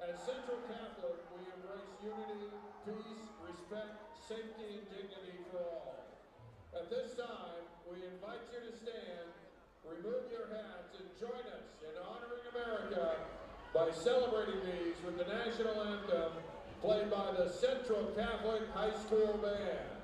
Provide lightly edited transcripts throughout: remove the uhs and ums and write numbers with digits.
As Central Catholic, we embrace unity, peace, respect, safety, and dignity for all. At this time, we invite you to stand, remove your hats, and join us in honoring America by celebrating these with the national anthem played by the Central Catholic High School Band.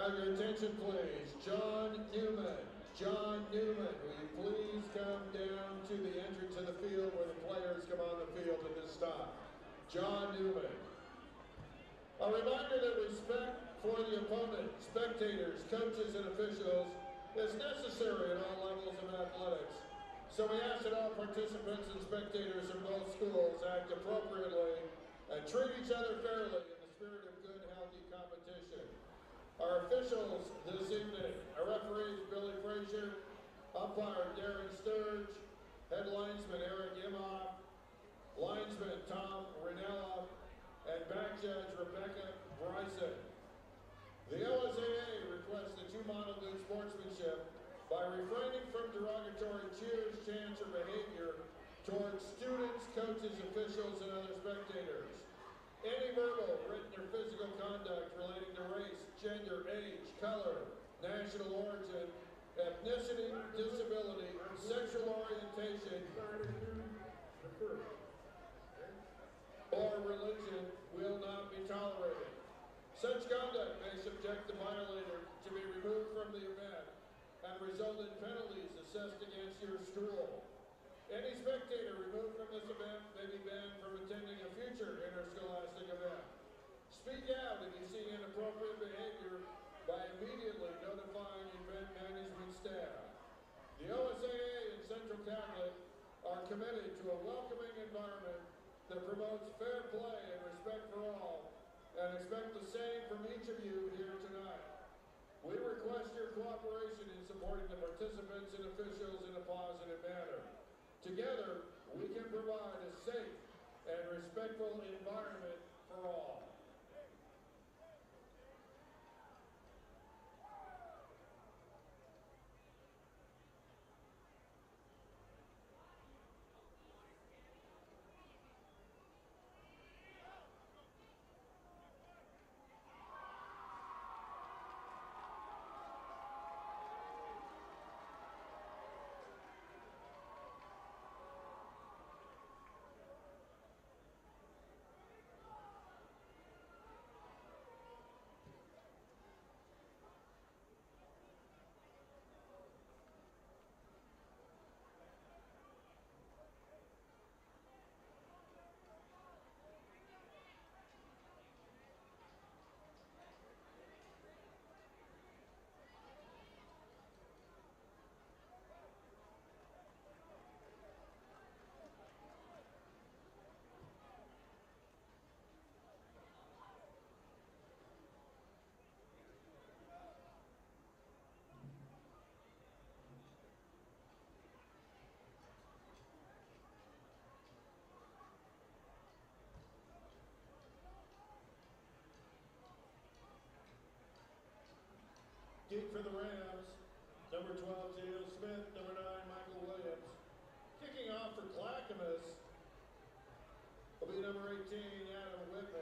Have your attention, please. John Newman. John Newman, will you please come down to the entrance of the field where the players come on the field at this time. John Newman. A reminder that respect for the opponent, spectators, coaches, and officials is necessary at all levels of athletics. So we ask that all participants and spectators from both schools act appropriately and treat each other fairly in the spirit of good, healthy competition. Our officials this evening, our referees Billy Frazier, umpire Darren Sturge, head linesman Eric Imhoff, linesman Tom Ranella, and back judge Rebecca Bryson. The OSAA requests that you model good sportsmanship by refraining from derogatory cheers, chants, or behavior towards students, coaches, officials, and other spectators. Any verbal, written, or physical conduct relating to race, gender, age, color, national origin, ethnicity, disability, sexual orientation, or religion will not be tolerated. Such conduct may subject the violator to be removed from the event and result in penalties assessed against your school. Any spectator removed from this event may be banned from attending a future interscholastic event. Speak out if you see inappropriate behavior by immediately notifying event management staff. The OSAA and Central Catholic are committed to a welcoming environment that promotes fair play and respect for all, and expect the same from each of you here tonight. We request your cooperation in supporting the participants and officials in a positive manner. Together, we can provide a safe and respectful environment for all. Geek for the Rams, number 12, Geno Smith, number 9, Michael Williams. Kicking off for Clackamas will be number 18, Adam Whitman.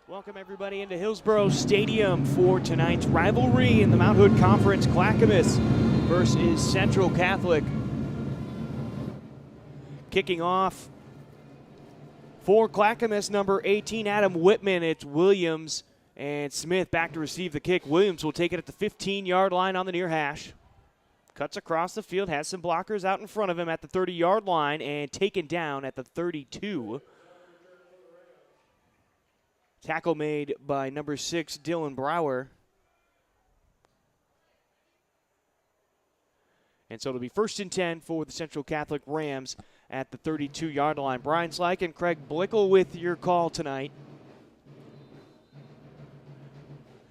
Welcome everybody into Hillsborough Stadium for tonight's rivalry in the Mount Hood Conference. Clackamas versus Central Catholic. Kicking off for Clackamas, number 18, Adam Whitman. It's Williams and Smith back to receive the kick. Williams will take it at the 15-yard line on the near hash. Cuts across the field, has some blockers out in front of him at the 30-yard line and taken down at the 32. Tackle made by number 6, Dylan Brower. And so it'll be 1st and 10 for the Central Catholic Rams at the 32-yard line. Bryan, Sleik, and Craig Blickel with your call tonight.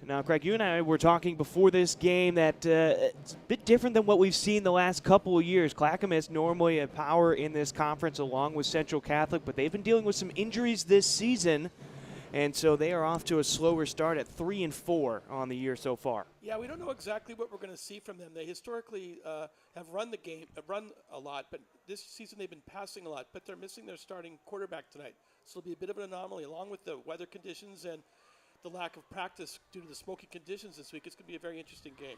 Now, Craig, you and I were talking before this game that it's a bit different than what we've seen the last couple of years. Clackamas normally a power in this conference along with Central Catholic, but they've been dealing with some injuries this season. And so they are off to a slower start at 3-4 on the year so far. Yeah, we don't know exactly what we're going to see from them. They historically have run a lot, but this season they've been passing a lot. But they're missing their starting quarterback tonight, so it'll be a bit of an anomaly, along with the weather conditions and the lack of practice due to the smoky conditions this week. It's going to be a very interesting game.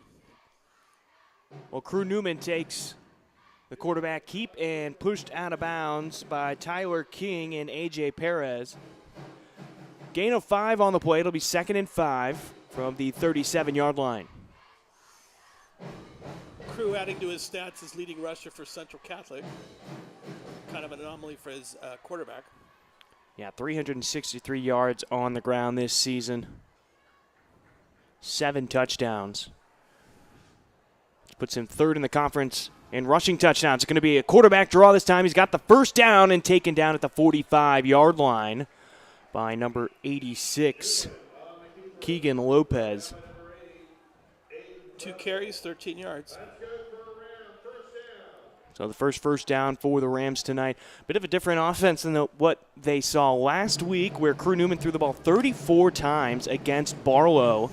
Well, Crew Newman takes the quarterback keep and pushed out of bounds by Tyler King and A.J. Perez. Gain of 5 on the play. It'll be 2nd and 5 from the 37-yard line. Crew adding to his stats as leading rusher for Central Catholic. Kind of an anomaly for his quarterback. Yeah, 363 yards on the ground this season. 7 touchdowns. Puts him 3rd in the conference in rushing touchdowns. It's going to be a quarterback draw this time. He's got the first down and taken down at the 45-yard line by number 86, Keegan Lopez. 2 carries, 13 yards. So the first down for the Rams tonight. Bit of a different offense than what they saw last week, where Crew Newman threw the ball 34 times against Barlow.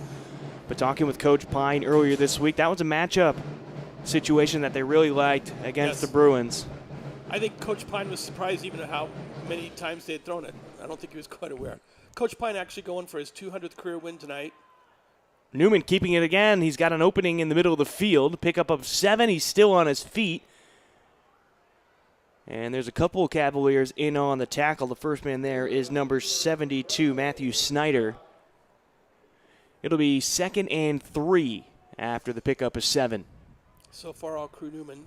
But talking with Coach Pine earlier this week, that was a matchup situation that they really liked against the Bruins. I think Coach Pine was surprised even at how many times they had thrown it. I don't think he was quite aware. Coach Pine actually going for his 200th career win tonight. Newman keeping it again. He's got an opening in the middle of the field. Pickup of 7. He's still on his feet. And there's a couple of Cavaliers in on the tackle. The first man there is number 72, Matthew Snyder. It'll be 2nd and 3 after the pickup of 7. So far, all Crew Newman.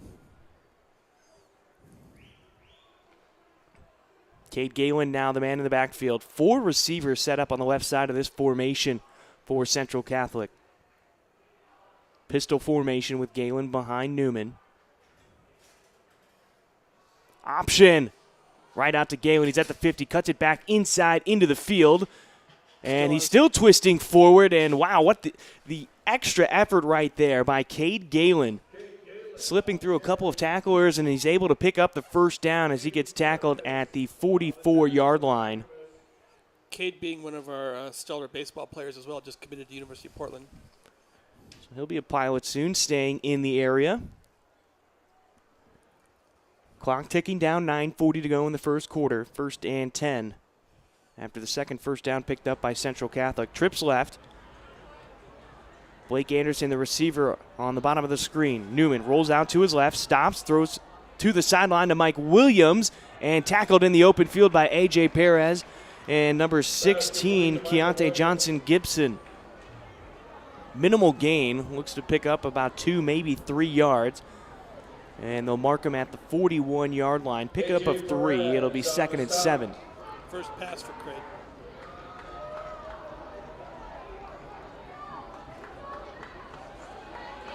Cade Galen now the man in the backfield. 4 receivers set up on the left side of this formation for Central Catholic. Pistol formation with Galen behind Newman. Option. Right out to Galen. He's at the 50. Cuts it back inside into the field. And he's still twisting forward, and wow, what the extra effort right there by Cade Galen. Slipping through a couple of tacklers, and he's able to pick up the first down as he gets tackled at the 44-yard line. Cade being one of our stellar baseball players as well, just committed to University of Portland. So he'll be a Pilot soon, staying in the area. Clock ticking down, 9:40 to go in the first quarter, 1st and 10. After the second first down picked up by Central Catholic. Trips left. Blake Anderson, the receiver, on the bottom of the screen. Newman rolls out to his left, stops, throws to the sideline to Mike Williams, and tackled in the open field by A.J. Perez and number 16, Keontae Johnson-Gibson. Minimal gain, looks to pick up about 2, maybe 3 yards. And they'll mark him at the 41-yard line. Pick up of 3, it'll be 2nd and 7. First pass for Craig.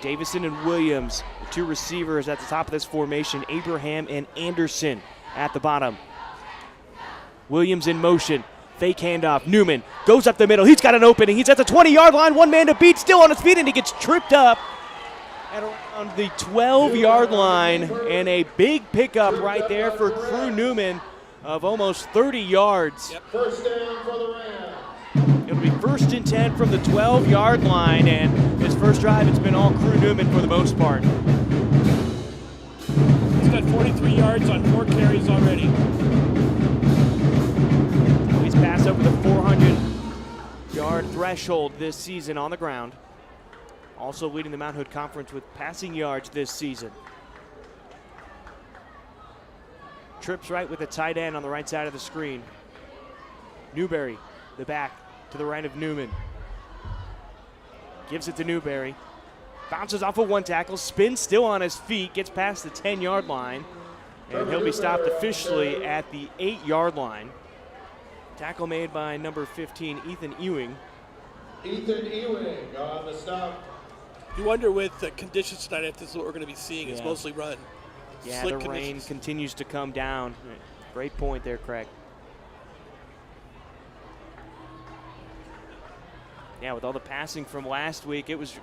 Davison and Williams, the 2 receivers at the top of this formation. Abraham and Anderson at the bottom. Williams in motion. Fake handoff. Newman goes up the middle. He's got an opening. He's at the 20-yard line. One man to beat. Still on his feet, and he gets tripped up at around the 12-yard line. And a big pickup right there for Crew Newman of almost 30 yards. Yep. First down for the Rams. It'll be 1st and 10 from the 12-yard line, and his first drive, it's been all Crew Newman for the most part. He's got 43 yards on 4 carries already. He's passed over the 400-yard threshold this season on the ground. Also leading the Mount Hood Conference with passing yards this season. Trips right with a tight end on the right side of the screen. Newberry, the back to the right of Newman. Gives it to Newberry. Bounces off of 1 tackle, spins still on his feet, gets past the 10-yard line, and he'll be stopped officially at the 8-yard line. Tackle made by number 15, Ethan Ewing. Ethan Ewing on the stop. You wonder with the conditions tonight if this is what we're going to be seeing. Yeah. It's mostly run. Yeah, Slick the rain conditions. continues to come down. Great point there, Craig. Yeah, with all the passing from last week, it was...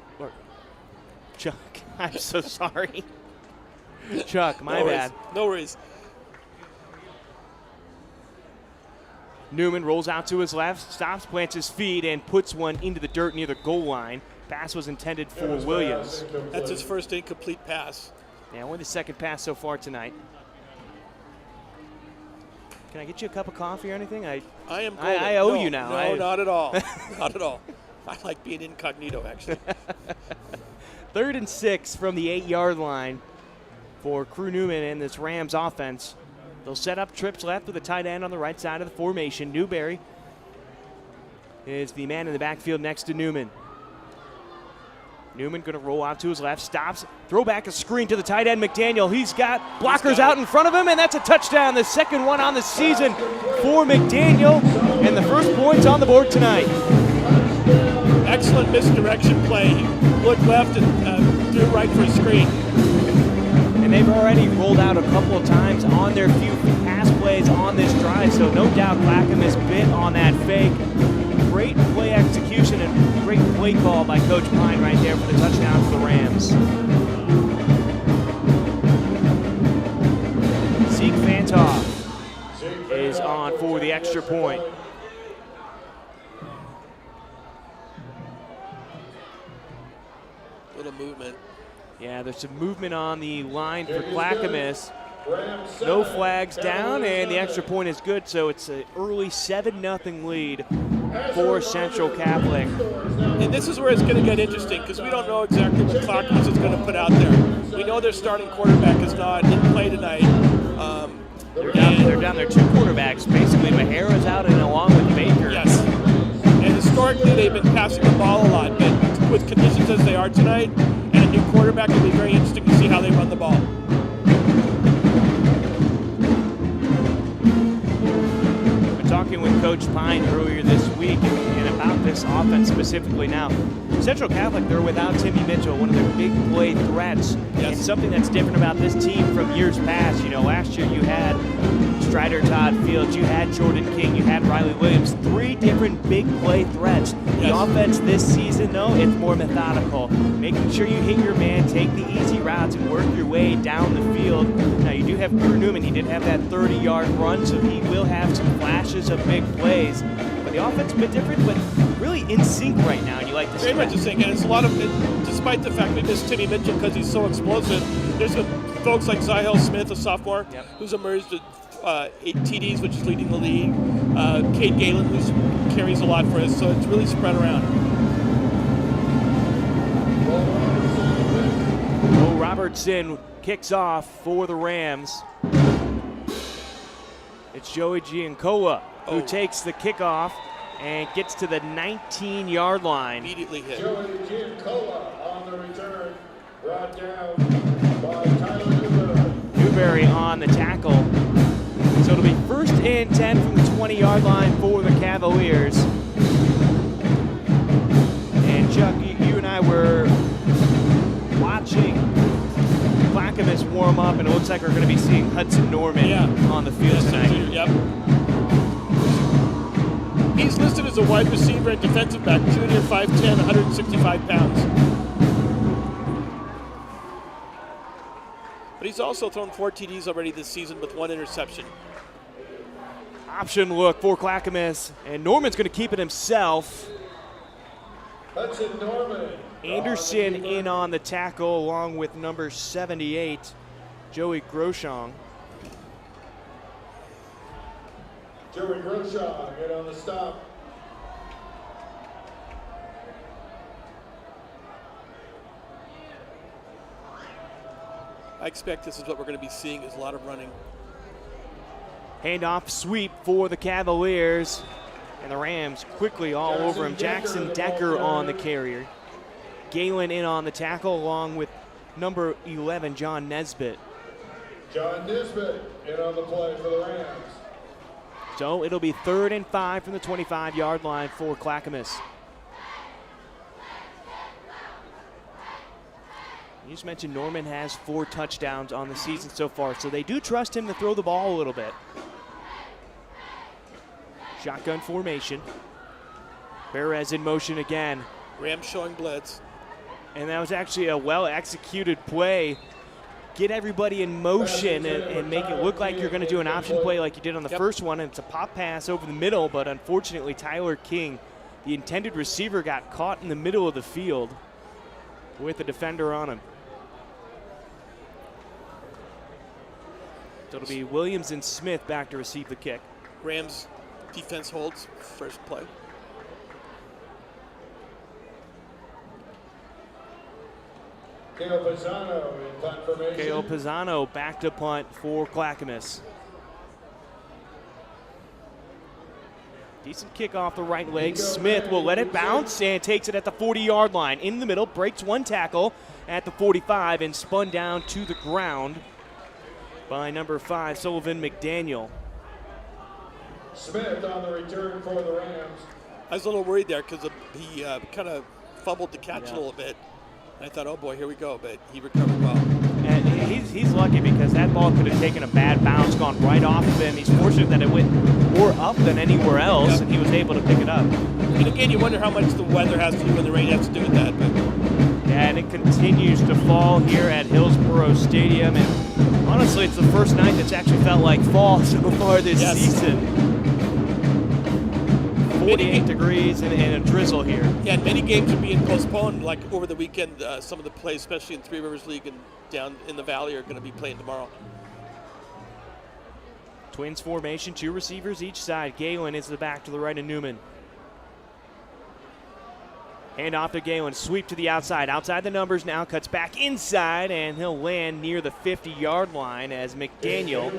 Chuck, I'm so sorry. Chuck, my bad. No worries. Newman rolls out to his left, stops, plants his feet, and puts one into the dirt near the goal line. Pass was intended for Williams. That's his first incomplete pass. Yeah, only the 2nd pass so far tonight. Can I get you a cup of coffee or anything? I am golden. I owe you now. No, not at all. Not at all. I like being incognito, actually. 3rd and 6 from the 8-yard line for Crew Newman and this Rams offense. They'll set up trips left with a tight end on the right side of the formation. Newberry is the man in the backfield next to Newman. Newman going to roll out to his left, stops, throw back a screen to the tight end, McDaniel. He's got blockers out in front of him, and that's a touchdown. The 2nd one on the season for McDaniel, and the first points on the board tonight. Excellent misdirection play. He looked left and threw right for a screen. And they've already rolled out a couple of times on their few pass plays on this drive, so no doubt Clackamas bit on that fake. Great play execution and great play call by Coach Pine right there for the touchdown for the Rams. Zeke Fantoff is on for the extra point. Little movement. Yeah, there's some movement on the line for Clackamas. No flags down, and the extra point is good, so it's an early 7-0 lead for Central Catholic. And this is where it's going to get interesting because we don't know exactly what Clackamas is going to put out there. We know their starting quarterback is not in play tonight. They're down their 2 quarterbacks. Basically, Mahara's out and along with Baker. Yes. And historically, they've been passing the ball a lot, but with conditions as they are tonight and a new quarterback, it'll be very interesting to see how they run the ball. Talking with Coach Pine earlier this week and about this offense specifically now. Central Catholic, they're without Timmy Mitchell, one of their big play threats. Yes. And something that's different about this team from years past. You know, last year you had Strider Todd Fields, you had Jordan King, you had Riley Williams, 3 different big play threats. The offense this season, though, it's more methodical. Making sure you hit your man, take the easy routes, and work your way down the field. Now, you do have Drew Newman. He did have that 30-yard run, so he will have some flashes of big plays. But the offense is a bit different, but really in sync right now, and you like to see Very much in sync, and it's a lot of it, despite the fact we missed Timmy Mitchell because he's so explosive, there's some folks like Zyhel Smith, a sophomore, who's emerged with 8 TDs, which is leading the league. Cade Galen, who carries a lot for us, so it's really spread around. Bo Robertson kicks off for the Rams. It's Joey Giancola who takes the kickoff and gets to the 19-yard line. Immediately hit. Joey Giancola on the return, brought down by Tyler Newberry. Newberry on the tackle. So it'll be 1st and 10 from the 20-yard line for the Cavaliers. And Chuck, you and I were watching Clackamas warm up, and it looks like we're going to be seeing Hudson Norman on the field tonight. Yep. He's listed as a wide receiver and defensive back, junior, 5'10", 165 pounds. But he's also thrown 4 TDs already this season with 1 interception. Option look for Clackamas, and Norman's going to keep it himself. Hudson Norman. Anderson in on the tackle along with number 78, Joey Groshong. Joey Groshong in on the stop. I expect this is what we're going to be seeing, is a lot of running. Handoff sweep for the Cavaliers, and the Rams quickly all over him. Jackson Decker on the carrier. Galen in on the tackle along with number 11, John Nesbitt. John Nesbitt in on the play for the Rams. So it'll be 3rd and 5 from the 25-yard line for Clackamas. You just mentioned Norman has 4 touchdowns on the season so far, so they do trust him to throw the ball a little bit. Shotgun formation. Perez in motion again. Rams showing blitz. And that was actually a well-executed play. Get everybody in motion and make it look like you're going to do an option play like you did on the first one. And it's a pop pass over the middle, but unfortunately Tyler King, the intended receiver, got caught in the middle of the field with a defender on him. So it'll be Williams and Smith back to receive the kick. Rams defense holds first play. Kale Pisano in punt formation. Kale Pisano back to punt for Clackamas. Decent kick off the right leg. Smith will let it bounce and takes it at the 40-yard line. In the middle, breaks 1 tackle at the 45 and spun down to the ground by number 5, Sullivan McDaniel. Smith on the return for the Rams. I was a little worried there because he kind of fumbled the catch a little bit. I thought, oh boy, here we go, but he recovered well. And he's lucky because that ball could have taken a bad bounce, gone right off of him. He's fortunate that it went more up than anywhere else, and he was able to pick it up. And again, you wonder how much the weather has to do and the rain has to do with that. But yeah, and it continues to fall here at Hillsborough Stadium. And honestly, it's the first night that's actually felt like fall so far this season. 48 degrees and a drizzle here. Yeah, and many games are being postponed. Like over the weekend, some of the plays, especially in Three Rivers League and down in the Valley, are going to be playing tomorrow. Twins formation, 2 receivers each side. Galen is the back to the right of Newman. Hand off to Galen, sweep to the outside. Outside the numbers now, cuts back inside, and he'll land near the 50-yard line as McDaniel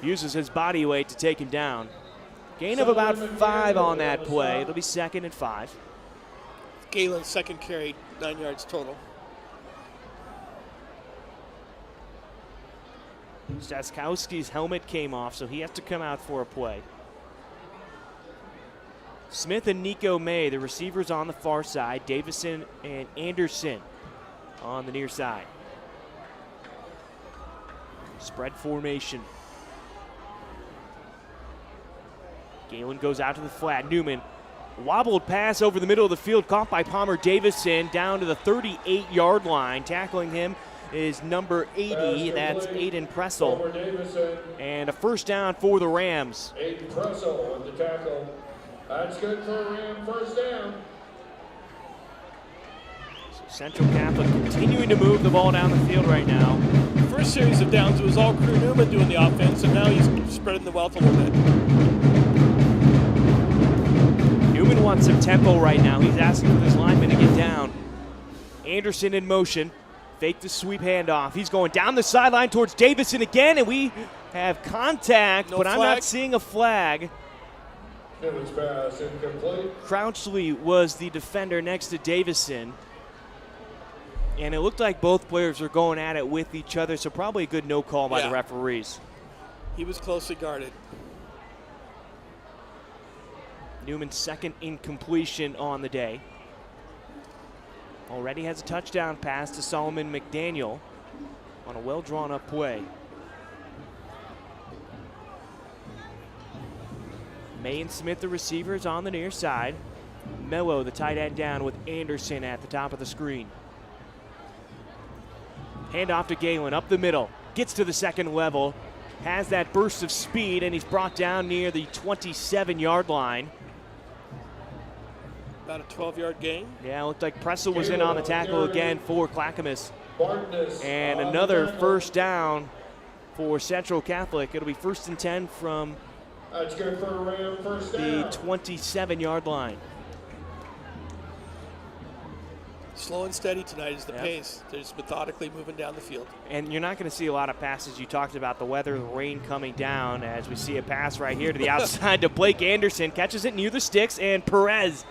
uses his body weight to take him down. Gain of about 5 on that play. It'll be 2nd and 5. Galen's second carry, 9 yards total. Staskowski's helmet came off, so he has to come out for a play. Smith and Nico May, the receivers on the far side. Davison and Anderson on the near side. Spread formation. Galen goes out to the flat. Newman, wobbled pass over the middle of the field, caught by Palmer Davison down to the 38-yard line. Tackling him is number 80. That's Aiden Pressel. And a first down for the Rams. Aiden Pressel with the tackle. That's good for a Ram first down. So Central Catholic continuing to move the ball down the field right now. First series of downs, it was all Crew Newman doing the offense, and now he's spreading the wealth a little bit. Newman wants some tempo right now. He's asking for this lineman to get down. Anderson in motion. Fake the sweep handoff. He's going down the sideline towards Davison again, and we have contact, but I'm not seeing a flag. Newman's pass incomplete. Crouchley was the defender next to Davison. And it looked like both players were going at it with each other, so probably a good no call by the referees. He was closely guarded. Newman's second incompletion on the day. Already has a touchdown pass to Solomon McDaniel on a well-drawn-up play. May and Smith, the receivers, on the near side. Mello, the tight end, down with Anderson at the top of the screen. Handoff to Galen, up the middle. Gets to the second level. Has that burst of speed, and he's brought down near the 27-yard line. About a 12-yard gain. Yeah, it looked like Pressel was in on the tackle again for Clackamas. And another first down for Central Catholic. It'll be 1st and 10 from That's good for a Ram first down. the 27-yard line. Slow and steady tonight is the pace. They're just methodically moving down the field. And you're not going to see a lot of passes. You talked about the weather, the rain coming down, as we see a pass right here to the outside to Blake Anderson. Catches it near the sticks, and Perez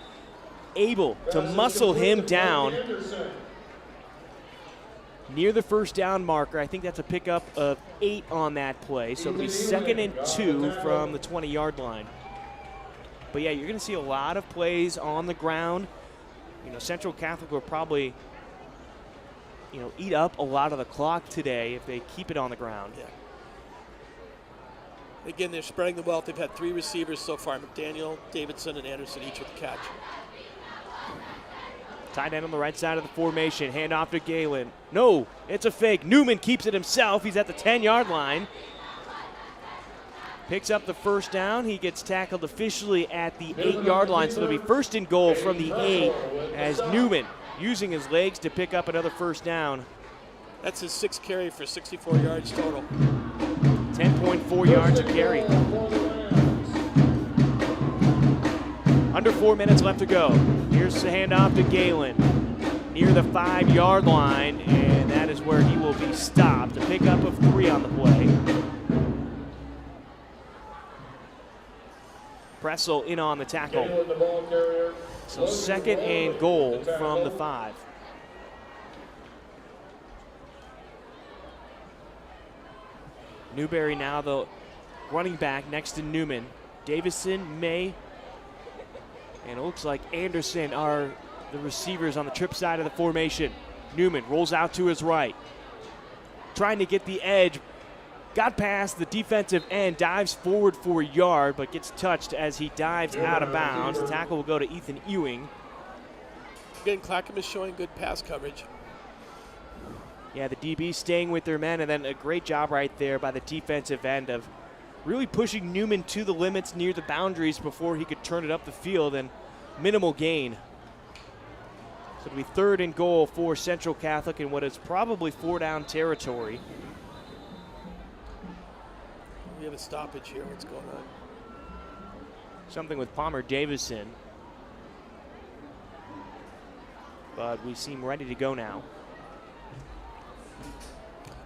able to muscle him down near the first down marker. I think that's a pickup of 8 on that play. So it'll be 2nd and 2 from the 20-yard line. But yeah, you're going to see a lot of plays on the ground. You know, Central Catholic will probably, eat up a lot of the clock today if they keep it on the ground. Yeah. Again, they're spreading the wealth. They've had 3 receivers so far, McDaniel, Davidson, and Anderson, each with a catch. Tight end on the right side of the formation. Hand off to Galen. No, it's a fake. Newman keeps it himself. He's at the 10-yard line. Picks up the first down. He gets tackled officially at the 8-yard line. So it'll be 1st and goal from the 8 as Newman using his legs to pick up another first down. That's his 6th carry for 64 yards total. 10.4 yards a carry. Under 4 minutes left to go. Here's the handoff to Galen near the 5-yard line, and that is where he will be stopped. A pickup of 3 on the play. Pressel in on the tackle. So 2nd and goal from the 5. Newberry now the running back next to Newman. Davison, May, and it looks like Anderson are the receivers on the trip side of the formation. Newman rolls out to his right. Trying to get the edge. Got past the defensive end, dives forward for a yard, but gets touched as he dives out of bounds. The tackle will go to Ethan Ewing. Again, Clackamas showing good pass coverage. Yeah, the DB staying with their men, and then a great job right there by the defensive end of really pushing Newman to the limits near the boundaries before he could turn it up the field, and minimal gain. So it'll be 3rd and goal for Central Catholic in what is probably 4-down territory. We have a stoppage here. What's going on? Something with Palmer Davison. But we seem ready to go now.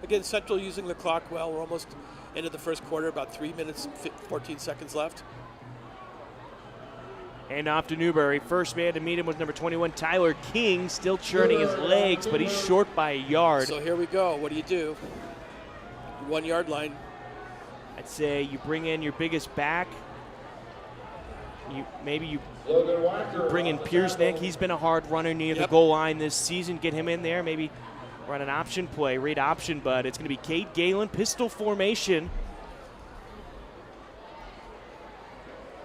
Again, Central using the clock well. We're almost into the first quarter, about 3 minutes, 14 seconds left. And off to Newberry. First man to meet him was number 21, Tyler King, still churning his legs, but he's short by a yard. So here we go. What do? 1-yard line. I'd say you bring in your biggest back. You bring in Piersnick. He's been a hard runner near the goal line this season. Get him in there. Maybe run an option play, read option, but it's going to be Cade Galen, pistol formation.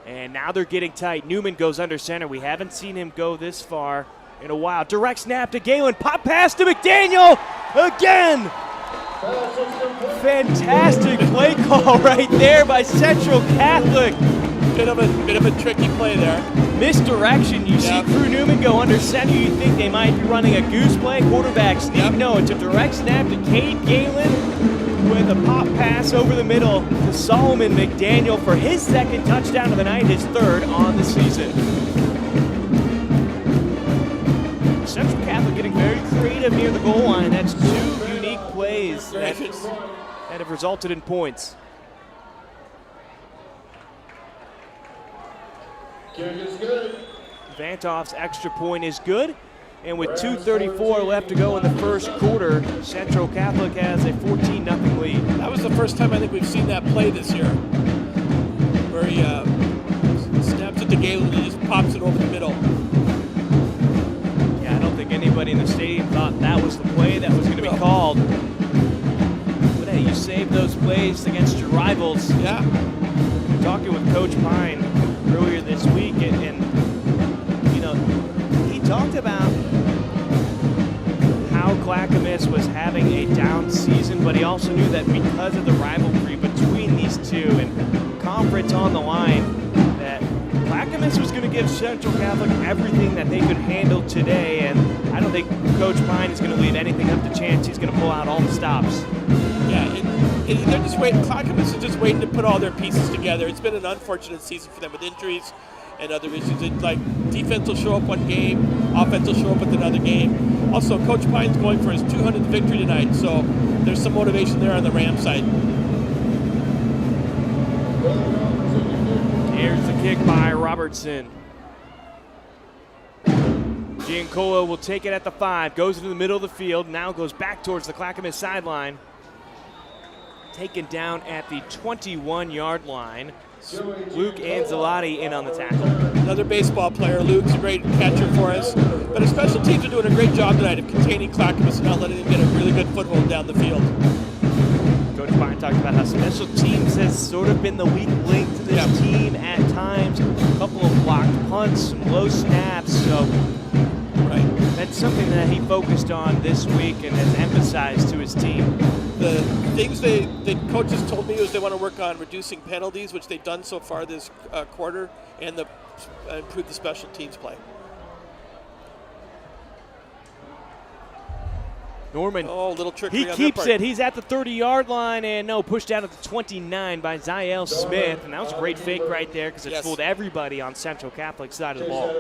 And now they're getting tight. Newman goes under center. We haven't seen him go this far in a while. Direct snap to Galen. Pop pass to McDaniel again. Fantastic play call right there by Central Catholic. Bit of a tricky play there. Misdirection. You see Crew Newman go under center. You think they might be running a goose play. Quarterback sneak. No, it's a direct snap to Cade Galen with a pop pass over the middle to Solomon McDaniel for his second touchdown of the night, his third on the season. Central Catholic getting very creative near the goal line. That's two unique plays that have resulted in points. Kick is good. Vantoff's extra point is good. And with 2:34 left to go in the first quarter, Central Catholic has a 14-0 lead. That was the first time I think we've seen that play this year, where he snaps it to Galen and just pops it over the middle. Yeah, I don't think anybody in the stadium thought that was the play that was going to be called. But hey, you save those plays against your rivals. Yeah. Talking with Coach Pine earlier this week, and you know, he talked about how Clackamas was having a down season, but he also knew that because of the rivalry between these two and conference on the line, that Clackamas was going to give Central Catholic everything that they could handle today, and I don't think Coach Pine is going to leave anything up to chance. He's going to pull out all the stops. Yeah, they're just waiting. Clackamas is just waiting to put all their pieces together. It's been an unfortunate season for them with injuries and other issues. Defense will show up one game, offense will show up with another game. Also, Coach Pine's going for his 200th victory tonight, so there's some motivation there on the Ram side. Here's the kick by Robertson. Giancola will take it at the 5, goes into the middle of the field, now goes back towards the Clackamas sideline. Taken down at the 21-yard line. Luke Anzalotti in on the tackle. Another baseball player. Luke's a great catcher for us. But our special teams are doing a great job tonight of containing Clackamas and not letting them get a really good foothold down the field. Coach Bryan talked about how special teams has sort of been the weak link to this team at times. A couple of blocked punts, some low snaps. So that's something that he focused on this week and has emphasized to his team. The things the coaches told me was they want to work on reducing penalties, which they've done so far this quarter, and improve the special teams play. Norman, a little trickery. He keeps it. He's at the 30-yard line, and pushed out at the 29 by Ziel Smith, and that was a great fake right there because it fooled everybody on Central Catholic's side of the ball.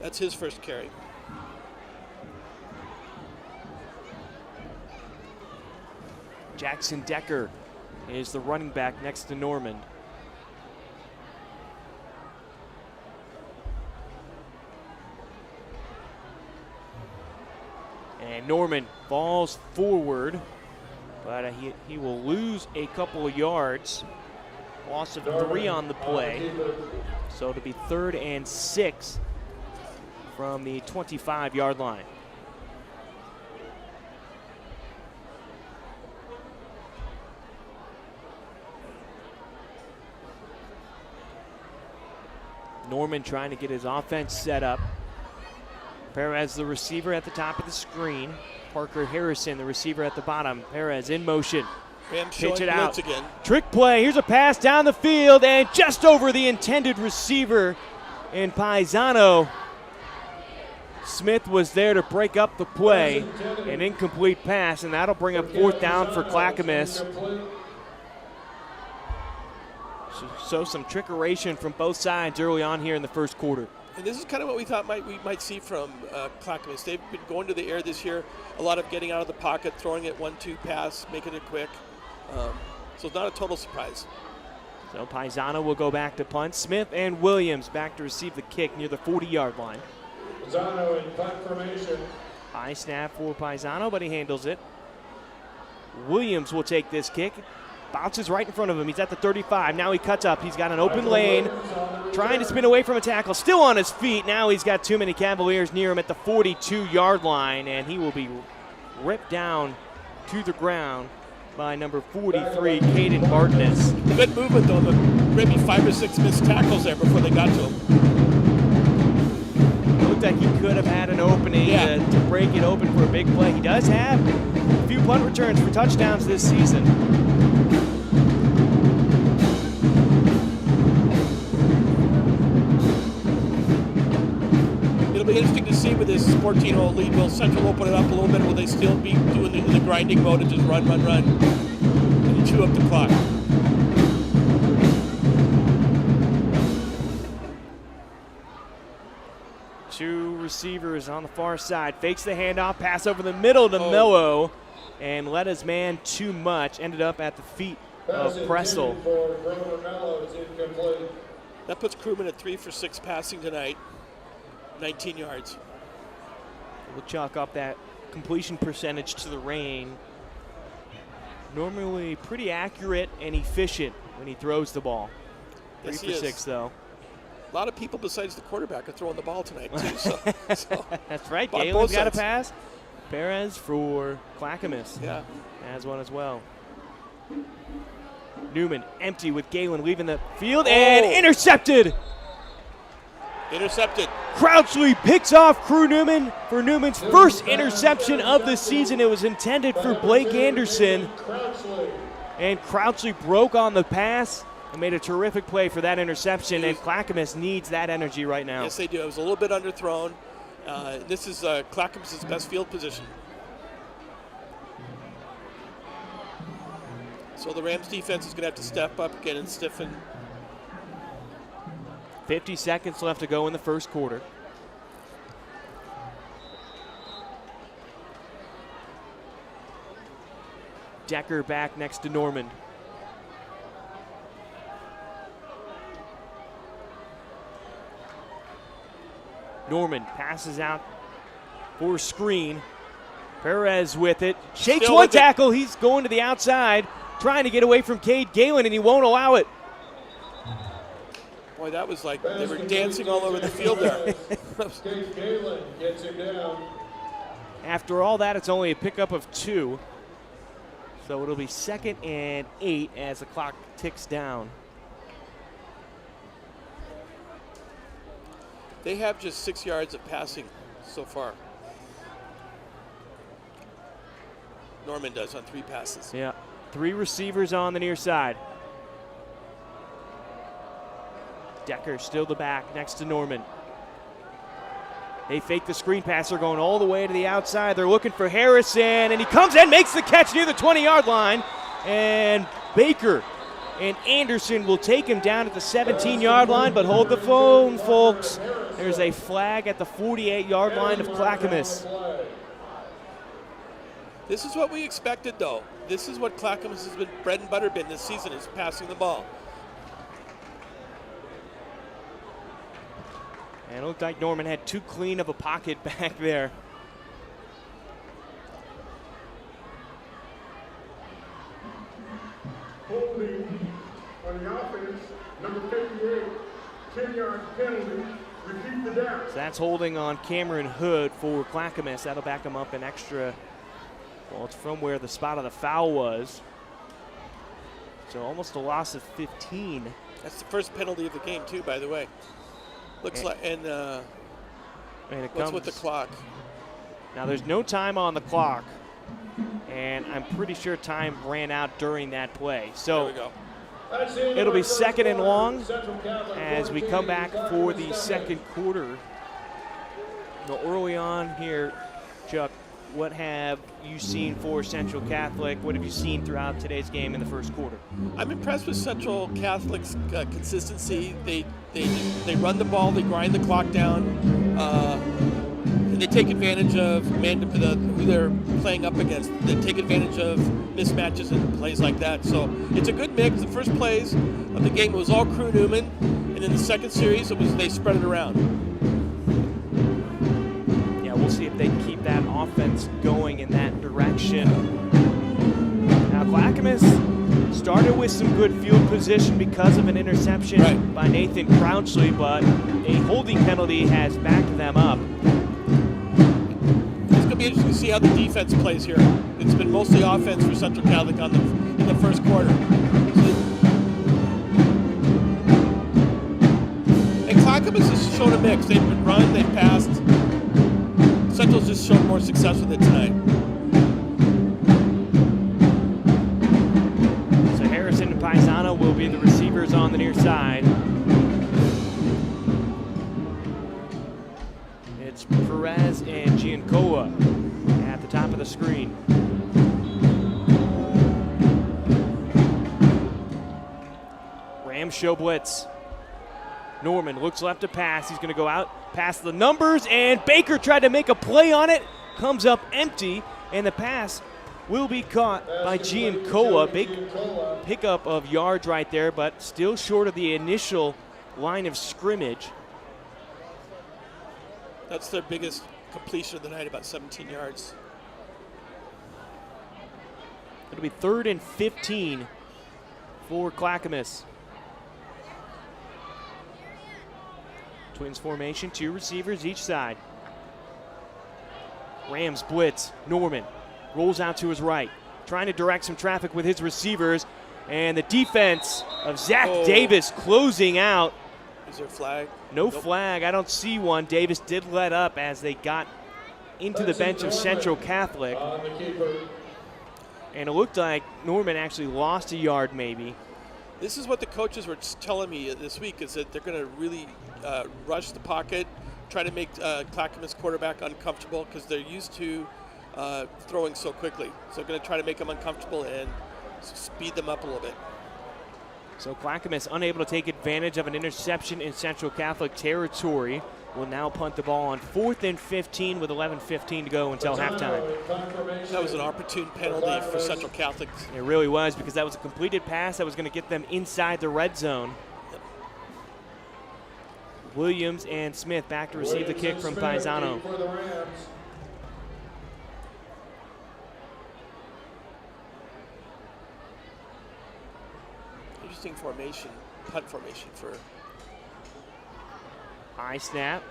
That's his first carry. Jackson Decker is the running back next to Norman. And Norman falls forward, but he will lose a couple of yards. Loss of 3 on the play. So it'll be 3rd and 6 from the 25-yard line. Norman trying to get his offense set up. Perez, the receiver at the top of the screen. Parker Harrison, the receiver at the bottom. Perez in motion. Pitch it out. Again. Trick play. Here's a pass down the field and just over the intended receiver in Paisano. Smith was there to break up the play. An incomplete pass, and that'll bring up 4th down for Clackamas. So some trickeration from both sides early on here in the first quarter. And this is kind of what we thought we might see from Clackamas. They've been going to the air this year, a lot of getting out of the pocket, throwing it 1-2 pass, making it quick. So it's not a total surprise. So Paisano will go back to punt. Smith and Williams back to receive the kick near the 40-yard line. Paisano in punt formation. High snap for Paisano, but he handles it. Williams will take this kick. Bounces right in front of him. He's at the 35. Now he cuts up. He's got an open lane. Trying to spin away from a tackle. Still on his feet. Now he's got too many Cavaliers near him at the 42-yard line, and he will be ripped down to the ground by number 43, Caden Martinez. Good movement, though. Maybe 5 or 6 missed tackles there before they got to him. It looked like he could have had an opening to break it open for a big play. He does have a few punt returns for touchdowns this season. It'll be interesting to see with this 14-0 lead. Will Central open it up a little bit? Will they still be doing the grinding mode and just run, and chew up the clock? Two receivers on the far side. Fakes the handoff, pass over the middle to Mello, and led his man too much. Ended up at the feet of Pressel. That puts Crewman at 3 for 6 passing tonight. 19 yards. We'll chalk up that completion percentage to the rain. Normally pretty accurate and efficient when he throws the ball. Yes, 3 for 6, though. A lot of people besides the quarterback are throwing the ball tonight, too. So that's right. Galen's got a pass. Perez for Clackamas has one as well. Newman empty with Galen leaving the field and intercepted. Crouchley picks off Crew Newman for Newman's first interception of the season. It was intended for Blake Anderson. And Crouchley broke on the pass and made a terrific play for that interception. And Clackamas needs that energy right now. Yes, they do. It was a little bit underthrown. This is Clackamas' best field position. So the Rams defense is going to have to step up again and stiffen. 50 seconds left to go in the first quarter. Decker back next to Norman. Norman passes out for a screen. Perez with it. Shakes Still one tackle. He's going to the outside, trying to get away from Cade Galen, and he won't allow it. Boy, that was like they were dancing all over the field there. Galen gets him down. After all that, it's only a pickup of 2. So it'll be 2nd and 8 as the clock ticks down. They have just 6 yards of passing so far. Norman does on 3 passes. Yeah, 3 receivers on the near side. Decker still the back next to Norman. They fake the screen pass. They're going all the way to the outside. They're looking for Harrison, and he comes in, makes the catch near the 20-yard line. And Baker and Anderson will take him down at the 17-yard line, but hold the phone, folks. There's a flag at the 48-yard line of Clackamas. This is what we expected, though. This is what Clackamas has been bread and butter been this season, is passing the ball. And it looked like Norman had too clean of a pocket back there. Holding on the offense, number 58, 10-yard penalty, repeat the down. So that's holding on Cameron Hood for Clackamas. That'll back him up an extra, well, it's from where the spot of the foul was. So almost a loss of 15. That's the first penalty of the game, too, by the way. Looks like, and it what's with the clock? Now there's no time on the clock, and I'm pretty sure time ran out during that play. So there we go. It'll be 2nd and long as we come back for the second quarter. Well, early on here, Chuck, what have you seen for Central Catholic? What have you seen throughout today's game in the first quarter? I'm impressed with Central Catholic's consistency. They run the ball, they grind the clock down, and they take advantage of who they're playing up against. They take advantage of mismatches and plays like that. So it's a good mix. The first plays of the game was all Crew Newman, and in the second series they spread it around. We'll see if they can keep that offense going in that direction. Now, Clackamas started with some good field position because of an interception by Nathan Crouchley, but a holding penalty has backed them up. It's going to be interesting to see how the defense plays here. It's been mostly offense for Central Catholic in the first quarter. And Clackamas has shown a mix. They've been run, they've passed. Central's just shown more success with it tonight. So Harrison and Paisano will be the receivers on the near side. It's Perez and Giancola at the top of the screen. Rams show blitz. Norman looks left to pass. He's going to go out past the numbers, and Baker tried to make a play on it. Comes up empty, and the pass will be caught by Giancola. Big pickup of yards right there, but still short of the initial line of scrimmage. That's their biggest completion of the night, about 17 yards. It'll be 3rd and 15 for Clackamas. Twins formation, 2 receivers each side. Rams blitz. Norman rolls out to his right, trying to direct some traffic with his receivers, and the defense of Zach Davis closing out. Is there a flag? No flag. I don't see one. Davis did let up as they got into the bench of Central Catholic. And it looked like Norman actually lost a yard maybe. This is what the coaches were telling me this week, is that they're going to really rush the pocket, try to make Clackamas quarterback uncomfortable because they're used to throwing so quickly. So they're going to try to make them uncomfortable and speed them up a little bit. So Clackamas unable to take advantage of an interception in Central Catholic territory. Will now punt the ball on 4th and 15 with 11:15 to go until halftime. That was an opportune penalty for Central Catholic. It really was, because that was a completed pass that was going to get them inside the red zone. Williams and Smith back to receive the kick from Paisano. Interesting formation, punt formation for. High snap.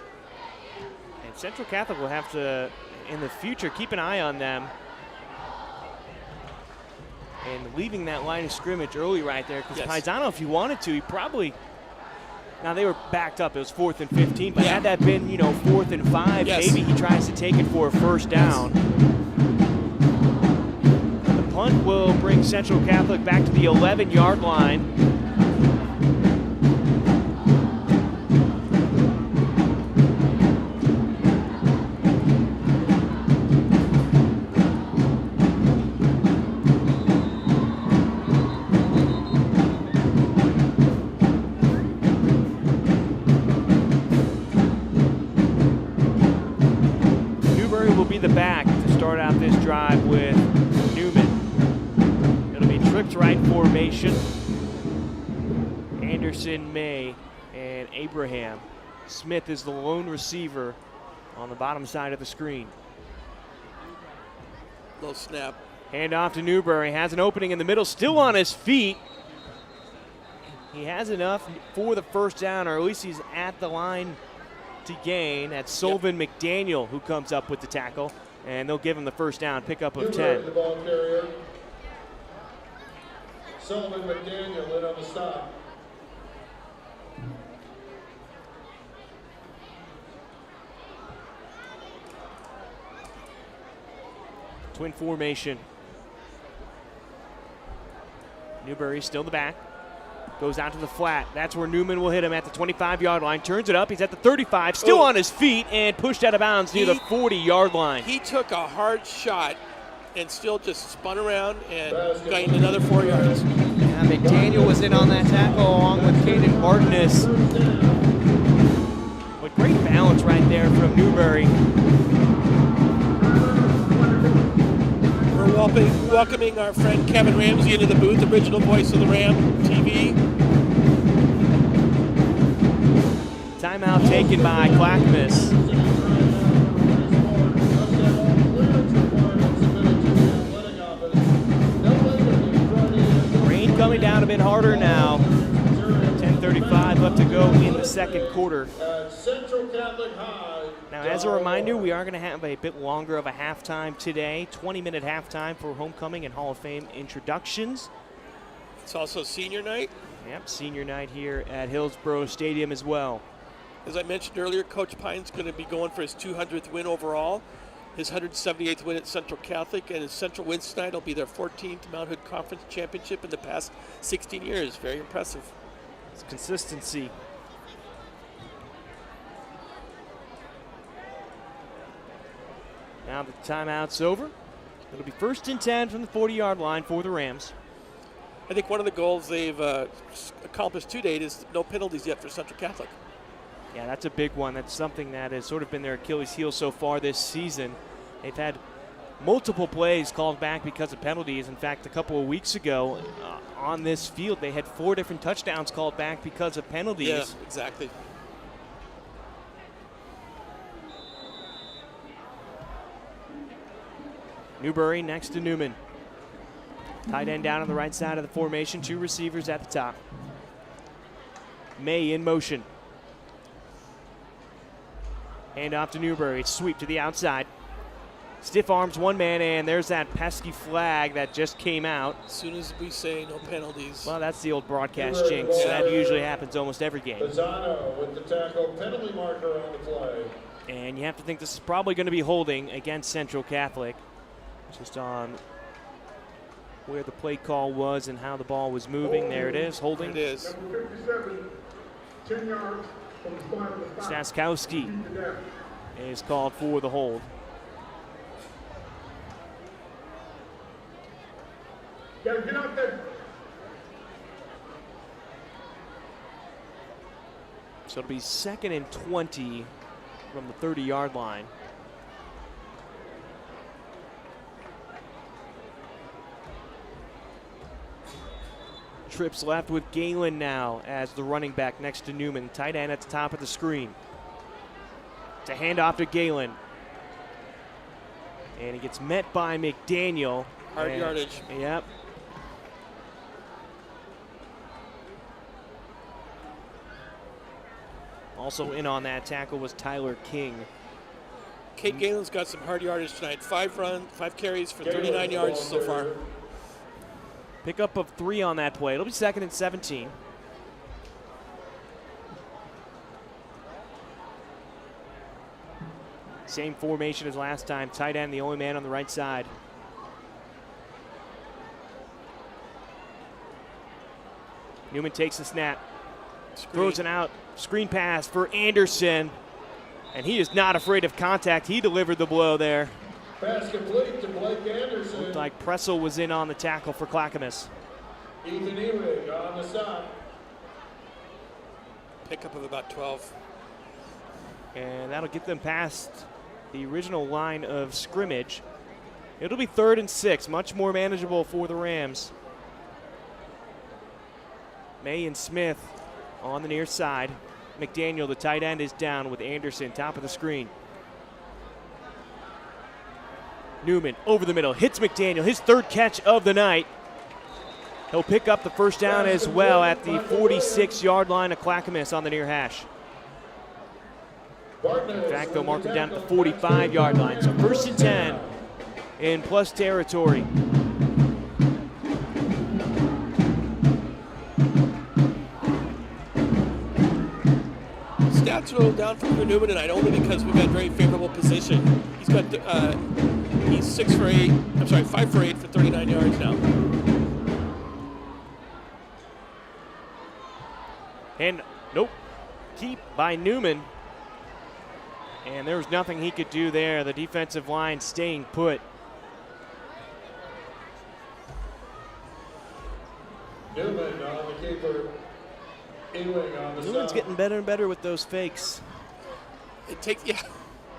And Central Catholic will have to, in the future, keep an eye on them. And leaving that line of scrimmage early right there, because Paisano, if he wanted to, he probably. Now they were backed up. It was 4th and 15, but had that been, 4th and 5, maybe he tries to take it for a first down. The punt will bring Central Catholic back to the 11-yard line. The back to start out this drive with Newman. It'll be trips right formation. Anderson, May, and Abraham. Smith is the lone receiver on the bottom side of the screen. Low snap. Hand off to Newberry. Has an opening in the middle, still on his feet. He has enough for the first down, or at least he's at the line to gain. That's Sullivan McDaniel who comes up with the tackle, and they'll give him the first down, pickup of 10. The ball carrier. Sullivan McDaniel in on the stop. Twin formation. Newberry still in the back. Goes out to the flat. That's where Newman will hit him at the 25-yard line. Turns it up. He's at the 35. Still on his feet and pushed out of bounds near the 40-yard line. He took a hard shot and still just spun around and gained another 4 yards. Yeah, McDaniel was in on that tackle along with Caden Martinez. But great balance right there from Newberry. We're welcoming our friend Kevin Ramsey into the booth, original voice of the Ram TV. Timeout taken by Clackamas. Rain coming down a bit harder now. 10:35 left to go in the second quarter. Central Catholic High. Now as a reminder, we are going to have a bit longer of a halftime today, 20-minute halftime for homecoming and Hall of Fame introductions. It's also senior night. Yep, senior night here at Hillsborough Stadium as well. As I mentioned earlier, Coach Pine's going to be going for his 200th win overall, his 178th win at Central Catholic, and his Central wins tonight will be their 14th Mount Hood Conference Championship in the past 16 years. Very impressive. It's consistency. Now the timeout's over. It'll be 1st and 10 from the 40-yard line for the Rams. I think one of the goals they've accomplished to date is no penalties yet for Central Catholic. Yeah, that's a big one. That's something that has sort of been their Achilles heel so far this season. They've had multiple plays called back because of penalties. In fact, a couple of weeks ago on this field, they had 4 different touchdowns called back because of penalties. Yeah, exactly. Newberry next to Newman. Tight end down on the right side of the formation. 2 receivers at the top. May in motion. Hand off to Newberry. Sweep to the outside. Stiff arms one man, and there's that pesky flag that just came out. As soon as we say no penalties. Well, that's the old broadcast jinx. That usually happens almost every game. Lozano with the tackle, penalty marker on the play. And you have to think this is probably going to be holding against Central Catholic. Just on where the play call was and how the ball was moving. There it is, holding. It is. Number 57, 10 yards from the spot of the foul. Staskowski is called for the hold. Gotta get out there. So it'll be 2nd and 20 from the 30-yard line. Trips left with Galen now as the running back next to Newman. Tight end at the top of the screen. It's a handoff to Galen. And he gets met by McDaniel. Hard yardage. Yep. Also in on that tackle was Tyler King. Kate Galen's got some hard yardage tonight. 5 carries for 39 yards so far. Pickup of 3 on that play. It'll be 2nd and 17. Same formation as last time. Tight end, the only man on the right side. Newman takes the snap. Throws it out. Screen pass for Anderson. And he is not afraid of contact. He delivered the blow there. Pass complete to Blake Anderson. Looked like Pressel was in on the tackle for Clackamas. Ethan Ewing on the stop. Pickup of about 12. And that'll get them past the original line of scrimmage. It'll be 3rd and 6, much more manageable for the Rams. May and Smith on the near side. McDaniel, the tight end, is down with Anderson, top of the screen. Newman over the middle, hits McDaniel, his 3rd catch of the night. He'll pick up the 1st down as well at the 46-yard line of Clackamas on the near hash. In fact, they'll mark him down at the 45-yard line. So 1st and 10 in plus territory. Stats are a little down for Newman tonight, only because we've got very favorable position. He's got he's 5 for 8 for 39 yards now. And nope, keep by Newman. And there was nothing he could do there. The defensive line staying put. Newman on the keeper. Ewing on the Newman's stop. getting better and better with those fakes. It takes, yeah.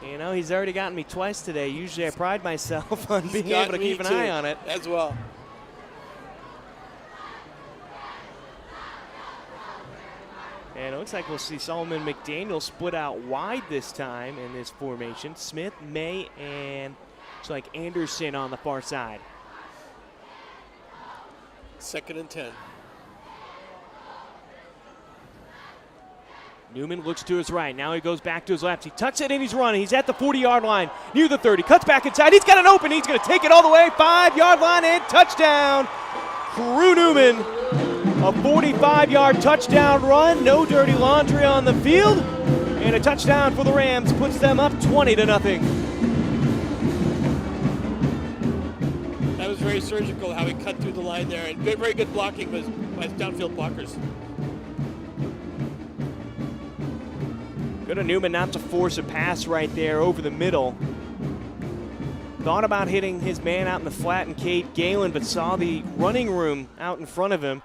You know, he's already gotten me twice today. Usually I pride myself on being Got able to me keep an too, eye on it. as well. And it looks like we'll see Solomon McDaniel split out wide this time in this formation. Smith, May, and it's like Anderson on the far side. 2nd and 10. Newman looks to his right. Now he goes back to his left. He tucks it in. He's running. He's at the 40-yard line, near the 30. Cuts back inside. He's got an open. He's going to take it all the way. 5-yard line and touchdown. Drew Newman, a 45-yard touchdown run. No dirty laundry on the field. And a touchdown for the Rams puts them up 20-0. That was very surgical how he cut through the line there, and very good blocking by his downfield blockers. Good on Newman not to force a pass right there over the middle. Thought about hitting his man out in the flat and Cade Galen, but saw the running room out in front of him.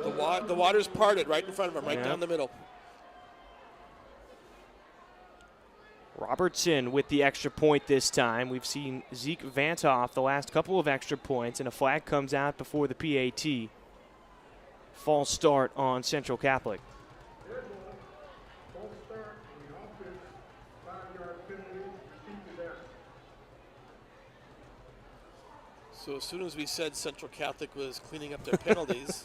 The water's parted right in front of him, right down the middle. Robertson with the extra point this time. We've seen Zeke Vantoff the last couple of extra points, and a flag comes out before the PAT. False start on Central Catholic. So as soon as we said Central Catholic was cleaning up their penalties,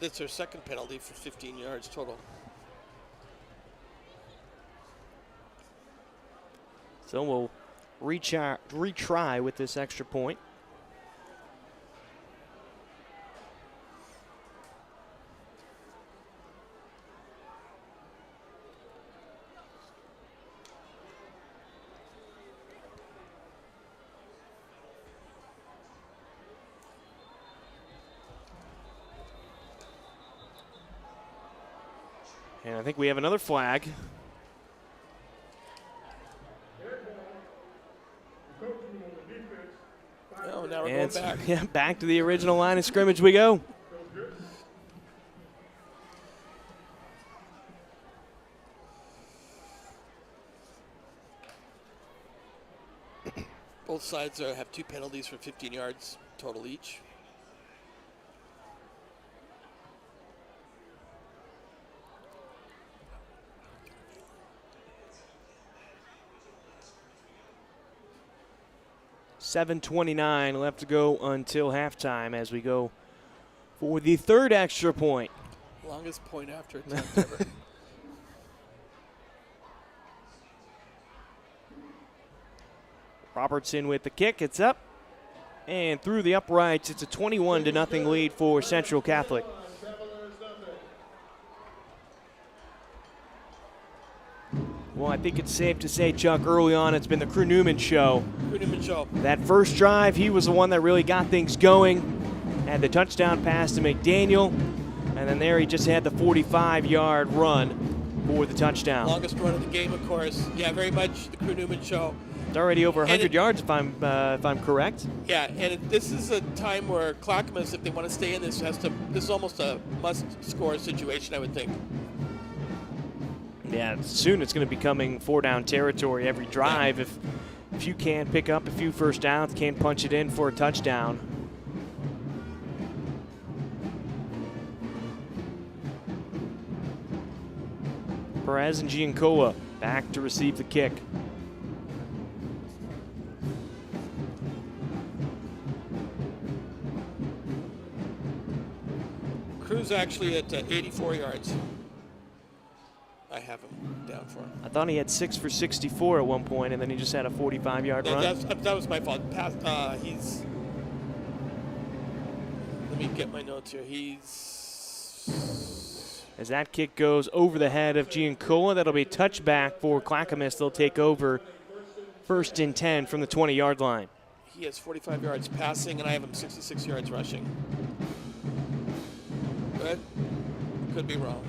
that's their second penalty for 15 yards total. So we'll retry with this extra point. And I think we have another flag. Oh, now we're going back. Yeah, back to the original line of scrimmage we go. Both sides have 2 penalties for 15 yards total each. .7:29 left to go until halftime as we go for the third extra point. Longest point after attempt ever. Robertson with the kick. It's up and through the uprights. It's a 21-0 lead for Central Catholic. Well, I think it's safe to say, Chuck, early on it's been the Crew Newman show. Crew Newman show. That first drive, he was the one that really got things going. Had the touchdown pass to McDaniel, and then there he just had the 45-yard run for the touchdown. Longest run of the game, of course. Yeah, very much the Crew Newman show. It's already over 100 yards, if I'm correct. Yeah, and this is a time where Clackamas, if they want to stay in this, this is almost a must-score situation, I would think. Yeah, soon it's going to be becoming 4-down territory every drive. Yeah. If you can't pick up a few first downs, can't punch it in for a touchdown. Perez and Giancola back to receive the kick. Crew's actually at 84 yards. I have him down for. I thought he had 6 for 64 at one point, and then he just had a 45-yard run. That was my fault. Let me get my notes here. As that kick goes over the head of Giancola, that'll be a touchback for Clackamas. They'll take over 1st and 10 from the 20-yard line. He has 45 yards passing, and I have him 66 yards rushing. But could be wrong.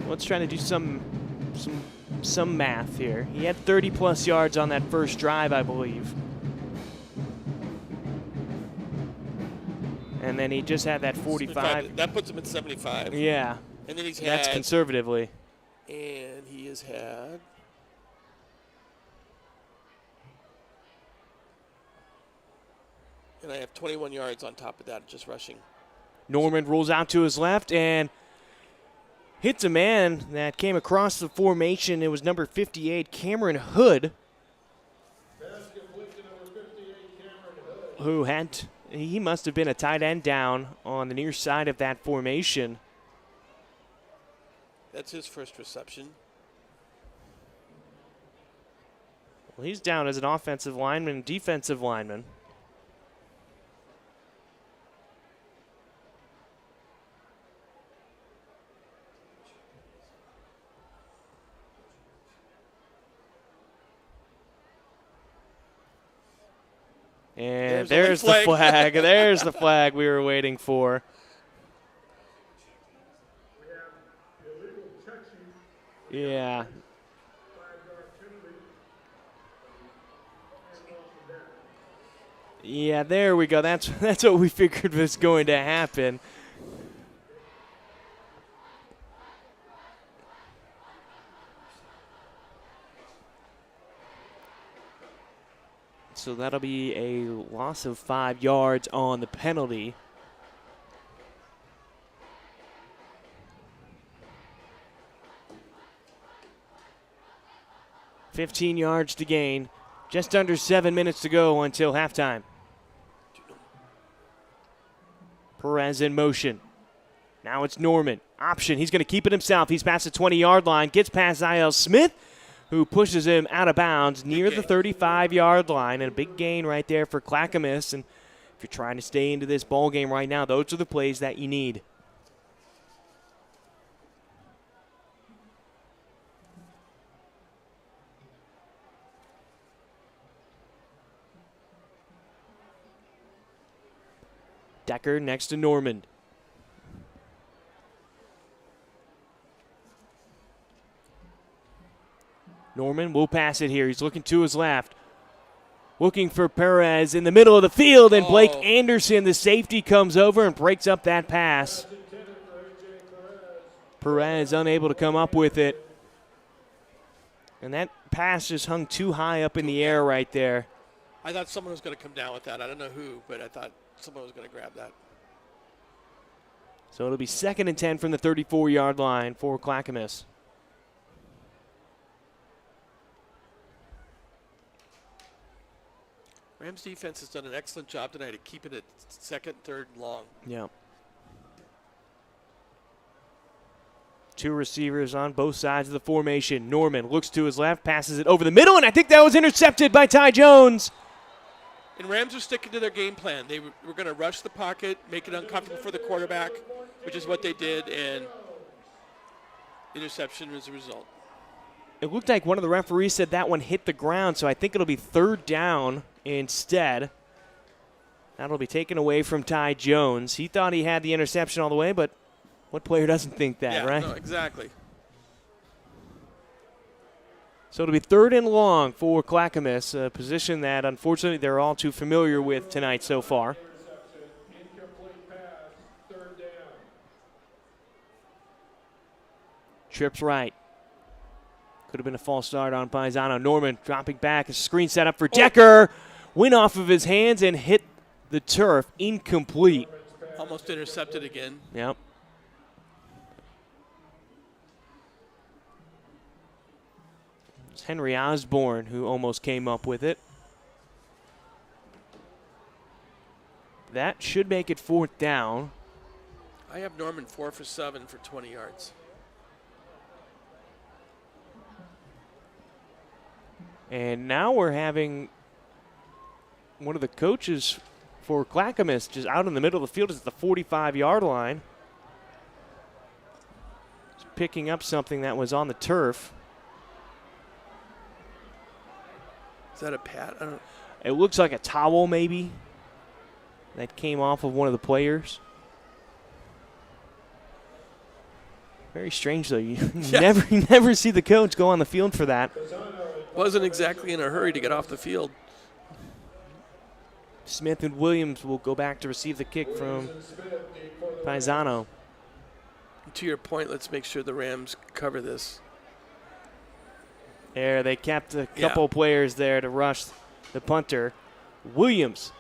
Let's try to do some math here. He had 30-plus yards on that first drive, I believe. And then he just had that 45. That puts him at 75. Yeah. And then that's conservatively. And he has had. And I have 21 yards on top of that, just rushing. Norman rolls out to his left and hits a man that came across the formation. It was number 58, Cameron Hood, who had He must have been a tight end down on the near side of that formation. That's his first reception. Well, he's down as an offensive lineman, defensive lineman. And there's the flag. There's the flag we were waiting for. Yeah. Yeah, there we go. That's what we figured was going to happen. So that'll be a loss of 5 yards on the penalty. $15 yards to gain. Just under 7 minutes to go until halftime. Perez in motion. Now it's Norman. Option. He's going to keep it himself. He's past the 20-yard line. Gets past I.L. Smith, who pushes him out of bounds near the 35-yard line. And a big gain right there for Clackamas. And if you're trying to stay into this ball game right now, those are the plays that you need. Decker next to Norman. Norman will pass it here. He's looking to his left. Looking for Perez in the middle of the field, and Blake Anderson, the safety, comes over and breaks up that pass. Perez unable to come up with it. And that pass just hung too high up in the air right there. I thought someone was going to come down with that. I don't know who, but I thought someone was going to grab that. So it'll be 2nd and 10 from the 34-yard line for Clackamas. Rams defense has done an excellent job tonight at keeping it 2nd, 3rd, and long. Yeah. 2 receivers on both sides of the formation. Norman looks to his left, passes it over the middle, and I think that was intercepted by Ty Jones. And Rams are sticking to their game plan. They were going to rush the pocket, make it uncomfortable for the quarterback, which is what they did, and interception was the result. It looked like one of the referees said that one hit the ground, so I think it'll be 3rd down instead. That'll be taken away from Ty Jones. He thought he had the interception all the way, but what player doesn't think that, right? No, exactly. So it'll be 3rd and long for Clackamas, a position that unfortunately they're all too familiar with tonight so far. Trips right. Could have been a false start on Paisano. Norman dropping back. A screen set up for Decker. Went off of his hands and hit the turf. Incomplete. Almost intercepted again. Yep. It's Henry Osborne who almost came up with it. That should make it 4th down. I have Norman 4 for 7 for 20 yards. And now we're having one of the coaches for Clackamas just out in the middle of the field at the 45-yard line. Just picking up something that was on the turf. Is that a pad? I don't know. It looks like a towel maybe that came off of one of the players. Very strange though. You never see the coach go on the field for that. Wasn't exactly in a hurry to get off the field. Smith and Williams will go back to receive the kick from Paisano. To your point, let's make sure the Rams cover this. There, they kept a couple players there to rush the punter. Williams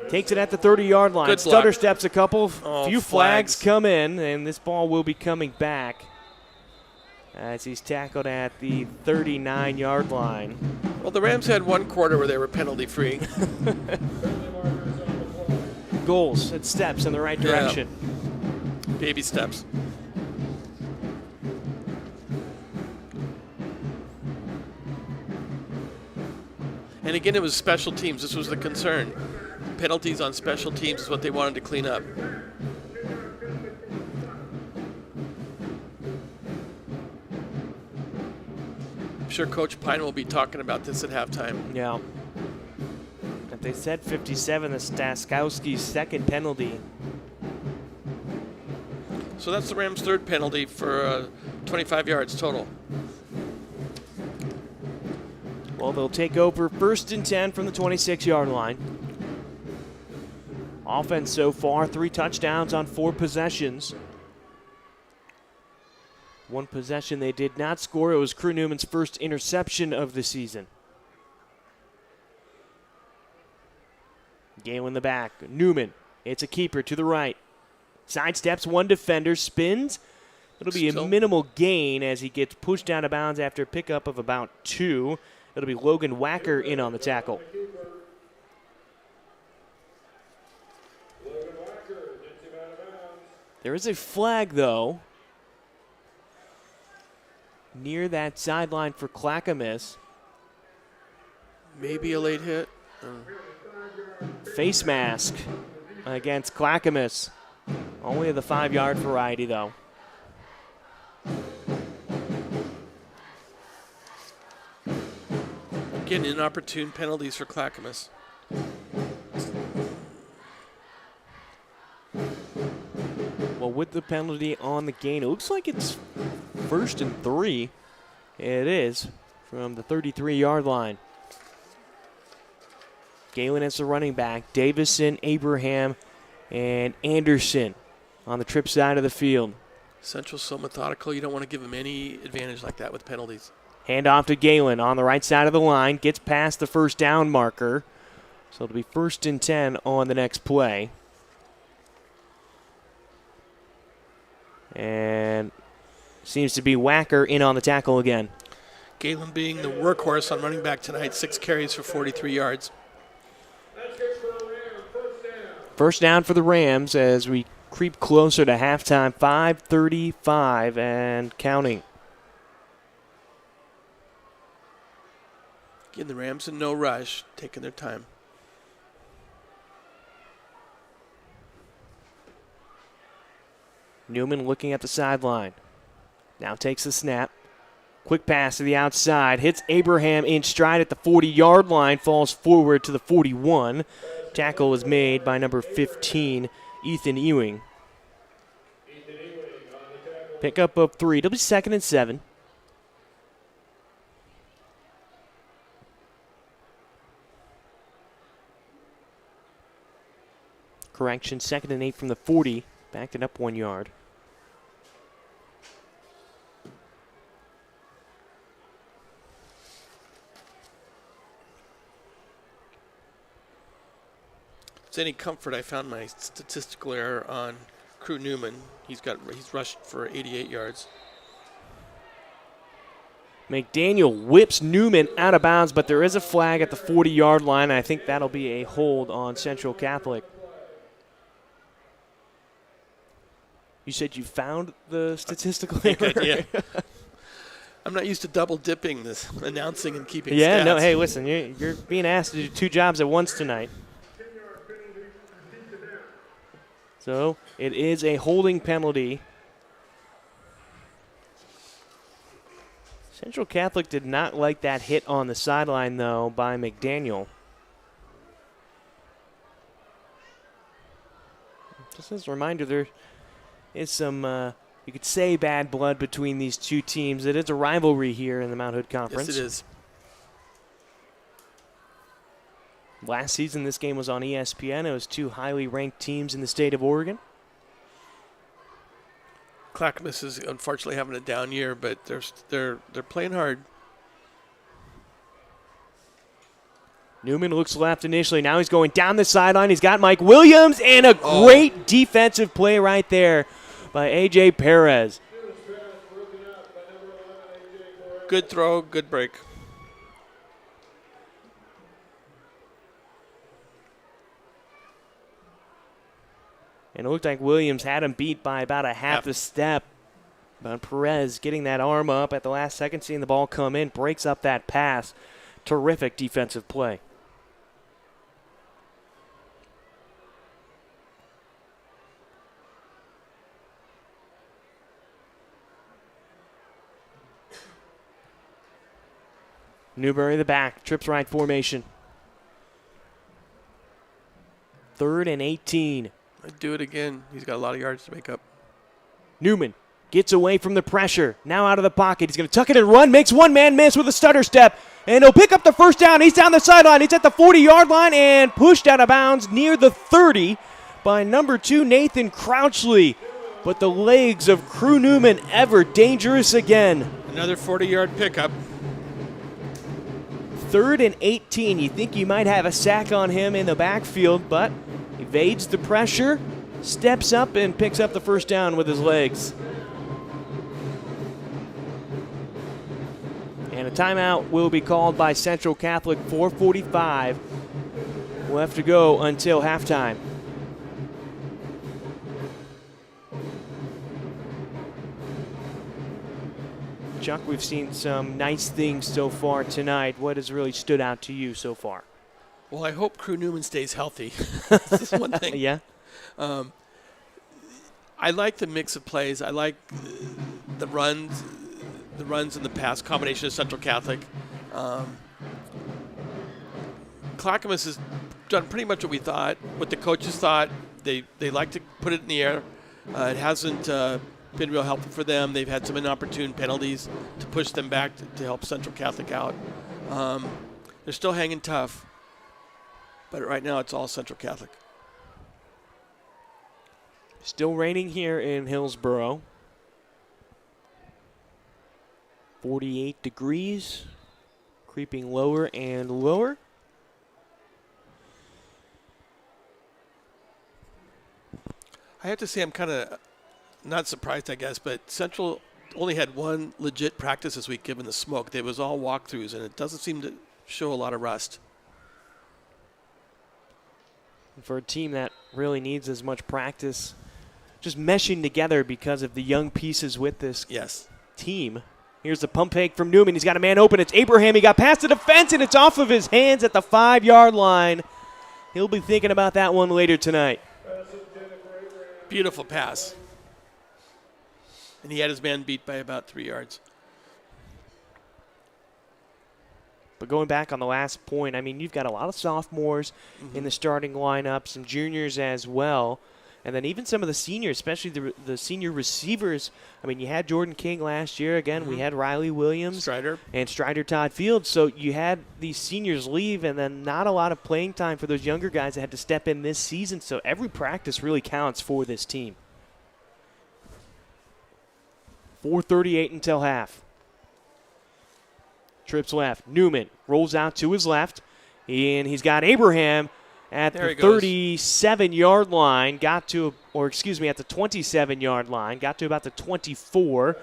takes it at the 30-yard line. Stutter steps a couple. Few flags come in, and this ball will be coming back as he's tackled at the 39-yard line. Well, the Rams had one quarter where they were penalty-free. goals. It's steps in the right direction. Yeah. Baby steps. And again, it was special teams. This was the concern. Penalties on special teams is what they wanted to clean up. I'm sure Coach Pine will be talking about this at halftime. Yeah. If they said 57, the Staskowski's second penalty. So that's the Rams' third penalty for 25 yards total. Well, they'll take over 1st and 10 from the 26-yard line. Offense so far, 3 touchdowns on 4 possessions. One possession they did not score. It was Crew Newman's first interception of the season. Gale in the back. Newman, it's a keeper to the right. Sidesteps one defender, spins. It'll be a minimal gain as he gets pushed out of bounds after a pickup of about 2. It'll be Logan Wacker in on the tackle. There is a flag, though, near that sideline for Clackamas. Maybe a late hit. Face mask against Clackamas. Only the 5-yard variety, though. Again, inopportune penalties for Clackamas. Well, with the penalty on the gain, it looks like it's 1st and 3. It is from the 33-yard line. Galen as the running back. Davison, Abraham, and Anderson on the trip side of the field. Central's so methodical, you don't want to give them any advantage like that with penalties. Hand off to Galen on the right side of the line. Gets past the first down marker. So it'll be 1st and 10 on the next play. And seems to be Wacker in on the tackle again. Galen being the workhorse on running back tonight, 6 carries for 43 yards. First down for the Rams as we creep closer to halftime. 5:35 and counting. Again, the Rams in no rush, taking their time. Newman looking at the sideline. Now takes the snap. Quick pass to the outside. Hits Abraham in stride at the 40-yard line. Falls forward to the 41. Tackle was made by number 15, Ethan Ewing. Pickup of 3. It'll be 2nd and 7. Correction, 2nd and 8 from the 40. Backed it up 1 yard. If it's any comfort, I found my statistical error on Crew Newman. He's rushed for 88 yards. McDaniel whips Newman out of bounds, but there is a flag at the 40-yard line. And I think that'll be a hold on Central Catholic. You said you found the statistical error? Yeah. I'm not used to double dipping this, announcing and keeping Yeah, stats. no, hey, listen, you're being asked to do 2 jobs at once tonight. So it is a holding penalty. Central Catholic did not like that hit on the sideline, though, by McDaniel. Just as a reminder, there is some, you could say, bad blood between these 2 teams. It is a rivalry here in the Mount Hood Conference. Yes, it is. Last season, this game was on ESPN. It was 2 highly ranked teams in the state of Oregon. Clackamas is unfortunately having a down year, but they're playing hard. Newman looks left initially. Now he's going down the sideline. He's got Mike Williams, and a great defensive play right there by A.J. Perez. Good throw, good break. And it looked like Williams had him beat by about a half a step. But Perez getting that arm up at the last second, seeing the ball come in, breaks up that pass. Terrific defensive play. Newberry the back, trips right formation. 3rd and 18. I'd do it again. He's got a lot of yards to make up. Newman gets away from the pressure. Now out of the pocket. He's going to tuck it and run. Makes one man miss with a stutter step. And he'll pick up the first down. He's down the sideline. He's at the 40-yard line and pushed out of bounds near the 30 by number 2, Nathan Crouchley. But the legs of Crew Newman ever dangerous again. Another 40-yard pickup. 3rd and 18. You think you might have a sack on him in the backfield, but evades the pressure, steps up, and picks up the first down with his legs. And a timeout will be called by Central Catholic. 4:45 left to go until halftime. Chuck, we've seen some nice things so far tonight. What has really stood out to you so far? Well, I hope Crew Newman stays healthy. That's one thing. Yeah. I like the mix of plays. I like the runs and the pass combination of Central Catholic. Clackamas has done pretty much what we thought, what the coaches thought. They like to put it in the air. It hasn't been real helpful for them. They've had some inopportune penalties to push them back to help Central Catholic out. They're still hanging tough, but right now it's all Central Catholic. Still raining here in Hillsboro. 48 degrees, creeping lower and lower. I have to say I'm kind of not surprised, I guess, but Central only had one legit practice this week given the smoke. It was all walkthroughs, and it doesn't seem to show a lot of rust. For a team that really needs as much practice, just meshing together because of the young pieces with this team. Here's the pump fake from Newman. He's got a man open. It's Abraham. He got past the defense, and it's off of his hands at the 5-yard line. He'll be thinking about that one later tonight. Beautiful pass. And he had his man beat by about 3 yards. But going back on the last point, I mean, you've got a lot of sophomores in the starting lineup, some juniors as well, and then even some of the seniors, especially the senior receivers. I mean, you had Jordan King last year. Again, we had Riley Williams and Strider Todd Fields. So you had these seniors leave, and then not a lot of playing time for those younger guys that had to step in this season. So every practice really counts for this team. 4:38 until half. Trips left. Newman rolls out to his left, and he's got Abraham at the 37-yard line. At the 27-yard line. Got to about the 24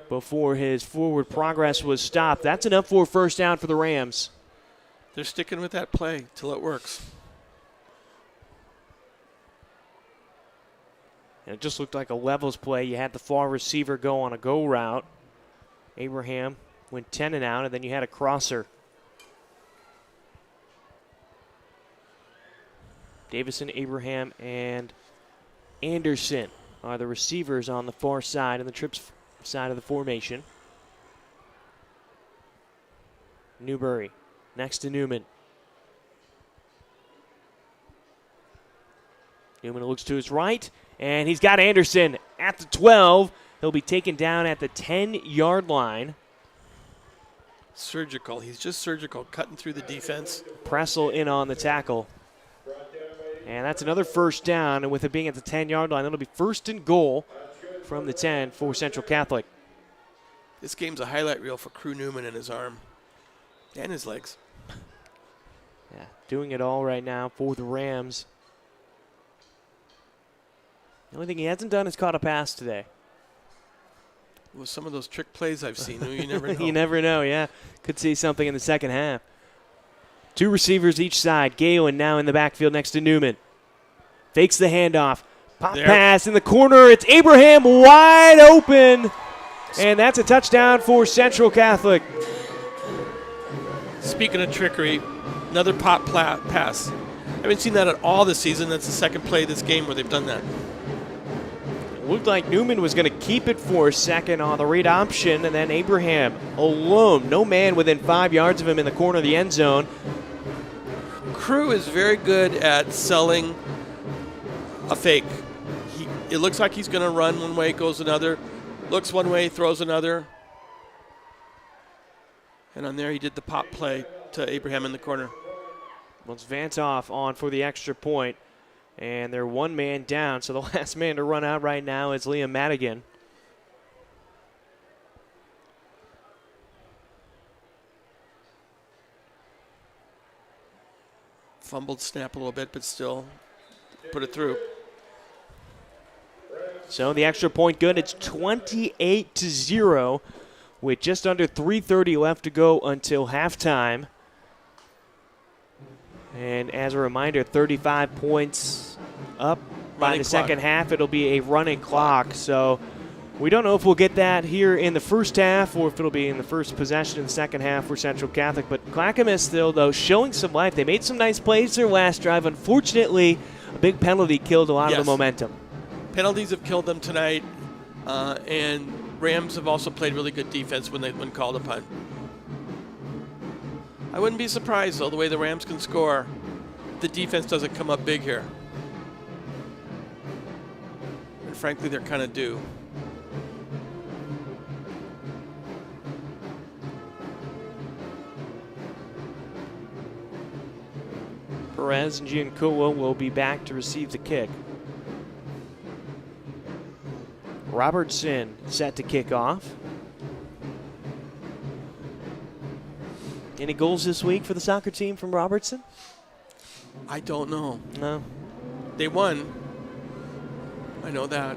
before his forward progress was stopped. That's enough for a first down for the Rams. They're sticking with that play till it works. And it just looked like a levels play. You had the far receiver go on a go route. Abraham went 10 and out, and then you had a crosser. Davison, Abraham, and Anderson are the receivers on the far side and the trips side of the formation. Newberry next to Newman. Newman looks to his right, and he's got Anderson at the 12. He'll be taken down at the 10-yard line. Surgical. He's just surgical, cutting through the defense. Pressel in on the tackle. And that's another first down, and with it being at the 10-yard line, it'll be first and goal from the 10 for Central Catholic. This game's a highlight reel for Crew Newman and his arm and his legs. Yeah, doing it all right now for the Rams. The only thing he hasn't done is caught a pass today. With some of those trick plays I've seen, you never know. You never know, yeah. Could see something in the second half. Two receivers each side. Galen now in the backfield next to Newman. Fakes the handoff. Pop pass in the corner. It's Abraham wide open. And that's a touchdown for Central Catholic. Speaking of trickery, another pop pass. I haven't seen that at all this season. That's the second play of this game where they've done that. It looked like Newman was going to keep it for a second on the read option, and then Abraham alone, no man within 5 yards of him in the corner of the end zone. Crew is very good at selling a fake. It looks like he's going to run one way, goes another. Looks one way, throws another. And on there he did the pop play to Abraham in the corner. Well, it's Vantoff on for the extra point, and they're one man down, so the last man to run out right now is Liam Madigan. Fumbled snap a little bit, but still put it through. So the extra point good. It's 28-0 with just under 3:30 left to go until halftime. And as a reminder, 35 points up by the second half. It'll be a running clock. So we don't know if we'll get that here in the first half or if it'll be in the first possession in the second half for Central Catholic. But Clackamas still, though, showing some life. They made some nice plays their last drive. Unfortunately, a big penalty killed a lot of the momentum. Penalties have killed them tonight, and Rams have also played really good defense when called upon. I wouldn't be surprised, though, the way the Rams can score. The defense doesn't come up big here. And frankly, they're kind of due. Perez and Giancola will be back to receive the kick. Robertson set to kick off. Any goals this week for the soccer team from Robertson? I don't know. No. They won. I know that.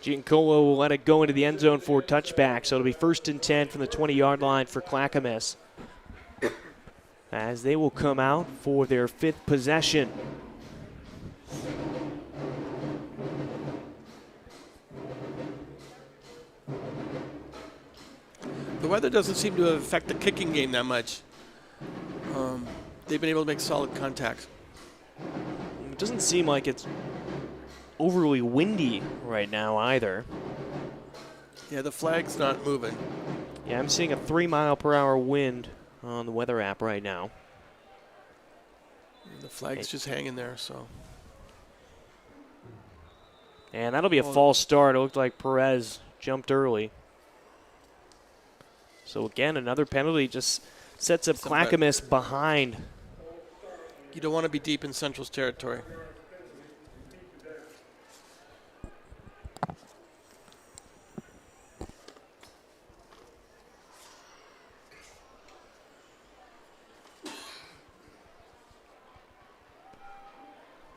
Giancola will let it go into the end zone for a touchback, so it'll be 1st and 10 from the 20-yard line for Clackamas, as they will come out for their 5th possession. The weather doesn't seem to affect the kicking game that much. They've been able to make solid contact. It doesn't seem like it's overly windy right now either. Yeah, the flag's not moving. Yeah, I'm seeing a 3-mile-per-hour wind on the weather app right now. The flag's just hanging there, so. And that'll be a false start. It looked like Perez jumped early. So again, another penalty just sets up Clackamas behind. You don't want to be deep in Central's territory.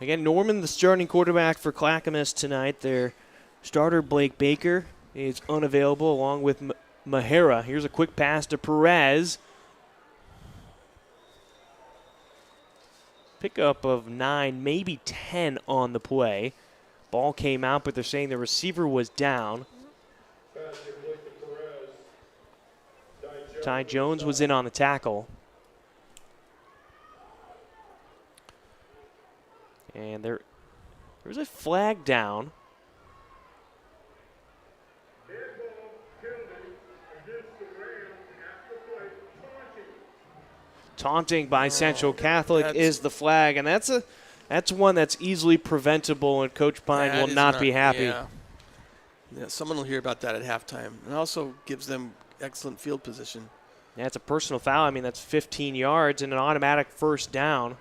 Again, Norman, the starting quarterback for Clackamas tonight. Their starter, Blake Baker, is unavailable along with Mahara. Here's a quick pass to Perez. Pickup of 9, maybe 10 on the play. Ball came out, but they're saying the receiver was down. Ty Jones was in on the tackle. And there's a flag down. Taunting by Central Catholic is the flag, and that's one that's easily preventable, and Coach Pine will not be happy. Yeah, someone will hear about that at halftime. It also gives them excellent field position. Yeah, it's a personal foul. I mean, that's 15 yards and an automatic first down.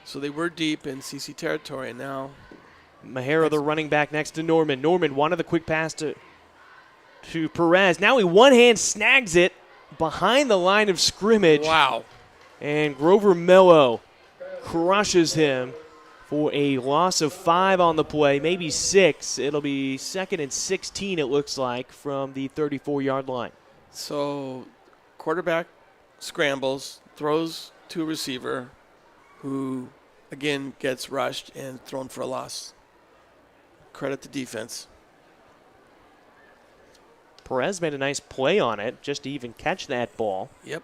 So they were deep in CC territory, and now Mahara, the running back next to Norman. Norman wanted the quick pass to Perez. Now he one-hand snags it behind the line of scrimmage. Wow. And Grover Mello crushes him for a loss of 5 on the play, maybe 6. It'll be 2nd and 16, it looks like, from the 34-yard line. So quarterback scrambles, throws to a receiver who, again, gets rushed and thrown for a loss. Credit the defense. Perez made a nice play on it just to even catch that ball. Yep.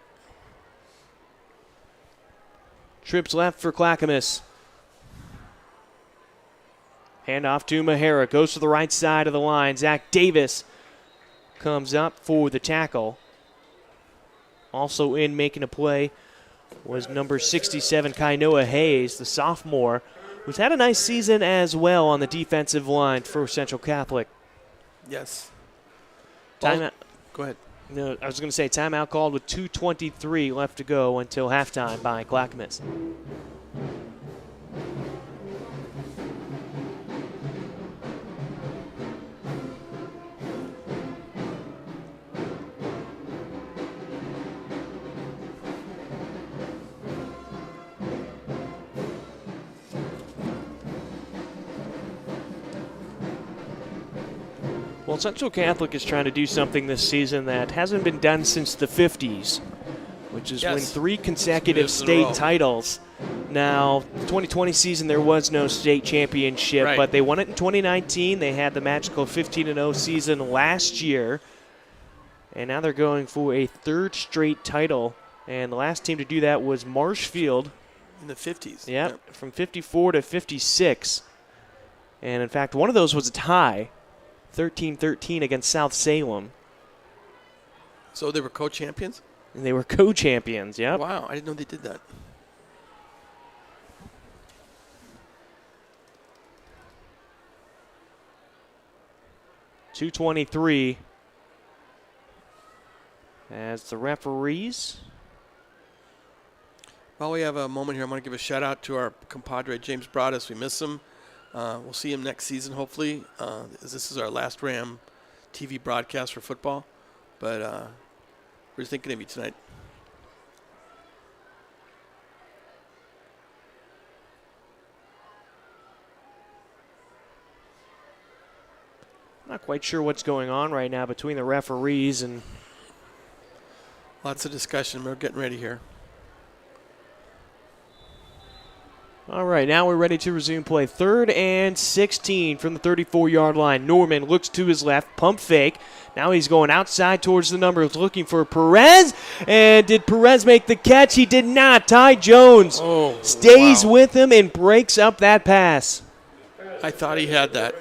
Trips left for Clackamas. Handoff to Mahara. Goes to the right side of the line. Zach Davis comes up for the tackle. Also in making a play was number 67, Kainoa Hayes, the sophomore, who's had a nice season as well on the defensive line for Central Catholic. Yes. Timeout. Go ahead. No, I was going to say timeout called with 2:23 left to go until halftime by Clackamas. Well, Central Catholic is trying to do something this season that hasn't been done since the 50s, which is win 3 consecutive state titles. Now, the 2020 season, there was no state championship, but they won it in 2019. They had the magical 15-0 season last year, and now they're going for a 3rd straight title. And the last team to do that was Marshfield. In the 50s. Yep, from 54 to 56. And, in fact, one of those was a tie. 13-13 against South Salem. So they were co-champions? And they were co-champions, yep. Wow, I didn't know they did that. .223 as the referees. While we have a moment here, I want to give a shout-out to our compadre, James Broadous. We miss him. We'll see him next season, hopefully. This is our last Ram TV broadcast for football. But we're thinking of you tonight. Not quite sure what's going on right now between the referees and... Lots of discussion. We're getting ready here. All right, now we're ready to resume play. 3rd and 16 from the 34-yard line. Norman looks to his left, pump fake. Now he's going outside towards the numbers, looking for Perez. And did Perez make the catch? He did not. Ty Jones stays with him and breaks up that pass. I thought he had that.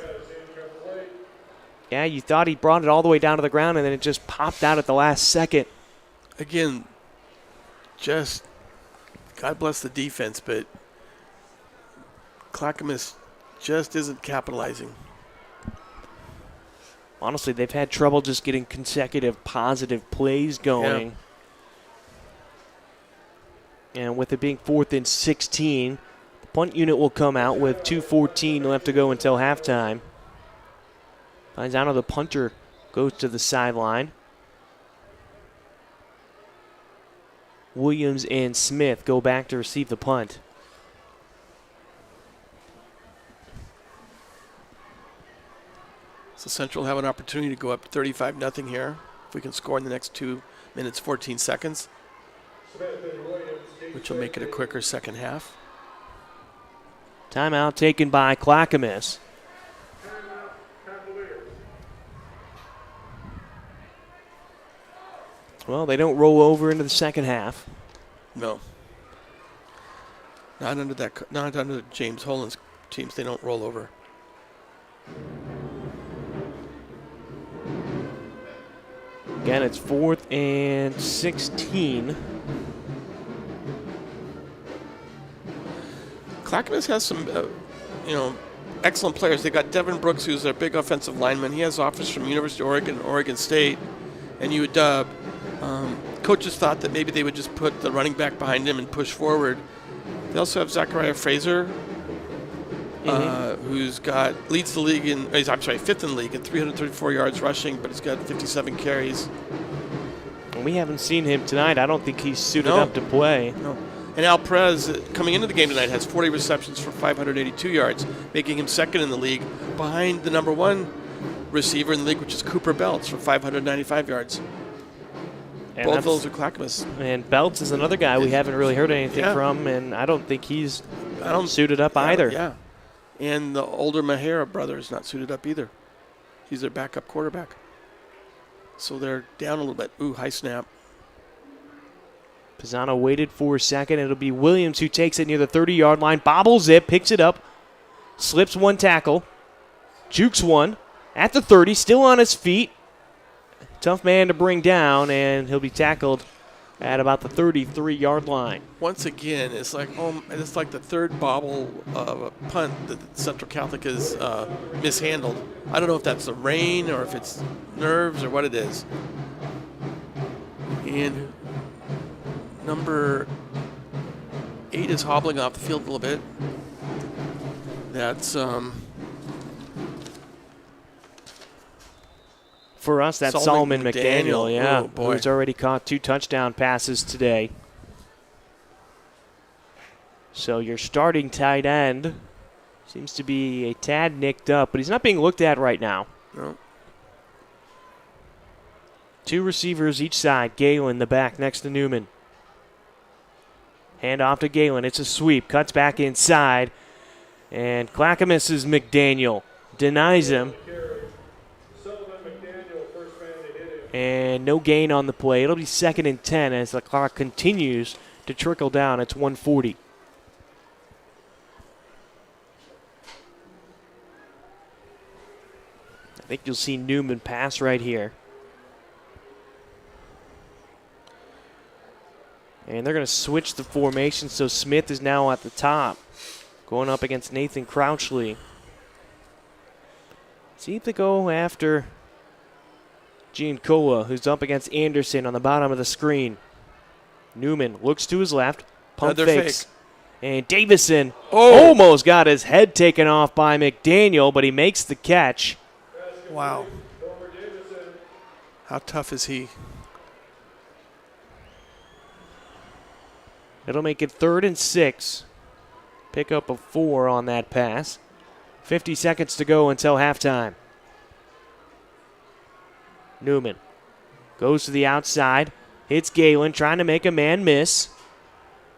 Yeah, you thought he brought it all the way down to the ground, and then it just popped out at the last second. Again, just God bless the defense, but Clackamas just isn't capitalizing. Honestly, they've had trouble just getting consecutive positive plays going. Yeah. And with it being 4th and 16, the punt unit will come out with 2:14 left to go until halftime. Finds out the punter goes to the sideline. Williams and Smith go back to receive the punt. So Central have an opportunity to go up 35-0 here if we can score in the next 2 minutes, 14 seconds, which will make it a quicker second half. Timeout taken by Clackamas. Well, they don't roll over into the second half. No. Not under James Holland's teams. They don't roll over. Again, it's 4th and 16. Clackamas has some, excellent players. They got Devin Brooks, who's their big offensive lineman. He has offers from University of Oregon, Oregon State, and UW. Coaches thought that maybe they would just put the running back behind him and push forward. They also have Zachariah Fraser, who's leads the league in, 5th in the league at 334 yards rushing, but he's got 57 carries. We haven't seen him tonight. I don't think he's suited No. up to play. No. And Al Perez, coming into the game tonight, has 40 receptions for 582 yards, making him second in the league, behind the number one receiver in the league, which is Cooper Belts, for 595 yards. And Both of those are Clackamas. And Belts is another guy we haven't really heard anything from, and I don't think he's suited up either. Yeah. And the older Mahara brother is not suited up either. He's their backup quarterback. So they're down a little bit. Ooh, high snap. Pisano waited for a second. It'll be Williams who takes it near the 30-yard line, bobbles it, picks it up, slips one tackle, jukes one at the 30, still on his feet. Tough man to bring down, and he'll be tackled at about the 33-yard line. Once again, it's like the third bobble of a punt that Central Catholic has mishandled. I don't know if that's the rain or if it's nerves or what it is. And number 8 is hobbling off the field a little bit. That's for us, that's Solomon McDaniel, Oh, boy. who's already caught 2 touchdown passes today. So your starting tight end seems to be a tad nicked up, but he's not being looked at right now. No. 2 receivers each side. Galen, the back, next to Newman. Hand off to Galen. It's a sweep. Cuts back inside. And Clackamas' McDaniel denies him. And no gain on the play. It'll be 2nd and 10 as the clock continues to trickle down. It's 1:40. I think you'll see Newman pass right here. And they're going to switch the formation, so Smith is now at the top, going up against Nathan Crouchley. See if they go after Giancola, who's up against Anderson on the bottom of the screen. Newman looks to his left, pump fakes. Fake. And Davison almost got his head taken off by McDaniel, but he makes the catch. Wow. How tough is he? It'll make it 3rd and 6. Pick up a 4 on that pass. 50 seconds to go until halftime. Newman goes to the outside. Hits Galen, trying to make a man miss.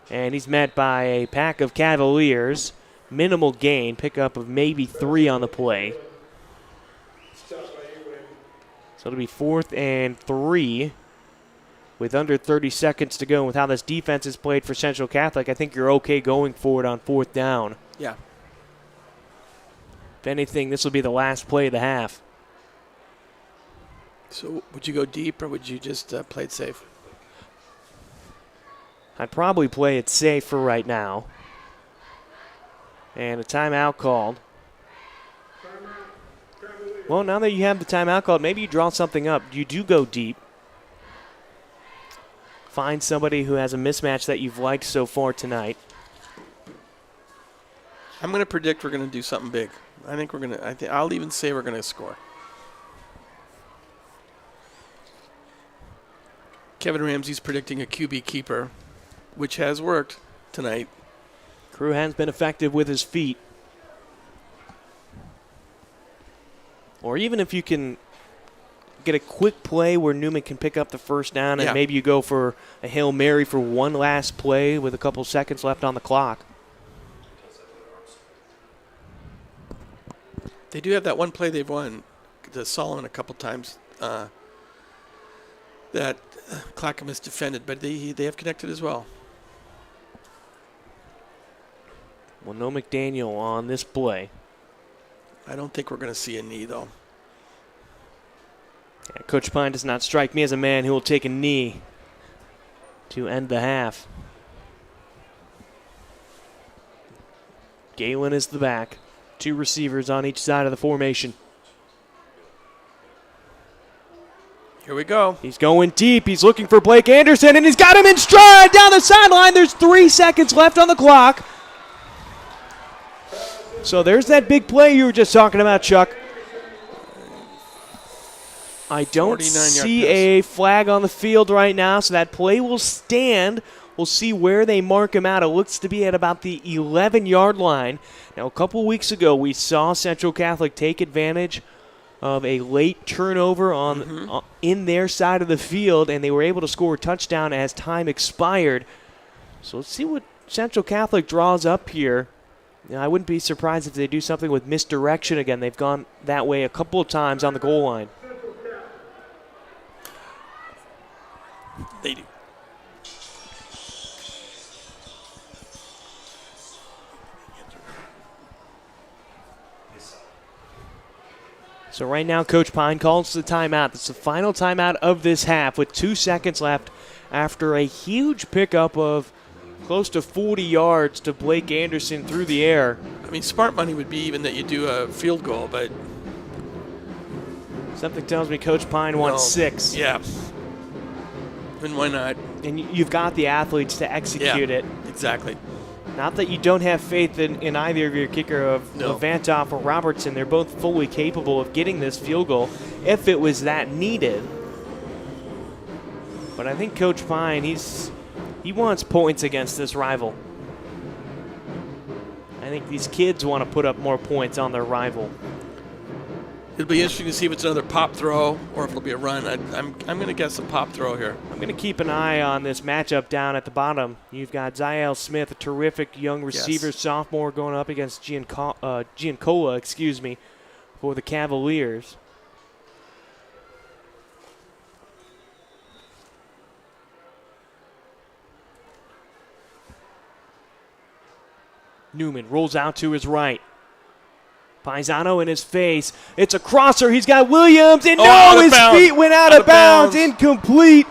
And he's met by a pack of Cavaliers. Minimal gain. Pickup of maybe 3 on the play. So it'll be 4th and 3. With under 30 seconds to go, and with how this defense is played for Central Catholic, I think you're okay going for it on 4th down. Yeah. If anything, this will be the last play of the half. So would you go deep or would you just play it safe? I'd probably play it safe for right now. And a timeout called. Well, now that you have the timeout called, maybe you draw something up. You do go deep. Find somebody who has a mismatch that you've liked so far tonight. I'm going to predict we're going to do something big. I think we're going to. I'll even say we're going to score. Kevin Ramsey's predicting a QB keeper, which has worked tonight. Crew has been effective with his feet. Or even if you can get a quick play where Newman can pick up the first down and maybe you go for a Hail Mary for one last play with a couple seconds left on the clock. They do have that one play they've won to Solomon a couple times that Clackamas defended, but they have connected as well. Well, no McDaniel on this play. I don't think we're going to see a knee, though. Yeah, Coach Pine does not strike me as a man who will take a knee to end the half. Galen is the back. 2 receivers on each side of the formation. Here we go. He's going deep. He's looking for Blake Anderson, and he's got him in stride down the sideline. There's 3 seconds left on the clock. So there's that big play you were just talking about, Chuck. I don't 49-yard see pass. a flag on the field right now, so that play will stand. We'll see where they mark him out. It looks to be at about the 11-yard line. Now, a couple weeks ago, we saw Central Catholic take advantage of a late turnover in their side of the field, and they were able to score a touchdown as time expired. So let's see what Central Catholic draws up here. Now, I wouldn't be surprised if they do something with misdirection again. They've gone that way a couple of times on the goal line. They do. So right now, Coach Pine calls the timeout. It's the final timeout of this half with 2 seconds left after a huge pickup of close to 40 yards to Blake Anderson through the air. I mean, smart money would be even that you do a field goal, but something tells me Coach Pine wants 6. Yeah. And why not? And you've got the athletes to execute it. Exactly. Not that you don't have faith in either of your kicker of Vantoff or Robertson. They're both fully capable of getting this field goal if it was that needed. But I think Coach Pine, he wants points against this rival. I think these kids want to put up more points on their rival. It'll be interesting to see if it's another pop throw or if it'll be a run. I'm going to guess a pop throw here. I'm going to keep an eye on this matchup down at the bottom. You've got Ziel Smith, a terrific young receiver, sophomore, going up against Giancola, for the Cavaliers. Newman rolls out to his right. Paisano in his face. It's a crosser. He's got Williams. And his feet went out of bounds. Incomplete.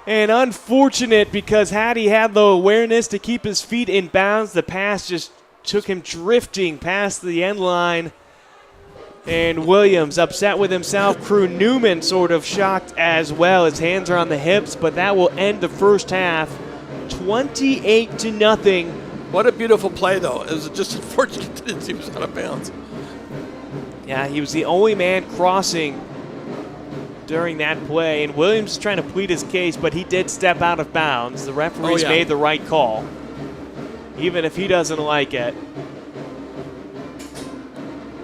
And unfortunate because had he had the awareness to keep his feet in bounds, the pass just took him drifting past the end line. And Williams upset with himself. Crew Newman sort of shocked as well. His hands are on the hips, but that will end the first half 28-0. What a beautiful play, though. It was just unfortunate that he was out of bounds. Yeah, he was the only man crossing during that play, and Williams is trying to plead his case, but he did step out of bounds. The referees made the right call, even if he doesn't like it.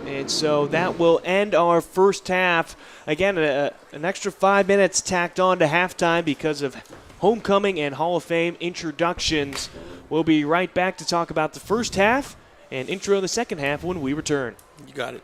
And so that will end our first half. Again, an extra 5 minutes tacked on to halftime because of homecoming and Hall of Fame introductions. We'll be right back to talk about the first half and intro the second half when we return. You got it.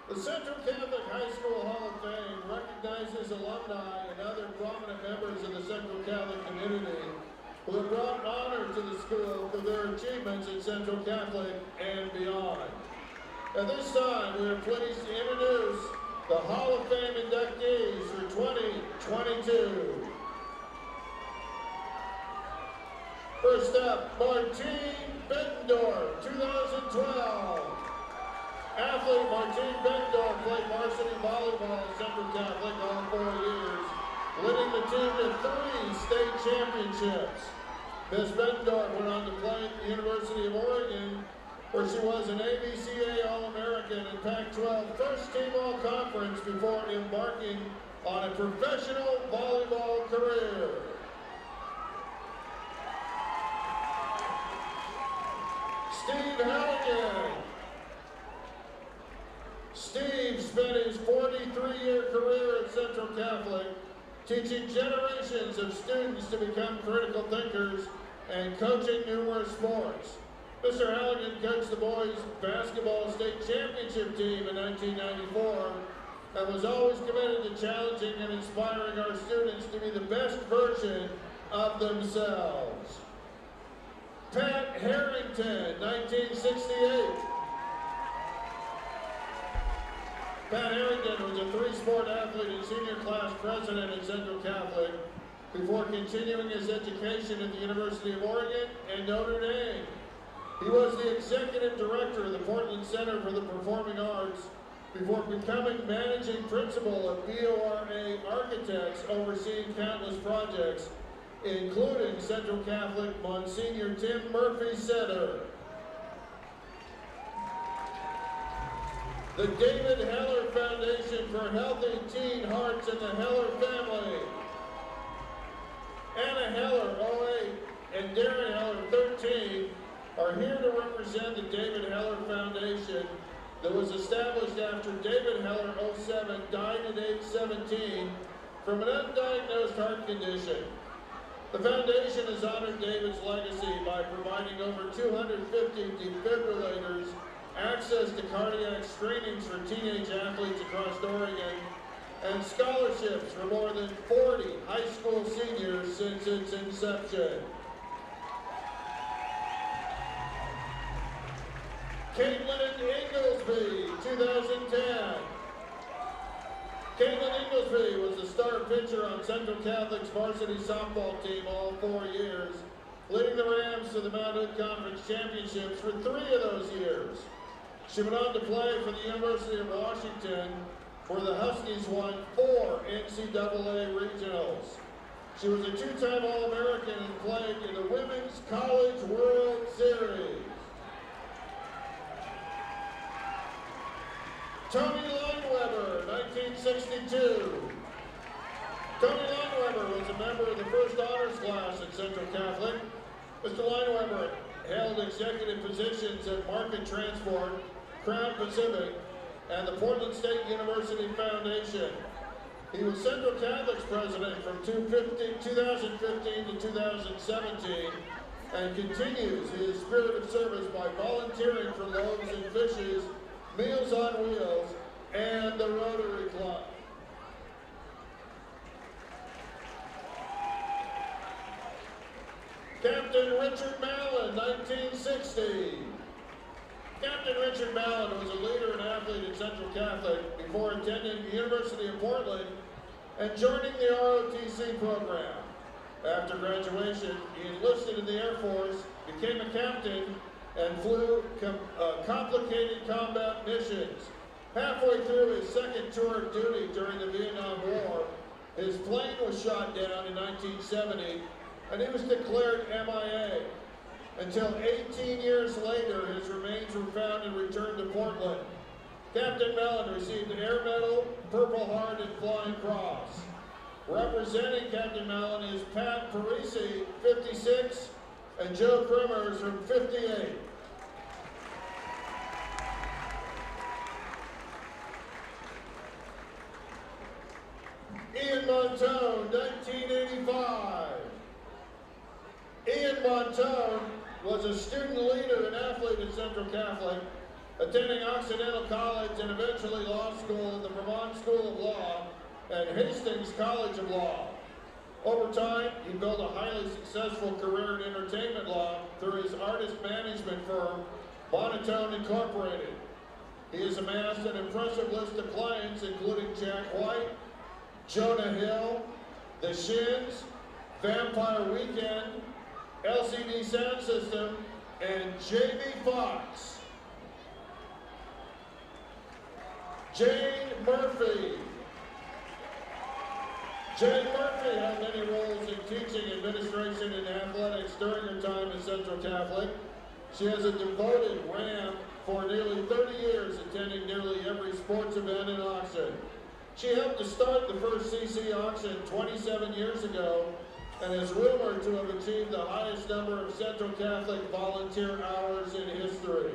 The Central Catholic High School Hall of Fame recognizes alumni and other prominent members of the Central Catholic community who have brought honor to the school for their achievements at Central Catholic and beyond. At this time, we are pleased to introduce the Hall of Fame inductees for 2022. First up, Martine Bettendorf, 2012. Athlete Martine Bettendorf played varsity volleyball at Central Catholic all 4 years, leading the team to 3 state championships. Ms. Bettendorf went on to play at the University of Oregon, where she was an ABCA All-American and Pac-12 first-team All-Conference before embarking on a professional volleyball career. Steve Halligan. Steve spent his 43-year career at Central Catholic, teaching generations of students to become critical thinkers and coaching numerous sports. Mr. Halligan coached the boys' basketball state championship team in 1994 and was always committed to challenging and inspiring our students to be the best version of themselves. Pat Harrington, 1968. Pat Harrington was a 3-sport athlete and senior class president at Central Catholic before continuing his education at the University of Oregon and Notre Dame. He was the executive director of the Portland Center for the Performing Arts before becoming managing principal of BORA Architects, overseeing countless projects, including Central Catholic Monsignor Tim Murphy Center. The David Heller Foundation for Healthy Teen Hearts and the Heller Family. Anna Heller, 08, and Darren Heller, 13, are here to represent the David Heller Foundation that was established after David Heller, 07, died at age 17 from an undiagnosed heart condition. The foundation has honored David's legacy by providing over 250 defibrillators, access to cardiac screenings for teenage athletes across Oregon, and scholarships for more than 40 high school seniors since its inception. Caitlin Inglesby, 2010. Caitlin Inglesby was the star pitcher on Central Catholic's varsity softball team all 4 years, leading the Rams to the Mount Hood Conference Championships for 3 of those years. She went on to play for the University of Washington, where the Huskies won 4 NCAA regionals. She was a 2-time All-American and played in the Women's College World Series. Tony Lineweber, 1962. Tony Lineweber was a member of the first honors class at Central Catholic. Mr. Lineweber held executive positions at Market Transport, Crown Pacific, and the Portland State University Foundation. He was Central Catholic's president from 2015 to 2017 and continues his spirit of service by volunteering for Loaves and Fishes, Meals on Wheels, and the Rotary Club. Captain Richard Mallon, 1960. Captain Richard Mallon was a leader and athlete at Central Catholic before attending the University of Portland and joining the ROTC program. After graduation, he enlisted in the Air Force, became a captain, and flew complicated combat missions. Halfway through his second tour of duty during the Vietnam War, his plane was shot down in 1970, and he was declared MIA. Until 18 years later, his remains were found and returned to Portland. Captain Mellon received an Air Medal, Purple Heart, and Flying Cross. Representing Captain Mellon is Pat Parisi, 56, and Joe Krimmers from 58. Ian Montone, 1985. Ian Montone was a student leader and athlete at Central Catholic attending Occidental College and eventually law school at the Vermont School of Law and Hastings College of Law. Over time, he built a highly successful career in entertainment law through his artist management firm, Monotone Incorporated. He has amassed an impressive list of clients including Jack White, Jonah Hill, The Shins, Vampire Weekend, LCD Sound System, and Jamie Foxx. Jane Murphy. Jane Murphy held many roles in teaching, administration, and athletics during her time at Central Catholic. She has a devoted Ram for nearly 30 years, attending nearly every sports event in Oxon. She helped to start the first CC auction 27 years ago and is rumored to have achieved the highest number of Central Catholic volunteer hours in history.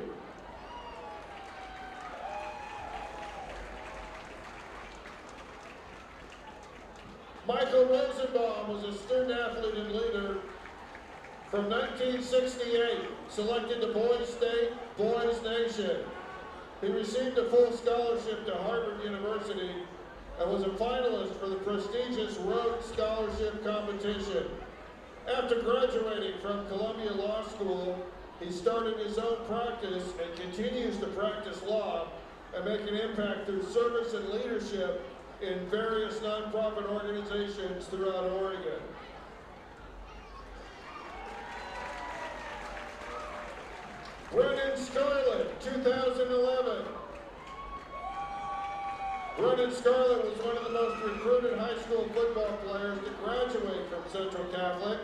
Michael Rosenbaum was a student athlete and leader from 1968, selected to Boys State, Boys Nation. He received a full scholarship to Harvard University and was a finalist for the prestigious Rhodes Scholarship Competition. After graduating from Columbia Law School, he started his own practice and continues to practice law and make an impact through service and leadership in various nonprofit organizations throughout Oregon. Brennan Scarlett, 2011. Brennan Scarlett was one of the most recruited high school football players to graduate from Central Catholic.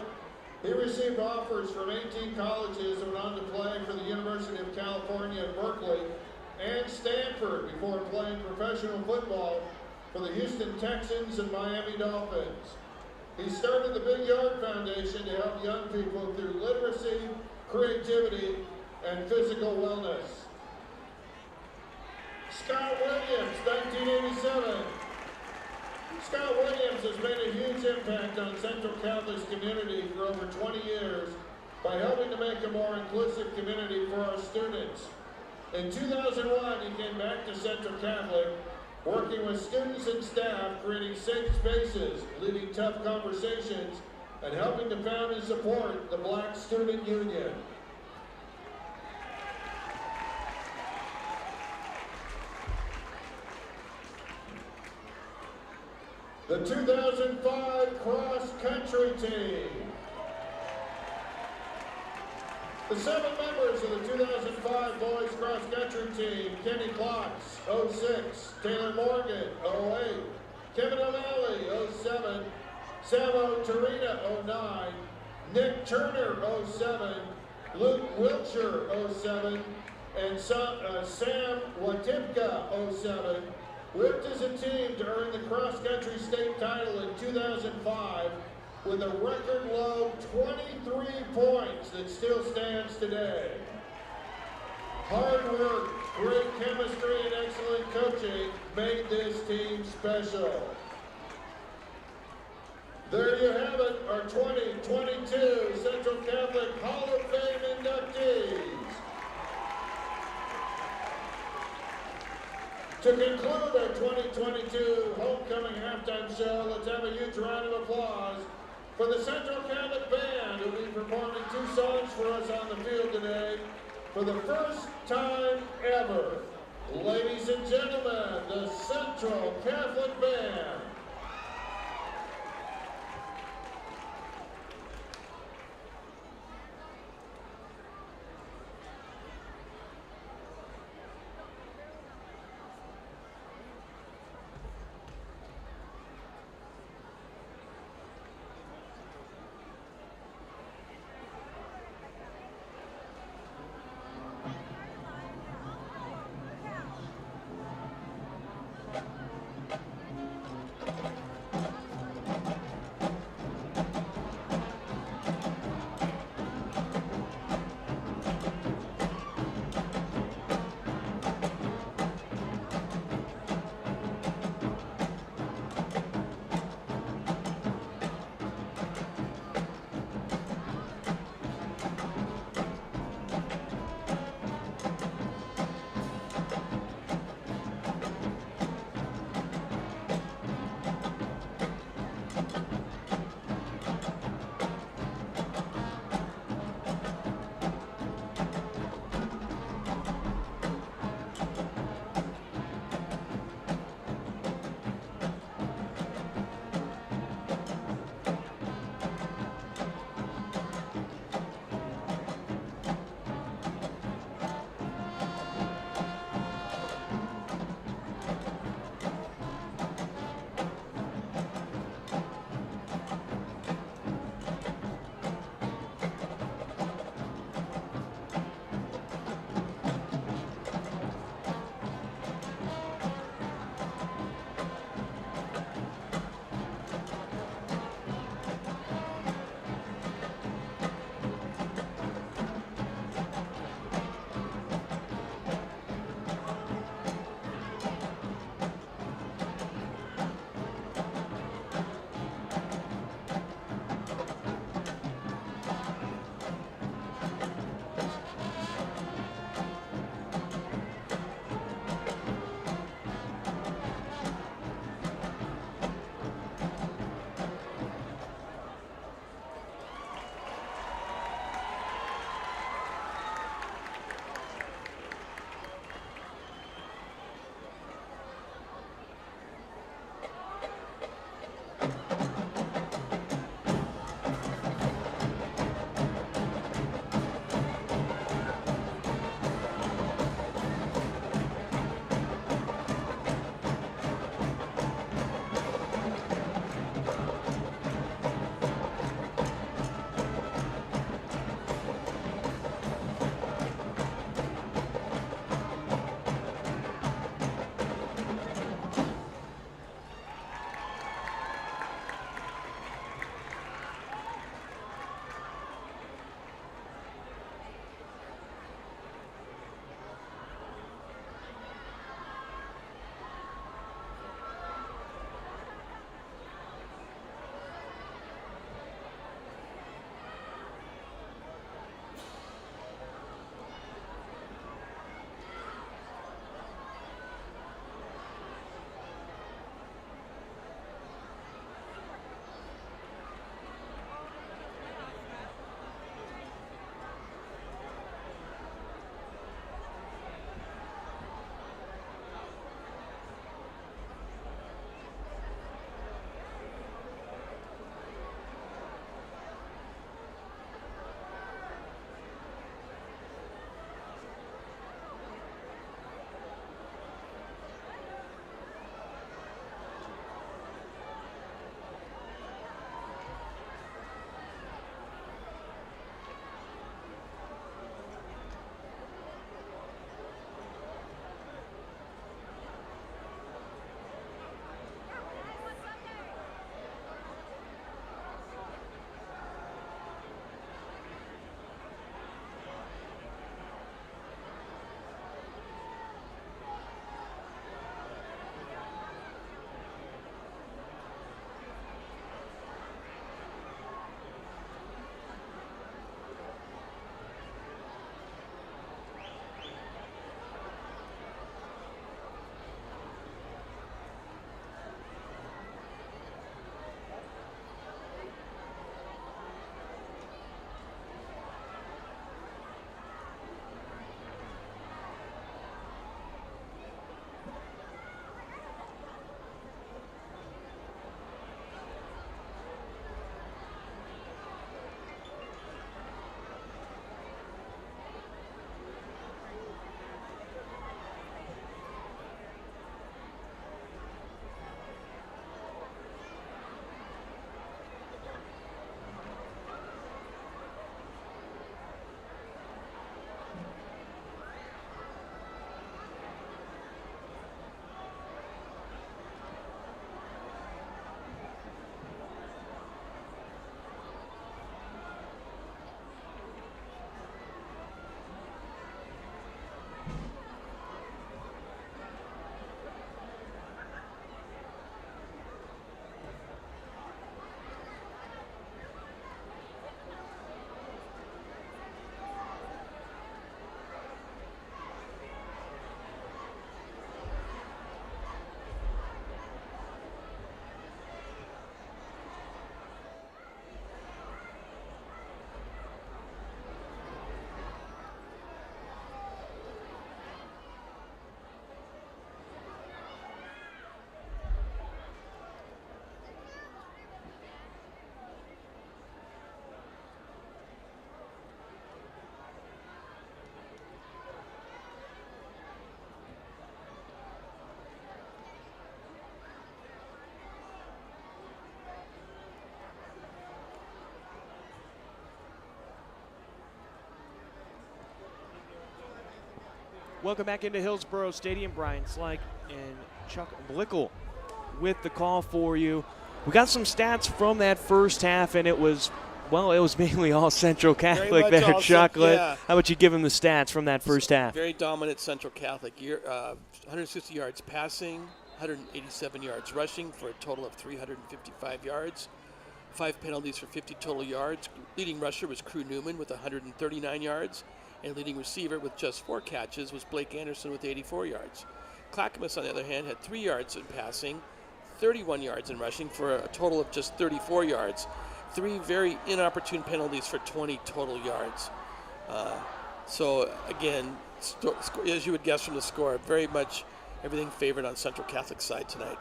He received offers from 18 colleges and went on to play for the University of California at Berkeley and Stanford before playing professional football for the Houston Texans and Miami Dolphins. He started the Big Yard Foundation to help young people through literacy, creativity, and physical wellness. Scott Williams, 1987. Scott Williams has made a huge impact on Central Catholic's community for over 20 years by helping to make a more inclusive community for our students. In 2001, he came back to Central Catholic, working with students and staff, creating safe spaces, leading tough conversations, and helping to found and support the Black Student Union. The 2005 cross-country team. The 7 members of the 2005 boys cross-country team: Kenny Klotz, 06, Taylor Morgan, 08, Kevin O'Malley, 07, Samo Tarina, 09, Nick Turner, 07, Luke Wiltshire, 07, and Sam Watipka, 07, worked as a team to earn the cross-country state title in 2005 with a record-low 23 points that still stands today. Hard work, great chemistry, and excellent coaching made this team special. There you have it, our 2022 Central Catholic Hall of Fame inductees. To conclude our 2022 homecoming halftime show, let's have a huge round of applause for the Central Catholic Band, who will be performing 2 songs for us on the field today for the first time ever. Ladies and gentlemen, the Central Catholic Band. Welcome back into Hillsborough Stadium. Bryan, Sleik, and Chuck Blickel with the call for you. We got some stats from that first half, and it was mainly all Central Catholic there, Chuck. Yeah. How about you give him the stats from that first half? Very dominant Central Catholic. 160 yards passing, 187 yards rushing for a total of 355 yards. 5 penalties for 50 total yards. Leading rusher was Crew Newman with 139 yards. And leading receiver with just 4 catches was Blake Anderson with 84 yards. Clackamas, on the other hand, had 3 yards in passing, 31 yards in rushing for a total of just 34 yards. 3 very inopportune penalties for 20 total yards. So, again, as you would guess from the score, very much everything favored on Central Catholic's side tonight.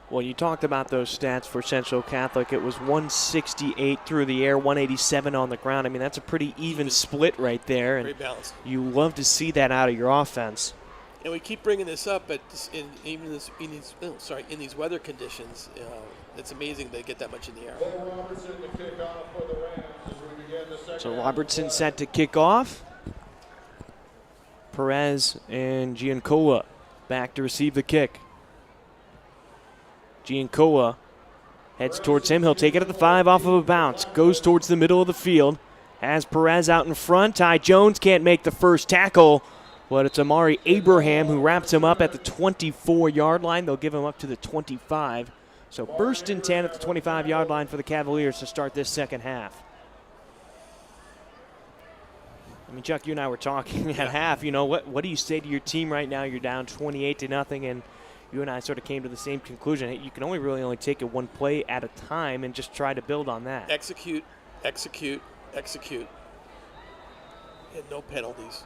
Well, you talked about those stats for Central Catholic. It was 168 through the air, 187 on the ground. I mean, that's a pretty even split right there. Very balanced. You love to see that out of your offense. And we keep bringing this up, but in these weather conditions, it's amazing they get that much in the air. So Robertson set to kick off. Perez and Giancola back to receive the kick. Giancola heads towards him. He'll take it at the 5 off of a bounce. Goes towards the middle of the field. Has Perez out in front. Ty Jones can't make the first tackle, but it's Amari Abraham who wraps him up at the 24-yard line. They'll give him up to the 25. So first and 10 at the 25-yard line for the Cavaliers to start this second half. I mean, Chuck, you and I were talking at half. You know, what do you say to your team right now? You're down 28-0, and you and I sort of came to the same conclusion. You can only take it one play at a time and just try to build on that. Execute, execute, execute. And no penalties.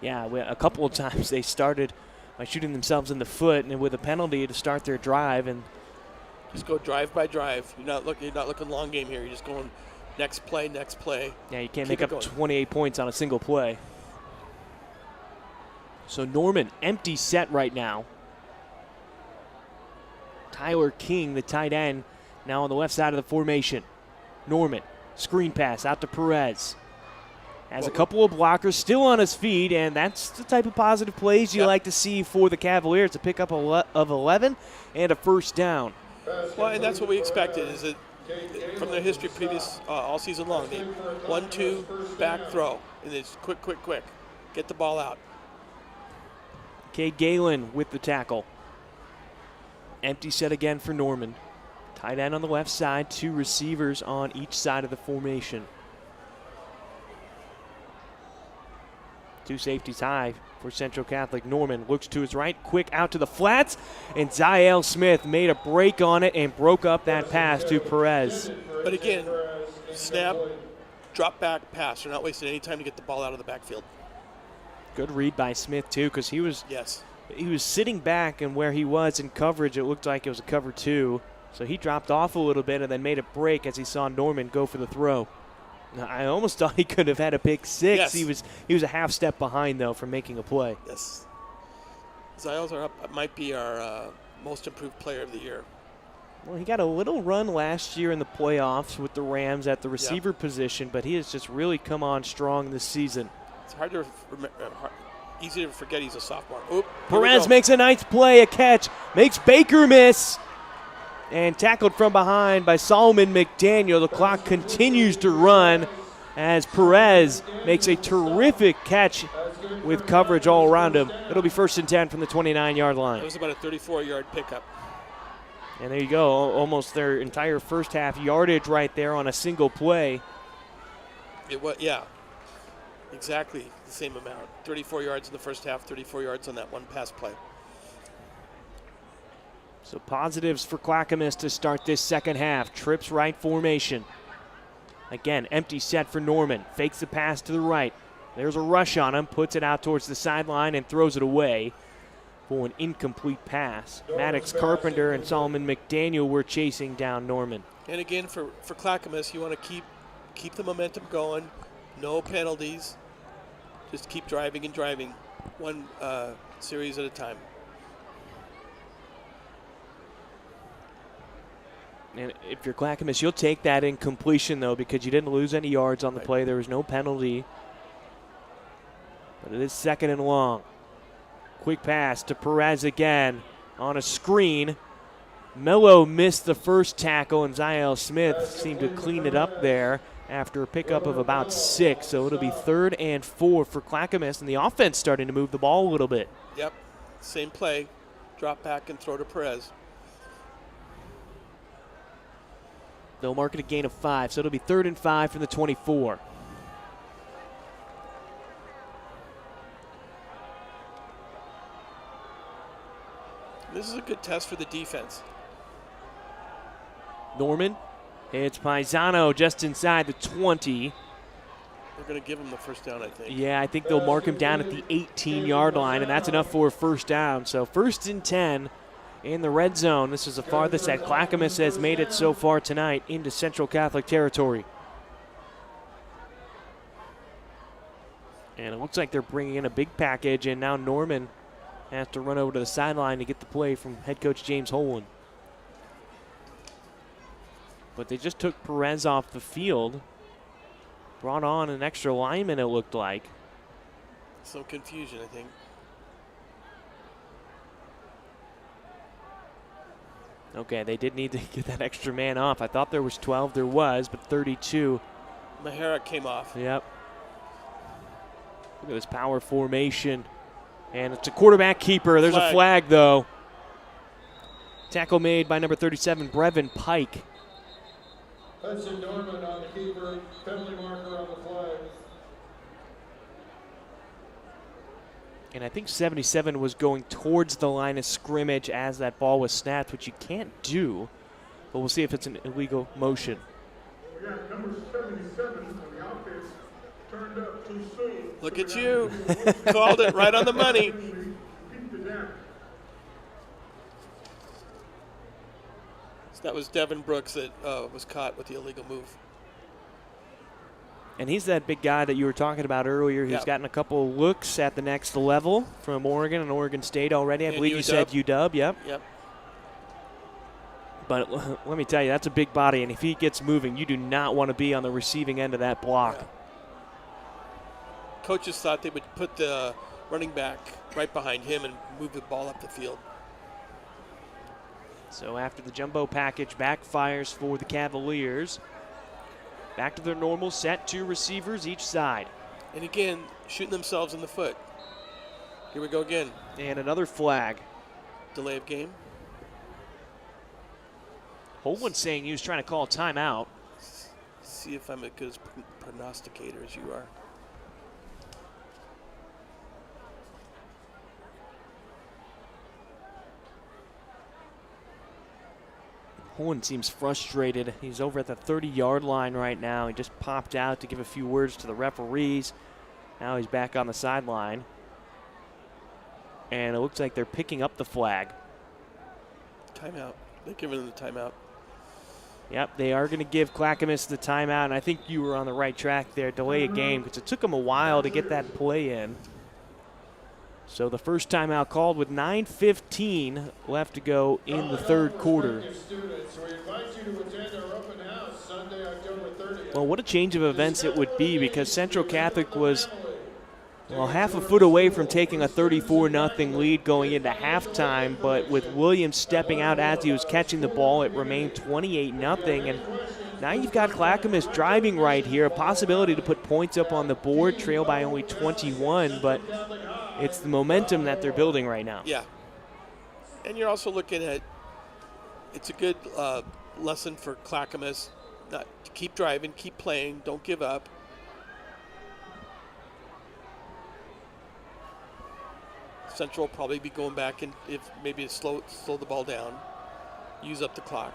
Yeah, a couple of times they started by shooting themselves in the foot and with a penalty to start their drive. And just go drive by drive. You're not looking long game here. You're just going next play, next play. Yeah, you can't make up 28 points on a single play. So Norman, empty set right now. Tyler King, the tight end, now on the left side of the formation. Norman, screen pass out to Perez. Has a couple of blockers still on his feet, and that's the type of positive plays you like to see for the Cavaliers, to pick up of 11 and a first down. Well, and that's what we expected, is that from their history previous all season long. They 1-2, back throw, and it's quick. Get the ball out. Cade Galen with the tackle. Empty set again for Norman. Tight end on the left side, 2 receivers on each side of the formation. 2 safeties high for Central Catholic. Norman looks to his right, quick out to the flats, and Ziel Smith made a break on it and broke up that pass to Perez. But again, snap, drop back pass. They're not wasting any time to get the ball out of the backfield. Good read by Smith, too, because he was sitting back, and where he was in coverage, it looked like it was a cover 2. So he dropped off a little bit and then made a break as he saw Norman go for the throw. Now, I almost thought he could have had a pick 6. Yes. He was a half step behind, though, from making a play. Yes. Ziels might be our most improved player of the year. Well, he got a little run last year in the playoffs with the Rams at the receiver position, but he has just really come on strong this season. It's hard to easy to forget he's a sophomore. Oop, Perez makes a nice play, a catch, makes Baker miss, and tackled from behind by Solomon McDaniel. The clock continues to run as Perez makes a terrific catch with coverage all around him. It'll be first and 10 from the 29-yard line. It was about a 34-yard pickup. And there you go, almost their entire first half yardage right there on a single play. It was, exactly the same amount. 34 yards in the first half, 34 yards on that one pass play. So positives for Clackamas to start this second half. Trips right formation. Again, empty set for Norman. Fakes the pass to the right. There's a rush on him, puts it out towards the sideline and throws it away for an incomplete pass. Maddox Carpenter and Solomon McDaniel were chasing down Norman. And again, for Clackamas, you want to keep the momentum going. No penalties. Just keep driving and driving. One series at a time. And if you're Clackamas, you'll take that incompletion, though, because you didn't lose any yards on the play. There was no penalty. But it is 2nd and long. Quick pass to Perez again on a screen. Mello missed the first tackle, and Ziel Smith seemed to clean it up there after a pickup of about 6. So it'll be 3rd and 4 for Clackamas, and the offense starting to move the ball a little bit. Yep, same play. Drop back and throw to Perez. They'll mark it a gain of 5, so it'll be 3rd and 5 from the 24. This is a good test for the defense. Norman, it's Paisano just inside the 20. They're going to give him the first down, I think. Yeah, I think they'll mark him down at the 18-yard line, and that's enough for a first down. So 1st and 10 in the red zone. This is the farthest that Clackamas has made it so far tonight into Central Catholic territory. And it looks like they're bringing in a big package, and now Norman has to run over to the sideline to get the play from head coach James Holland. But they just took Perez off the field. Brought on an extra lineman, it looked like. Some confusion, I think. Okay, they did need to get that extra man off. I thought there was 12. There was, but 32. Mahara came off. Yep. Look at this power formation. And it's a quarterback keeper. There's a flag, though. Tackle made by number 37, Brevin Pike. Hudson Norman on the keeper. Penalty marker on the flag. And I think 77 was going towards the line of scrimmage as that ball was snapped, which you can't do. But we'll see if it's an illegal motion. We got number 77 on the offense turned up too soon. Look at you. Called it right on the money. So that was Devin Brooks that was caught with the illegal move. And he's that big guy that you were talking about earlier who's gotten a couple looks at the next level from Oregon and Oregon State already. I believe you said UW. Yep. But let me tell you, that's a big body, and if he gets moving, you do not want to be on the receiving end of that block. Yeah. Coaches thought they would put the running back right behind him and move the ball up the field. So after the jumbo package backfires for the Cavaliers, back to their normal set, 2 receivers each side. And again, shooting themselves in the foot. Here we go again. And another flag. Delay of game. Holman saying he was trying to call a timeout. See if I'm as good as prognosticator as you are. Holman seems frustrated. He's over at the 30-yard line right now. He just popped out to give a few words to the referees. Now he's back on the sideline. And it looks like they're picking up the flag. Timeout. They're giving them the timeout. Yep, they are going to give Clackamas the timeout, and I think you were on the right track there. Delay a game because it took them a while to get that play in. So the first timeout called with 9:15 left to go in the third quarter. Well, what a change of events it would be because Central Catholic was, well, half a foot away from taking a 34-0 lead going into halftime, but with Williams stepping out as he was catching the ball, it remained 28-0. And now you've got Clackamas driving right here, a possibility to put points up on the board, trail by only 21, but it's the momentum that they're building right now. Yeah. And you're also looking at, it's a good lesson for Clackamas, not to keep driving, keep playing, don't give up. Central will probably be going back and if maybe slow the ball down, use up the clock.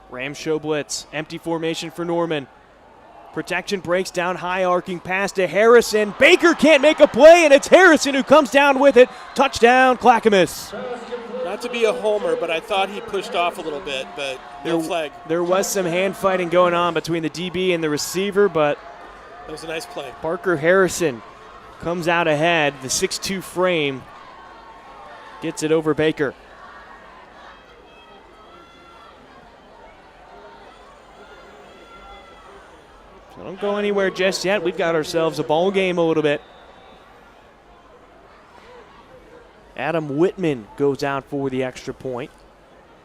Rams show blitz, empty formation for Norman. Protection breaks down, high arcing pass to Harrison. Baker can't make a play, and it's Harrison who comes down with it. Touchdown, Clackamas. Not to be a homer, but I thought he pushed off a little bit, but no flag. There was some hand fighting going on between the DB and the receiver, but that was a nice play. Parker Harrison comes out ahead. The 6'2 frame gets it over Baker. Don't go anywhere just yet. We've got ourselves a ball game a little bit. Adam Whitman goes out for the extra point.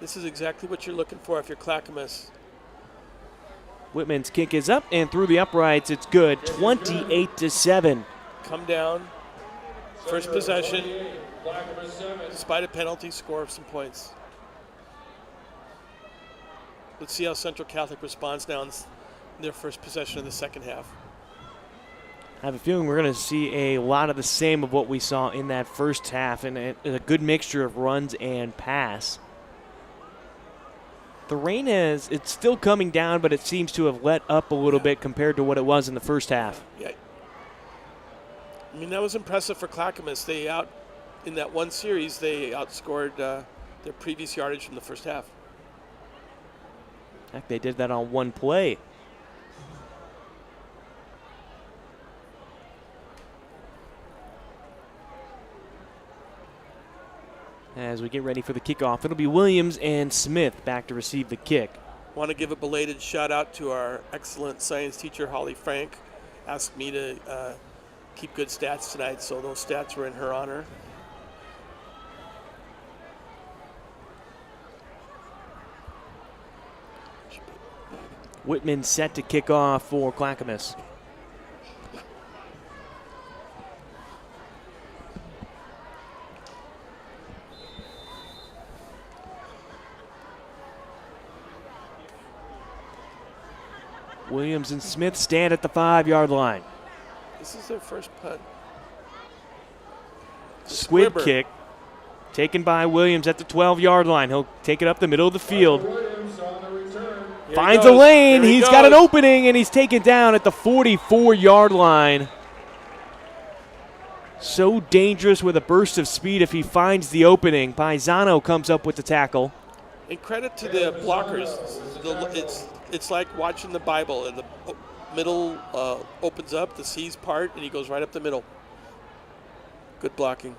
This is exactly what you're looking for if you're Clackamas. Whitman's kick is up and through the uprights. It's good. 28-7. Come down. First possession. Despite a penalty, score some points. Let's see how Central Catholic responds now in their first possession of the second half. I have a feeling we're going to see a lot of the same of what we saw in that first half, and a good mixture of runs and pass. The rain it's still coming down, but it seems to have let up a little bit compared to what it was in the first half. Yeah. I mean, that was impressive for Clackamas. In that one series, they outscored their previous yardage from the first half. Heck, they did that on one play. As we get ready for the kickoff, it'll be Williams and Smith back to receive the kick. Want to give a belated shout out to our excellent science teacher, Holly Frank. Asked me to keep good stats tonight, so those stats were in her honor. Whitman set to kick off for Clackamas. Williams and Smith stand at the 5-yard line. This is their first punt. Squib kick taken by Williams at the 12-yard line. He'll take it up the middle of the field. Finds a lane. He's got an opening, and he's taken down at the 44-yard line. So dangerous with a burst of speed if he finds the opening. Paisano comes up with the tackle. And credit to the blockers. It's like watching the Bible, and the middle opens up, the C's part, and he goes right up the middle. Good blocking.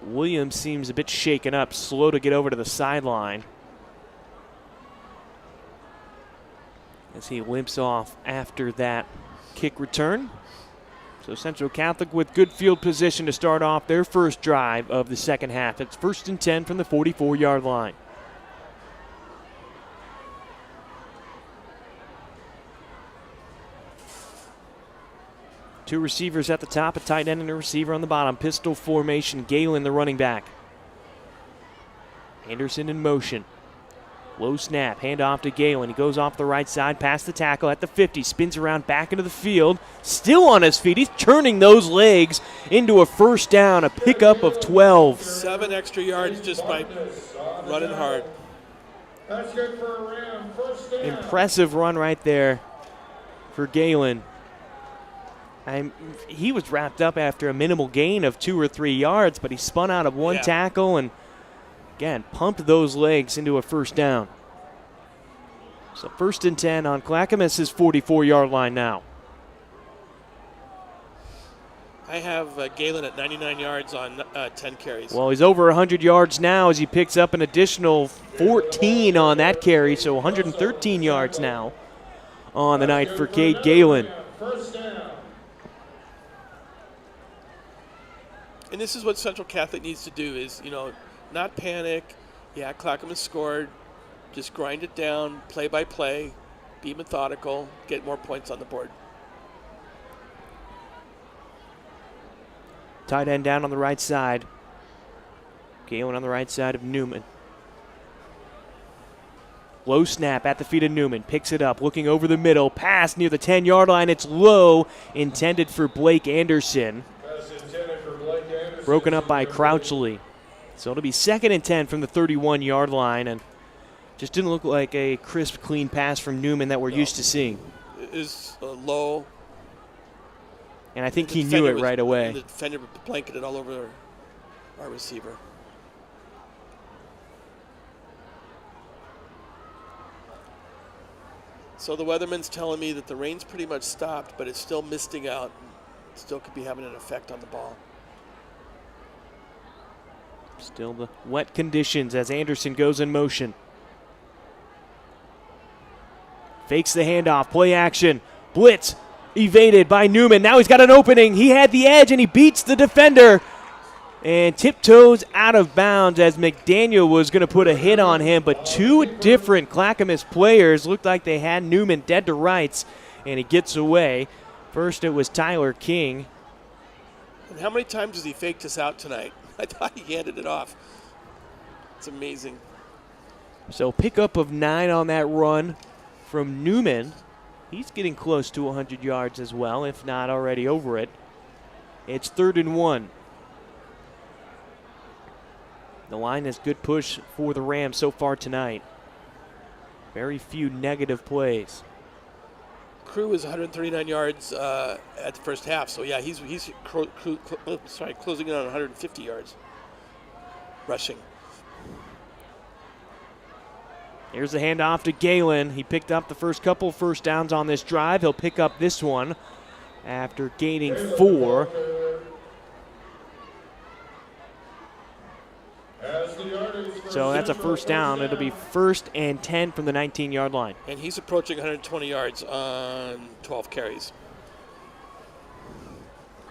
Williams seems a bit shaken up, slow to get over to the sideline as he limps off after that kick return. So Central Catholic with good field position to start off their first drive of the second half. It's 1st and 10 from the 44-yard line. Two receivers at the top, a tight end and a receiver on the bottom. Pistol formation, Galen the running back. Anderson in motion. Low snap, handoff to Galen. He goes off the right side, past the tackle at the 50, spins around back into the field. Still on his feet, he's turning those legs into a first down, a pickup of 12. 7 extra yards just by running hard. That's good for a Ram. First down. Impressive run right there for Galen. He was wrapped up after a minimal gain of 2 or 3 yards, but he spun out of one tackle and, again, pumped those legs into a first down. So 1st and 10 on Clackamas' 44-yard line now. I have Galen at 99 yards on 10 carries. Well, he's over 100 yards now as he picks up an additional 14 on that carry, so 113 yards now on the night for Cade Galen. First down. And this is what Central Catholic needs to do is, not panic. Yeah, Clackamas scored. Just grind it down, play by play, be methodical, get more points on the board. Tight end down on the right side. Galen on the right side of Newman. Low snap at the feet of Newman. Picks it up, looking over the middle. Pass near the 10-yard line. It's low, intended for Blake Anderson. Broken up by Crouchley. So it'll be 2nd and 10 from the 31-yard line, and just didn't look like a crisp, clean pass from Newman that we're used to seeing. It is low. And I think he knew it right away. The defender blanketed all over our receiver. So the weatherman's telling me that the rain's pretty much stopped, but it's still misting out. Still could be having an effect on the ball. Still the wet conditions as Anderson goes in motion. Fakes the handoff, play action, blitz, evaded by Newman. Now he's got an opening. He had the edge, and he beats the defender and tiptoes out of bounds as McDaniel was going to put a hit on him, but two different Clackamas players looked like they had Newman dead to rights, and he gets away. First it was Tyler King. And how many times has he faked us out tonight? I thought he handed it off. It's amazing. So pickup of 9 on that run from Newman. He's getting close to 100 yards as well, if not already over it. It's 3rd and 1. The line is good push for the Rams so far tonight. Very few negative plays. Crew is 139 yards at the first half, so yeah, he's closing in on 150 yards rushing. Here's the handoff to Galen. He picked up the first couple first downs on this drive. He'll pick up this one after gaining 4. So that's a first down. It'll be 1st and 10 from the 19-yard line. And he's approaching 120 yards on 12 carries.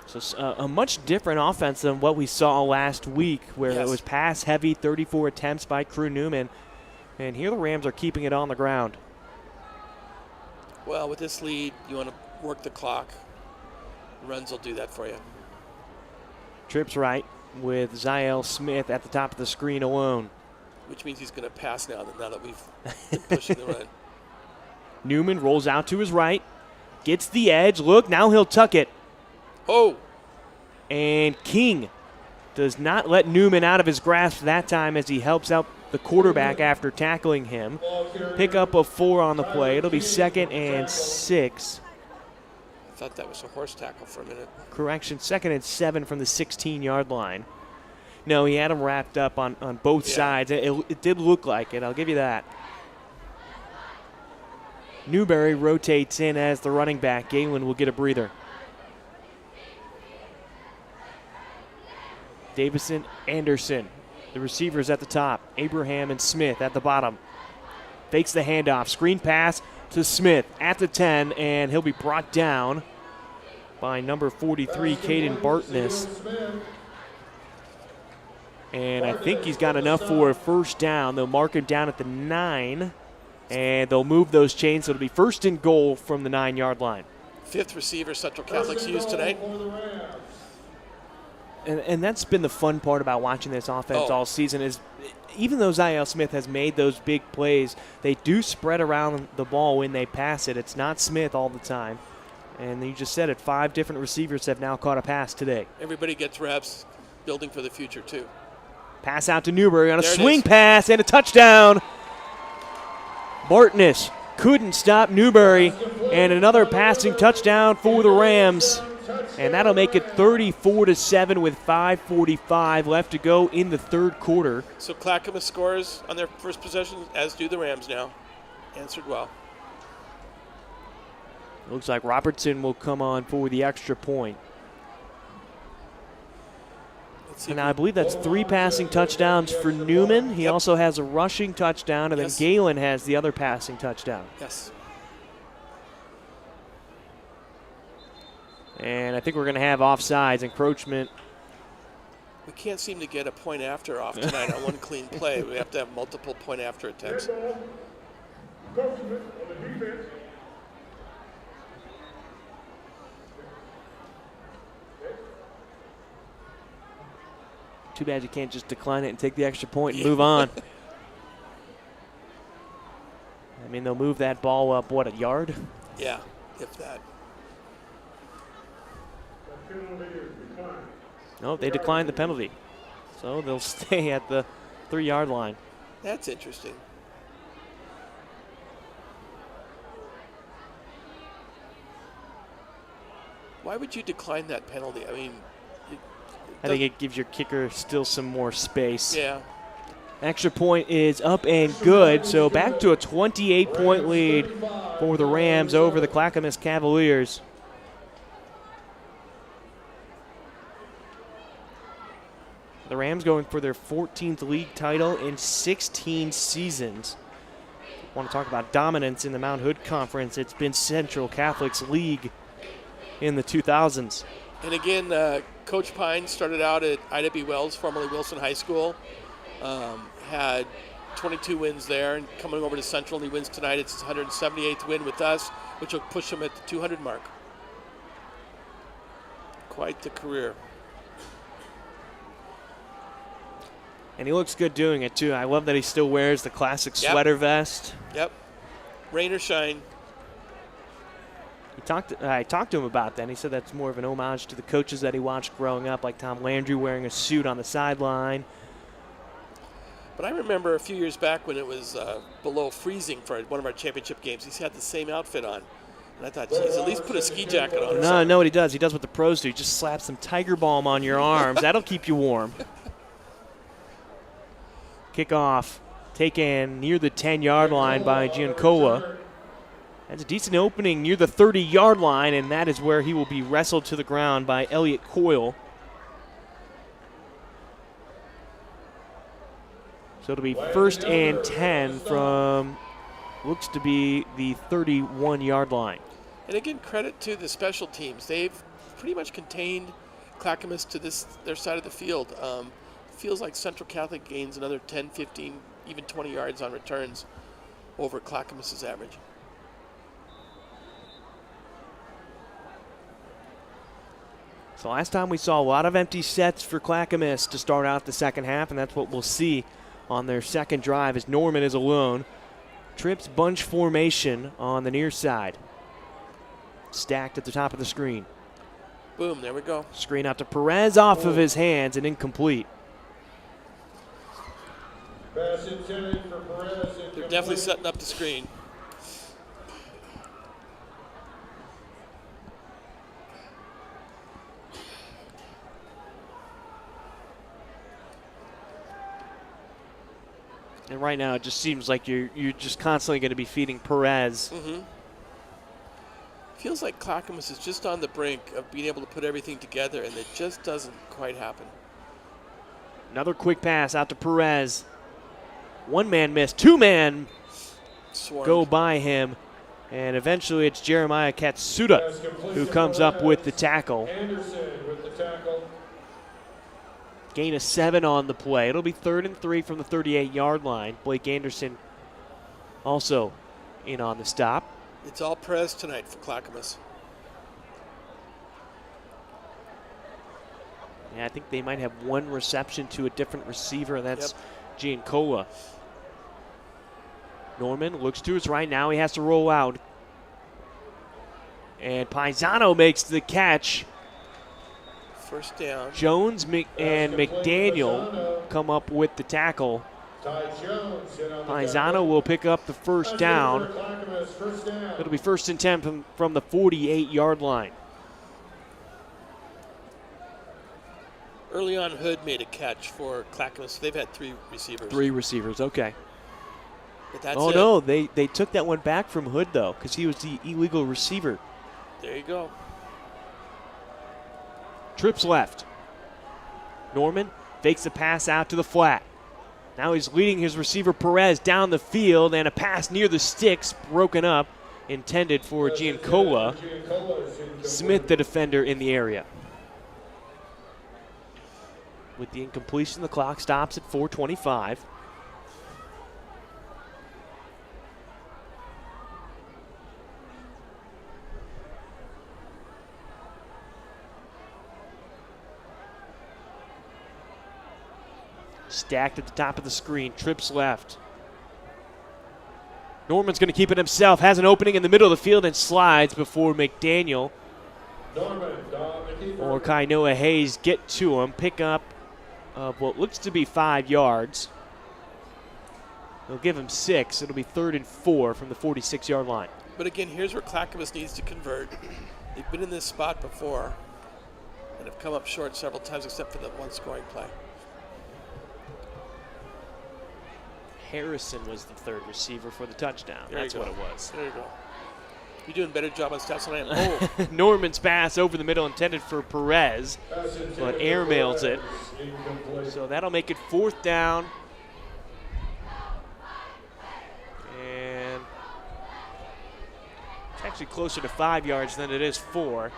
So a much different offense than what we saw last week, where Yes. it was pass-heavy, 34 attempts by Crew Newman. And here the Rams are keeping it on the ground. Well, with this lead, you want to work the clock. Runs will do that for you. Trips right with Ziel Smith at the top of the screen alone. Which means he's going to pass now that we've been pushing the run. Newman rolls out to his right, gets the edge. Look, now he'll tuck it. Oh! And King does not let Newman out of his grasp that time as he helps out the quarterback after tackling him. Pick up a 4 on the play. It'll be 2nd and 6. I thought that was a horse tackle for a minute. Correction, 2nd and 7 from the 16-yard line. No, he had him wrapped up on both sides. It did look like it, I'll give you that. Newberry rotates in as the running back. Galen will get a breather. Davison, Anderson. The receivers at the top. Abraham and Smith at the bottom. Fakes the handoff. Screen pass to Smith at the 10, and he'll be brought down by number 43, Caden Bartness. And I think he's got enough for a first down. They'll mark him down at the 9, and they'll move those chains. So it'll be 1st and goal from the 9-yard line. 5th receiver Central Catholic's used tonight. And that's been the fun part about watching this offense all season is even though Ziel Smith has made those big plays, they do spread around the ball when they pass it. It's not Smith all the time. And you just said it, 5 different receivers have now caught a pass today. Everybody gets reps, building for the future too. Pass out to Newberry on a There it swing is. pass and a touchdown. Bartness couldn't stop Newberry, and another passing touchdown for the Rams. And that'll make it 34-7 with 5:45 left to go in the 3rd quarter. So Clackamas scores on their first possession, as do the Rams now. Answered well. Looks like Robertson will come on for the extra point. Let's see. And I believe that's 3 passing touchdowns for Newman. He also has a rushing touchdown, and then Galen has the other passing touchdown. Yes. And I think we're going to have offsides, encroachment. We can't seem to get a point after off tonight on one clean play. We have to have multiple point after attempts. Too bad you can't just decline it and take the extra point and move on. I mean, they'll move that ball up, what, a yard? Yeah, if that. No, they declined the penalty. So they'll stay at the 3-yard line. That's interesting. Why would you decline that penalty? I mean, I think it gives your kicker still some more space. Yeah. Extra point is up and good, so back to a 28-point lead for the Rams over the Clackamas Cavaliers. The Rams going for their 14th league title in 16 seasons. want to talk about dominance in the Mount Hood Conference, it's been Central Catholic's league in the 2000s. And again, Coach Pine started out at IW Wells, formerly Wilson High School. Had 22 wins there, and coming over to Central, and he wins tonight. It's his 178th win with us, which will push him at the 200 mark. Quite the career. And he looks good doing it, too. I love that he still wears the classic sweater vest. Yep. Rain or shine. I talked to him about that, and he said that's more of an homage to the coaches that he watched growing up, like Tom Landry wearing a suit on the sideline. But I remember a few years back when it was below freezing for one of our championship games, he had the same outfit on. And I thought, geez, at least put a ski jacket on. No, I know what he does. He does what the pros do. He just slaps some Tiger Balm on your arms. That'll keep you warm. Kickoff taken near the 10-yard line by Giancola. That's a decent opening near the 30-yard line, and that is where he will be wrestled to the ground by Elliott Coyle. So it'll be 1st and 10 from, looks to be the 31-yard line. And again, credit to the special teams. They've pretty much contained Clackamas to their side of the field. Feels like Central Catholic gains another 10, 15, even 20 yards on returns over Clackamas' average. So last time we saw a lot of empty sets for Clackamas to start out the second half, and that's what we'll see on their second drive as Norman is alone. Trips bunch formation on the near side. Stacked at the top of the screen. Boom, there we go. Screen out to Perez off of his hands and incomplete. Pass intended for Perez. They're definitely setting up the screen. And right now it just seems like you're just constantly going to be feeding Perez. Mm-hmm. Feels like Clackamas is just on the brink of being able to put everything together, and it just doesn't quite happen. Another quick pass out to Perez. One man missed, two man go by him, and eventually it's Jeremiah Katsuda who comes up with the tackle. Anderson with the tackle. Gain of 7 on the play. It'll be 3rd and 3 from the 38-yard line. Blake Anderson also in on the stop. It's all Perez tonight for Clackamas. Yeah, I think they might have one reception to a different receiver, and that's Giancola. Norman looks to his right now. He has to roll out. And Paisano makes the catch. First down. Jones and McDaniel come up with the tackle. Paisano will pick up the first down. It'll be 1st and 10 from the 48-yard line. Early on, Hood made a catch for Clackamas. They've had 3 receivers. 3 receivers, okay. But that's oh, it. No, they took that one back from Hood, though, because he was the illegal receiver. There you go. Trips left. Norman fakes the pass out to the flat. Now he's leading his receiver Perez down the field, and a pass near the sticks broken up, intended for Giancola. Smith, the defender, in the area. With the incompletion, the clock stops at 4:25. Stacked at the top of the screen, trips left. Norman's going to keep it himself, has an opening in the middle of the field and slides before McDaniel or Kainoa Hayes get to him, pick up what looks to be 5 yards. They'll give him 6. It'll be 3rd and 4 from the 46-yard line. But again, here's where Clackamas needs to convert. They've been in this spot before and have come up short several times except for that one scoring play. Harrison was the 3rd receiver for the touchdown. That's what it was. There you go. You're doing a better job on stats than I am. Oh. Norman's pass over the middle intended for Perez, but airmails it. So that'll make it 4th down. It's actually closer to 5 yards than it is 4.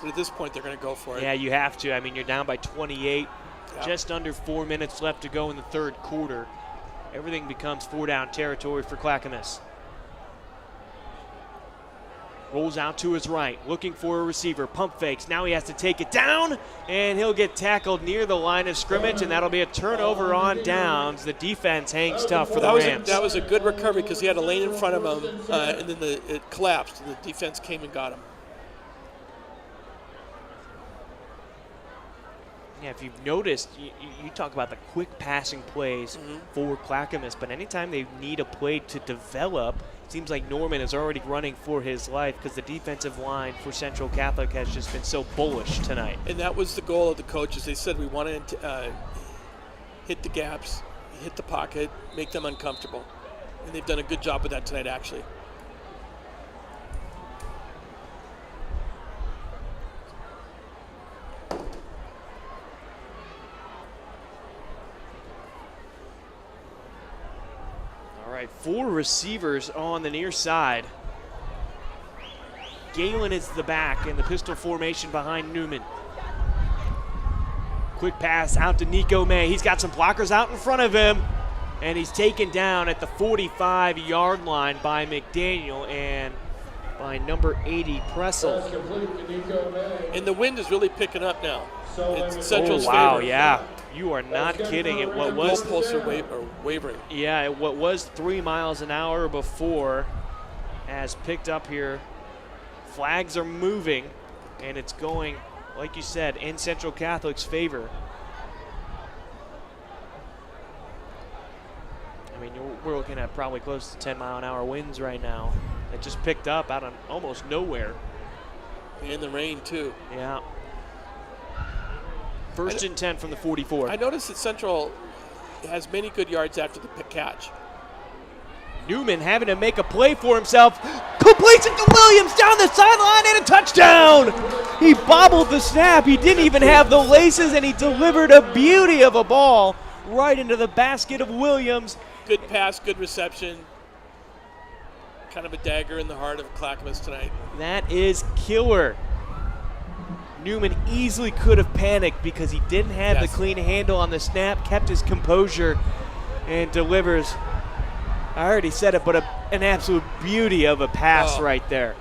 But at this point, they're going to go for it. Yeah, you have to. I mean, you're down by 28. Yeah. Just under 4 minutes left to go in the third quarter. Everything becomes 4-down territory for Clackamas. Rolls out to his right, looking for a receiver. Pump fakes. Now he has to take it down, and he'll get tackled near the line of scrimmage, and that'll be a turnover on downs. The defense hangs tough for the Rams. That was a good recovery because he had a lane in front of him, and then it collapsed, and the defense came and got him. Yeah, if you've noticed, you talk about the quick passing plays for Clackamas, but anytime they need a play to develop, it seems like Norman is already running for his life because the defensive line for Central Catholic has just been so bullish tonight. And that was the goal of the coaches. They said we want to hit the gaps, hit the pocket, make them uncomfortable. And they've done a good job with that tonight, actually. All right, 4 receivers on the near side. Galen is the back in the pistol formation behind Newman. Quick pass out to Nico May. He's got some blockers out in front of him, and he's taken down at the 45-yard line by McDaniel and by number 80, Pressel. And the wind is really picking up now. It's Central's wow, favor. yeah. You are not kidding. It what was goalposts are wavering. Yeah, what was 3 miles an hour before has picked up here. Flags are moving, and it's going, like you said, in Central Catholic's favor. I mean, we're looking at probably close to 10-mile-an-hour winds right now. It just picked up out of almost nowhere. And the rain, too. Yeah. First and 10 from the 44. I noticed that Central has many good yards after the catch. Newman having to make a play for himself. Completes it to Williams down the sideline and a touchdown. He bobbled the snap. He didn't even have the laces, and he delivered a beauty of a ball right into the basket of Williams. Good pass, good reception. Kind of a dagger in the heart of Clackamas tonight. That is killer. Newman easily could have panicked because he didn't have the clean handle on the snap, kept his composure, and delivers. I already said it, but an absolute beauty of a pass right there.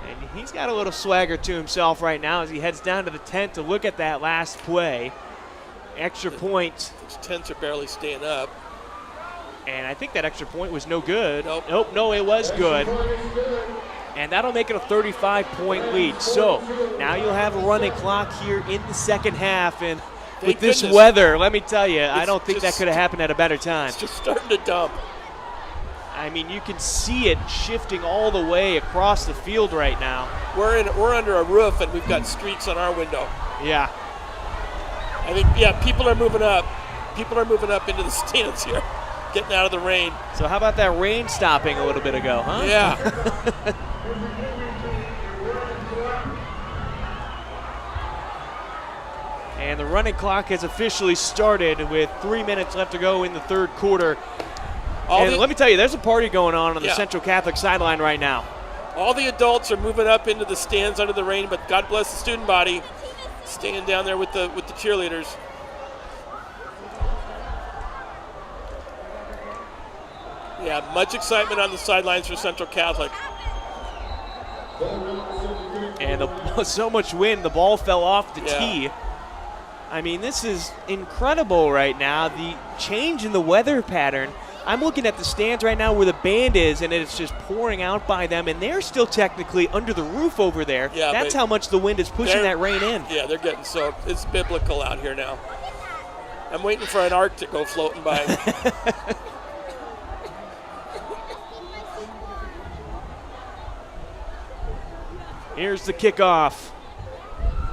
And he's got a little swagger to himself right now as he heads down to the tent to look at that last play. Extra point. His tents are barely staying up. And I think that extra point was no good. Nope. No, it was good. And that'll make it a 35-point lead. So now you'll have a running clock here in the second half. And with this weather, let me tell you, I don't think that could have happened at a better time. It's just starting to dump. I mean, you can see it shifting all the way across the field right now. We're under a roof, and we've got streaks on our window. Yeah. I think, people are moving up. People are moving up into the stands here, getting out of the rain. So how about that rain stopping a little bit ago, huh? Yeah. And the running clock has officially started with 3 minutes left to go in the third quarter. And let me tell you, there's a party going on the Central Catholic sideline right now. All the adults are moving up into the stands under the rain, but God bless the student body, staying down there with the cheerleaders. Yeah, much excitement on the sidelines for Central Catholic. And so much wind, the ball fell off the tee. I mean, this is incredible right now. The change in the weather pattern. I'm looking at the stands right now where the band is, and it's just pouring out by them, and they're still technically under the roof over there. Yeah, that's how much the wind is pushing that rain in. Yeah, they're getting soaked. It's biblical out here now. I'm waiting for an ark to go floating by. Here's the kickoff.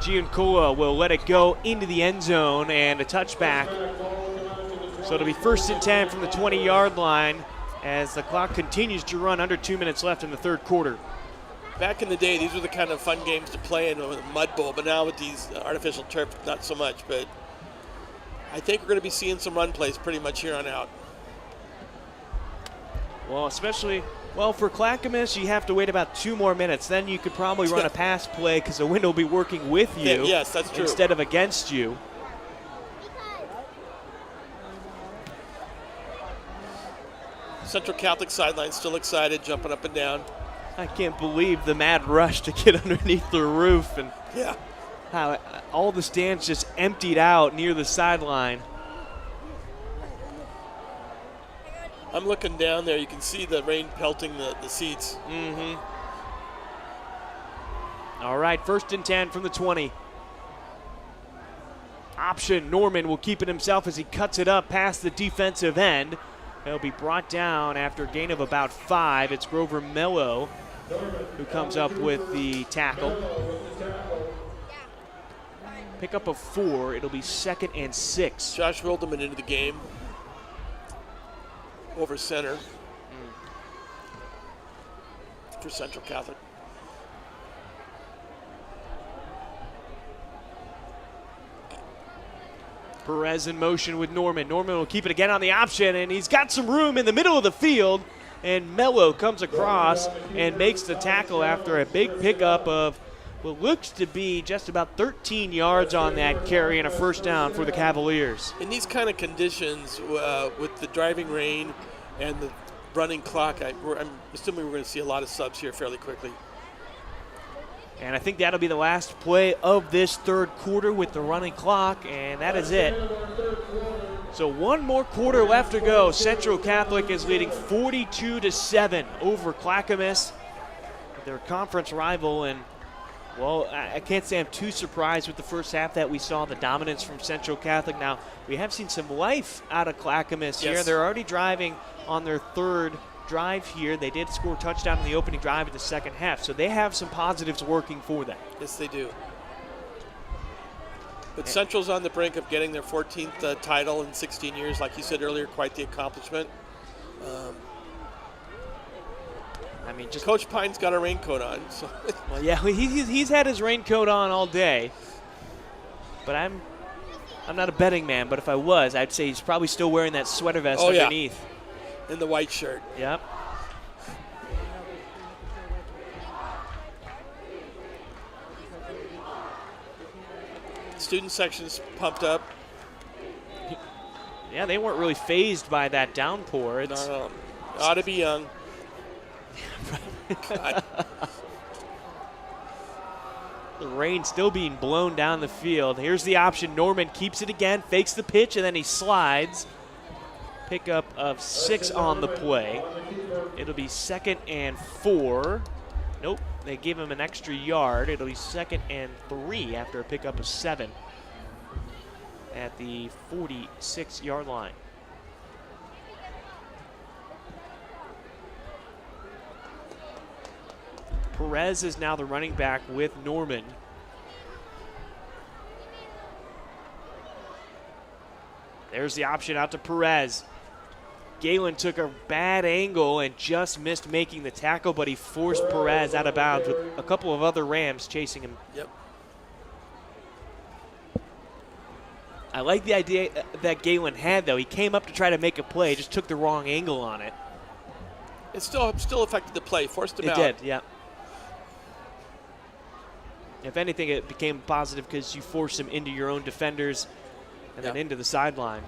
Giancola will let it go into the end zone and a touchback. So it'll be first and 10 from the 20-yard line as the clock continues to run, under 2 minutes left in the third quarter. Back in the day, these were the kind of fun games to play in with a mud bowl, but now with these artificial turf, not so much. But I think we're going to be seeing some run plays pretty much here on out. Well, especially, for Clackamas, you have to wait about 2 more minutes. Then you could probably run a pass play because the wind will be working with you. Yes, that's true. Instead of against you. Central Catholic sideline still excited, jumping up and down. I can't believe the mad rush to get underneath the roof and how all the stands just emptied out near the sideline. I'm looking down there. You can see the rain pelting the seats. Mm-hmm. All right, 1st and 10 from the 20. Option, Norman will keep it himself as he cuts it up past the defensive end. He'll be brought down after a gain of about 5. It's Grover Mello who comes up with the tackle. Pick up a 4. It'll be 2nd and 6. Josh Wilderman into the game. Over center for Central Catholic. Perez in motion with Norman. Norman will keep it again on the option, and he's got some room in the middle of the field. And Mello comes across and makes the tackle after a big pickup of what looks to be just about 13 yards on that carry and a 1st down for the Cavaliers. In these kind of conditions, with the driving rain and the running clock, I'm assuming we're going to see a lot of subs here fairly quickly. And I think that'll be the last play of this 3rd quarter with the running clock, and that is it. So 1 more quarter left to go. Central Catholic is leading 42-7 over Clackamas, their conference rival. And, well, I can't say I'm too surprised with the first half that we saw the dominance from Central Catholic. Now, we have seen some life out of Clackamas here. They're already driving on their 3rd drive here. They did score a touchdown in the opening drive in the 2nd half, so they have some positives working for them. Yes, they do. But Central's on the brink of getting their 14th title in 16 years. Like you said earlier, quite the accomplishment. I mean, just Coach Pine's got a raincoat on. So. Well, yeah, he's had his raincoat on all day. But I'm not a betting man, but if I was, I'd say he's probably still wearing that sweater vest underneath. In the white shirt. Yep. Student section's pumped up. Yeah, they weren't really phased by that downpour. No. Ought to be young. God. The rain still being blown down the field. Here's the option. Norman keeps it again, fakes the pitch, and then he slides. Pickup of 6 on the play. It'll be 2nd and 4. Nope, they give him an extra yard. It'll be 2nd and 3 after a pickup of 7 at the 46-yard line. Perez is now the running back with Norman. There's the option out to Perez. Galen took a bad angle and just missed making the tackle, but he forced Perez out of bounds with a couple of other Rams chasing him. Yep. I like the idea that Galen had, though. He came up to try to make a play, just took the wrong angle on it. It still affected the play, forced him out. It did, yeah. If anything, it became positive because you forced him into your own defenders and then into the sideline.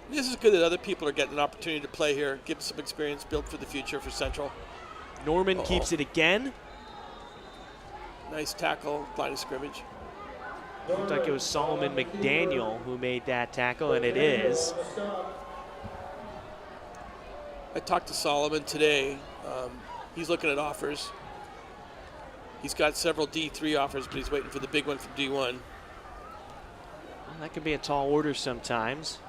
This is good that other people are getting an opportunity to play here, give some experience, build for the future for Central. Norman keeps it again. Nice tackle, line of scrimmage. Looked like it was Solomon McDaniel who made that tackle, and it is. I talked to Solomon today. He's looking at offers. He's got several D3 offers, but he's waiting for the big one from D1. Well, that could be a tall order sometimes.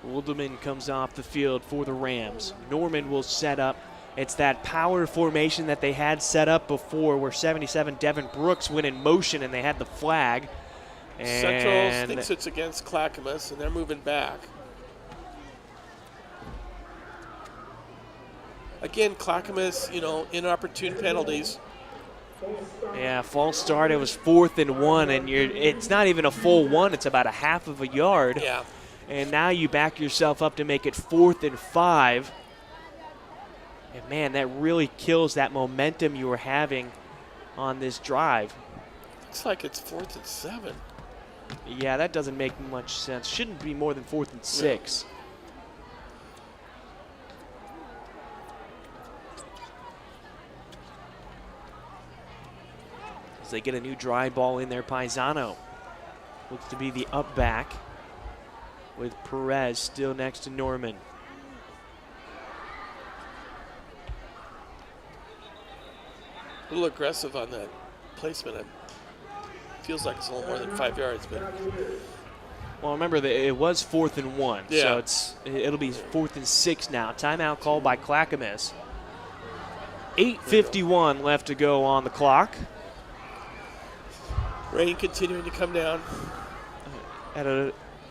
Wilderman comes off the field for the Rams. Norman will set up. It's that power formation that they had set up before where 77 Devin Brooks went in motion and they had the flag. And Central thinks it's against Clackamas, and they're moving back. Again, Clackamas, inopportune penalties. Yeah, false start. It was 4th and 1, and it's not even a full 1. It's about a half of a yard. Yeah. And now you back yourself up to make it 4th and 5. And, man, that really kills that momentum you were having on this drive. Looks like it's 4th and 7. Yeah, that doesn't make much sense. Shouldn't be more than 4th and 6. Yeah. As they get a new dry ball in there, Paisano looks to be the up back with Perez still next to Norman. A little aggressive on that placement. It feels like it's a little more than 5 yards, but well, remember that it was 4th and 1, yeah. So it'll be 4th and 6 now. Timeout called by Clackamas. 8:51 left to go on the clock. Rain continuing to come down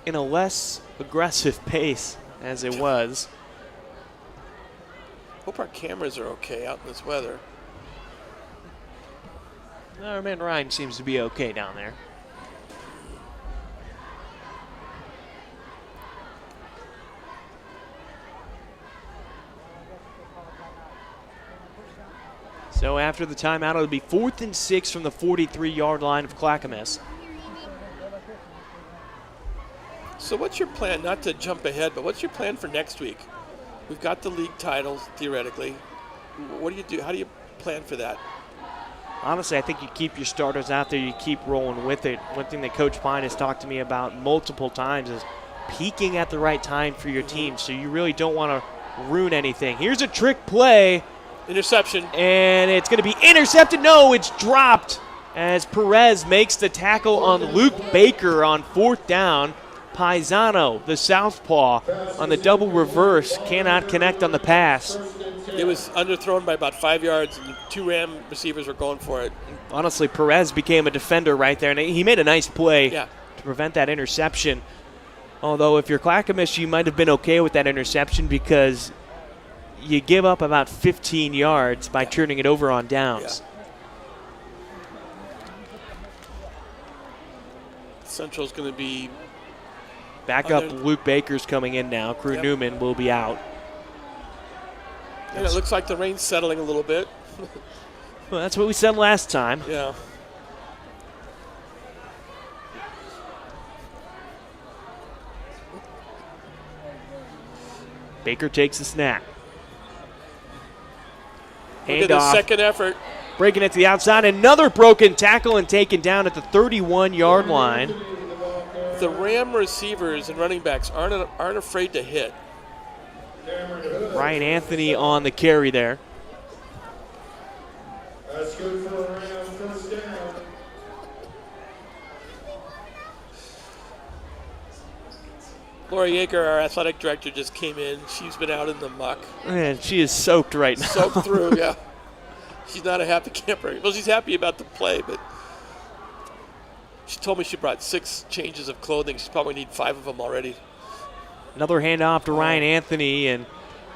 In a less aggressive pace as it was. Hope our cameras are okay out in this weather. Our man Ryan seems to be okay down there. So after the timeout, it'll be 4th and 6 from the 43-yard line of Clackamas. So what's your plan, not to jump ahead, but what's your plan for next week? We've got the league titles, theoretically. What do you do? How do you plan for that? Honestly, I think you keep your starters out there. You keep rolling with it. One thing that Coach Pine has talked to me about multiple times is peaking at the right time for your team, so you really don't want to ruin anything. Here's a trick play. Interception. And it's going to be intercepted. No, it's dropped as Perez makes the tackle on Luke Baker on 4th down. Paisano, the southpaw, on the double reverse, cannot connect on the pass. It was underthrown by about 5 yards, and 2 Ram receivers were going for it. Honestly, Perez became a defender right there, and he made a nice play to prevent that interception. Although if you're Clackamas, you might have been okay with that interception because you give up about 15 yards by turning it over on downs. Central's going to be Backup Luke Baker's coming in now. Crew Newman will be out. And it looks like the rain's settling a little bit. Well, that's what we said last time. Yeah. Baker takes the snap. Look at the second effort. Breaking it to the outside. Another broken tackle and taken down at the 31-yard line. The Ram receivers and running backs aren't afraid to hit. Bryan Anthony on the carry there. That's good for a Ram first down. Laura Yeager, our athletic director, just came in. She's been out in the muck. And she is soaked right now. Soaked through, yeah. She's not a happy camper. Well, she's happy about the play, but she told me she brought 6 changes of clothing. She's probably need 5 of them already. Another handoff to Ryan Anthony, and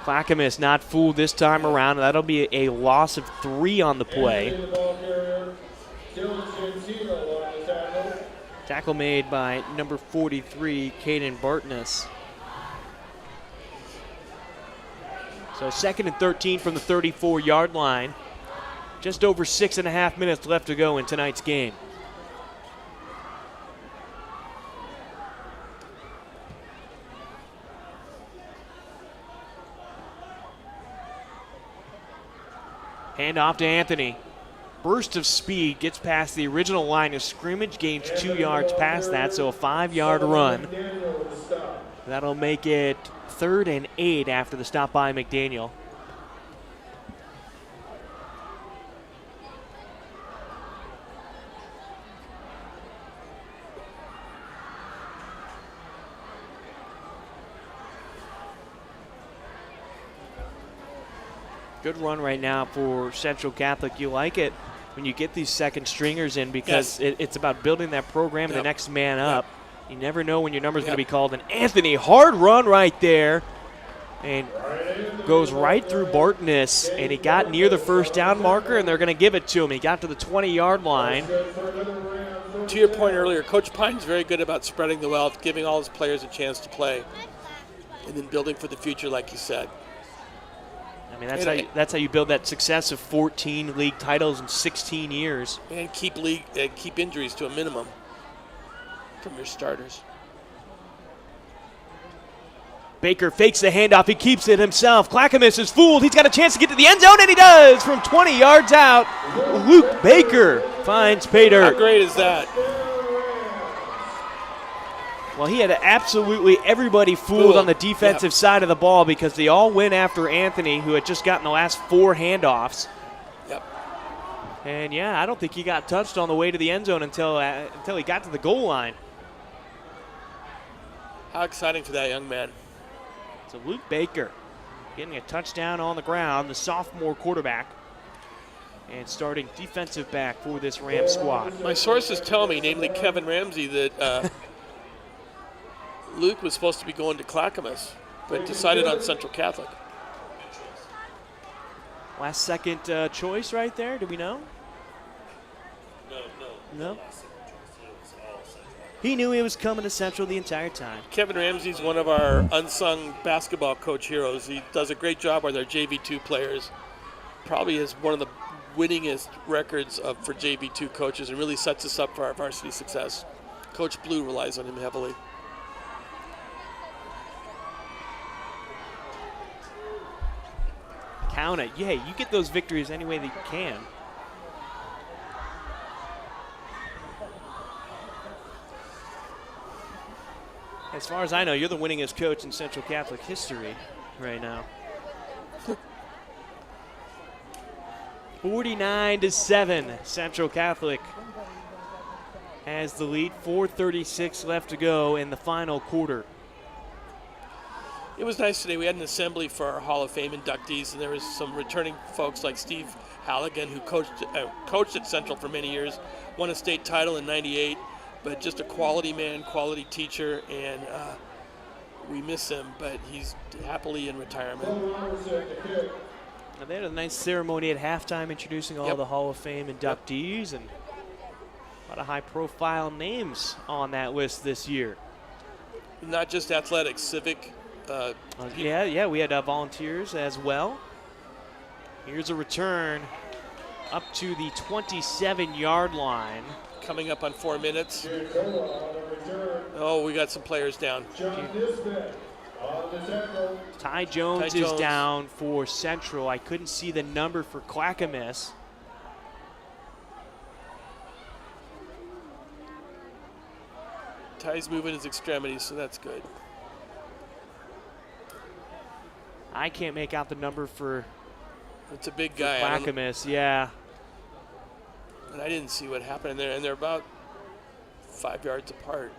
Clackamas not fooled this time around. That'll be a loss of 3 on the play. Tackle made by number 43, Caden Bartness. So 2nd and 13 from the 34-yard line. Just over 6.5 minutes left to go in tonight's game. Hand off to Anthony. Burst of speed, gets past the original line of scrimmage, gains 2 yards past that, so a 5-yard run. That'll make it 3rd and 8 after the stop by McDaniel. Good run right now for Central Catholic. You like it when you get these second stringers in because it's about building that program and the next man up. You never know when your number's going to be called. And Anthony, hard run right there and goes right through Broadous, and he got near the first down marker, and they're going to give it to him. He got to the 20-yard line. To your point earlier, Coach Pine's very good about spreading the wealth, giving all his players a chance to play, and then building for the future, like you said. I mean, that's how you build that success of 14 league titles in 16 years. And keep injuries to a minimum from your starters. Baker fakes the handoff. He keeps it himself. Clackamas is fooled. He's got a chance to get to the end zone, and he does from 20 yards out. Luke Baker finds pay dirt. How great is that? Well, he had absolutely everybody fooled on the defensive side of the ball because they all went after Anthony, who had just gotten the last 4 handoffs. Yep. And, yeah, I don't think he got touched on the way to the end zone until he got to the goal line. How exciting for that young man. So Luke Baker getting a touchdown on the ground, the sophomore quarterback, and starting defensive back for this Rams squad. My sources tell me, namely Kevin Ramsey, that Luke was supposed to be going to Clackamas, but decided on Central Catholic. Last second choice right there. Do we know? No. He knew he was coming to Central the entire time. Kevin Ramsey's one of our unsung basketball coach heroes. He does a great job with our JV2 players. Probably has one of the winningest records for JV2 coaches and really sets us up for our varsity success. Coach Blue relies on him heavily. Count it. Yeah, you get those victories any way that you can. As far as I know, you're the winningest coach in Central Catholic history right now. 49-7, Central Catholic has the lead. 4:36 left to go in the final quarter. It was nice today. We had an assembly for our Hall of Fame inductees, and there was some returning folks like Steve Halligan, who coached at Central for many years, won a state title in '98, but just a quality man, quality teacher, and we miss him, but he's happily in retirement. Now they had a nice ceremony at halftime introducing all the Hall of Fame inductees, and a lot of high-profile names on that list this year. Not just athletics, civic. We had volunteers as well. Here's a return up to the 27-yard line. Coming up on 4 minutes. Oh, we got some players down. Ty Jones is down for Central. I couldn't see the number for Clackamas. Ty's moving his extremities, so that's good. I can't make out the number for. It's a big guy. Clackamas, yeah. And I didn't see what happened there, and they're about 5 yards apart.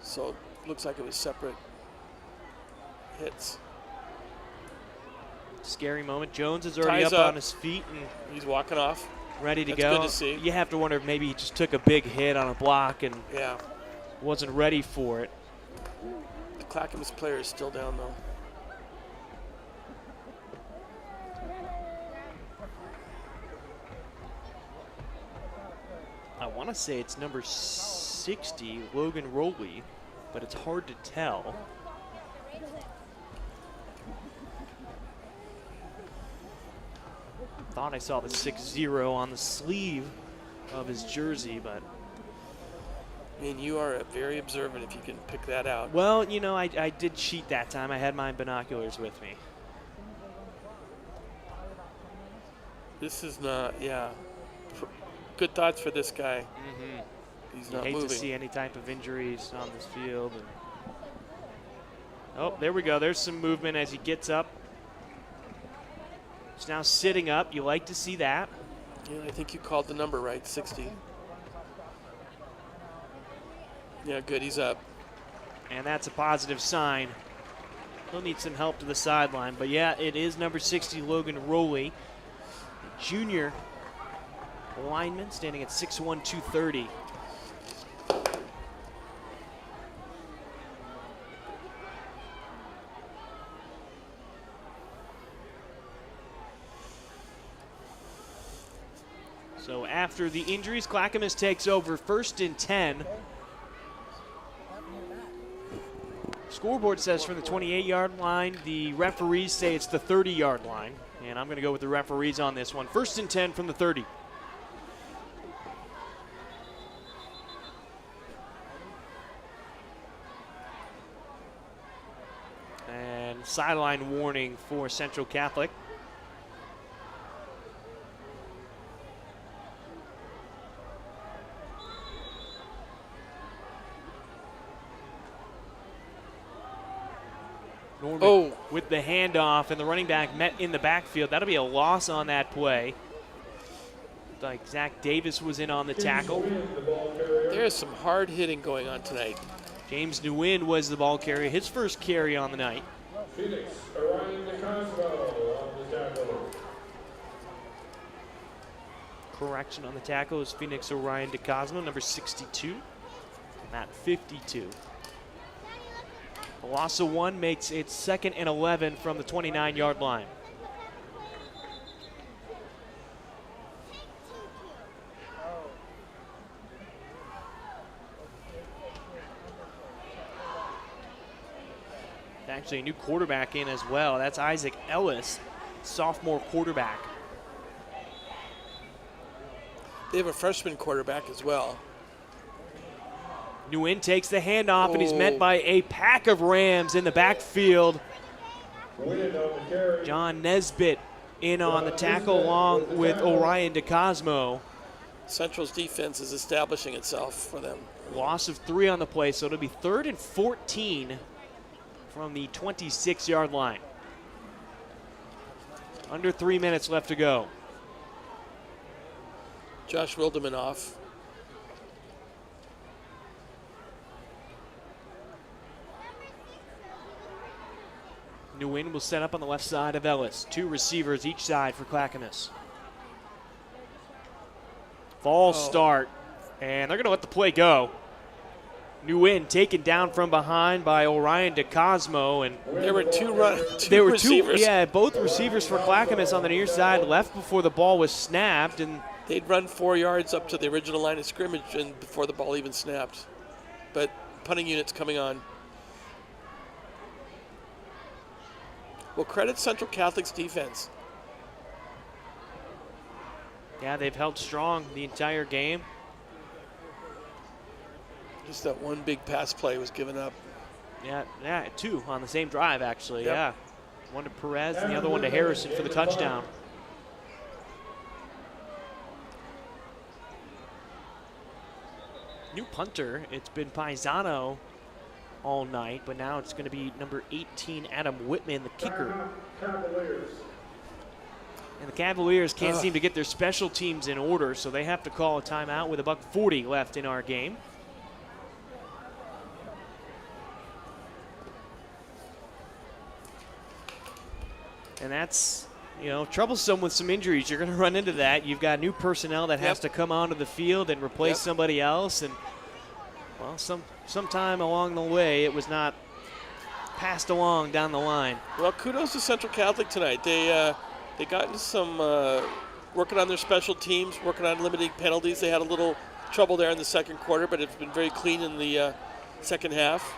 So it looks like it was separate hits. Scary moment. Jones is already up on his feet and he's walking off. Ready to That's go. good to see. You have to wonder if maybe he just took a big hit on a block and wasn't ready for it. The Clackamas player is still down though. I want to say it's number 60, Logan Rowley, but it's hard to tell. Thought I saw the 6-0 on the sleeve of his jersey, but. I mean, you are very observant if you can pick that out. Well, you know, I did cheat that time. I had my binoculars with me. This is not, good thoughts for this guy. Mm-hmm. He's not moving. moving. To see any type of injuries on this field. And oh, there we go. There's some movement as he gets up. He's now sitting up. You like to see that. Yeah, I think you called the number right, 60. Yeah, good. He's up. And that's a positive sign. He'll need some help to the sideline. But, yeah, it is number 60, Logan Rowley, junior lineman, standing at 6'1", 230. So after the injuries, Clackamas takes over 1st and 10. Scoreboard says from the 28-yard line. The referees say it's the 30-yard line. And I'm going to go with the referees on this one. 1st and 10 from the 30. And sideline warning for Central Catholic. Norman with the handoff, and the running back met in the backfield. That'll be a loss on that play. Like Zach Davis was in on the tackle. There's some hard hitting going on tonight. James Nguyen was the ball carrier, his first carry on the night. Phoenix, Bryan on the tackle. Correction on the tackle is Phoenix Orion DeCosmo, number 62, not 52. A loss of 1 makes it 2nd and 11 from the 29-yard line. Actually, a new quarterback in as well. That's Isaac Ellis, sophomore quarterback. They have a freshman quarterback as well. Nguyen takes the handoff, and he's met by a pack of Rams in the backfield. John Nesbitt in on the tackle along with Orion DeCosmo. Central's defense is establishing itself for them. Loss of 3 on the play, so it'll be 3rd and 14 from the 26-yard line. Under 3 minutes left to go. Josh Wilderman off. Nguyen will set up on the left side of Ellis. 2 receivers each side for Clackamas. False start, and they're going to let the play go. Nguyen taken down from behind by Orion DeCosmo, and there were two receivers. Both receivers for Clackamas on the near side left before the ball was snapped, and they'd run 4 yards up to the original line of scrimmage and before the ball even snapped. But punting unit's coming on. Well, credit Central Catholic's defense. Yeah, they've held strong the entire game. Just that one big pass play was given up. Yeah, 2 on the same drive, actually. Yep. Yeah, one to Perez and the other one to Harrison for the touchdown. New punter, it's been Paisano all night, but now it's going to be number 18, Adam Whitman, the kicker. Cavaliers. And the Cavaliers can't seem to get their special teams in order, so they have to call a timeout with $1:40 left in our game. And that's, troublesome with some injuries. You're going to run into that. You've got new personnel that has to come onto the field and replace somebody else. And, well, sometime along the way, it was not passed along down the line. Well, kudos to Central Catholic tonight. They got into some working on their special teams, working on limiting penalties. They had a little trouble there in the second quarter, but it's been very clean in the second half.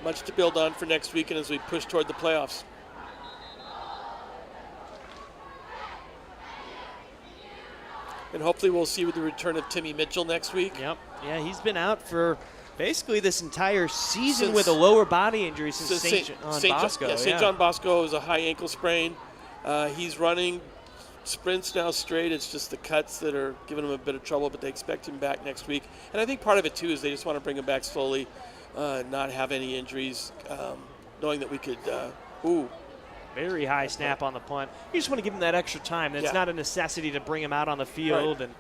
Much to build on for next week and as we push toward the playoffs. And hopefully we'll see with the return of Timmy Mitchell next week. Yep. Yeah, he's been out for basically this entire season with a lower body injury since St. John Bosco. St. John Bosco is a high ankle sprain. He's running sprints now straight. It's just the cuts that are giving him a bit of trouble, but they expect him back next week. And I think part of it, too, is they just want to bring him back slowly, not have any injuries, knowing that we could very high snap on the punt. You just want to give him that extra time. That's not a necessity to bring him out on the field and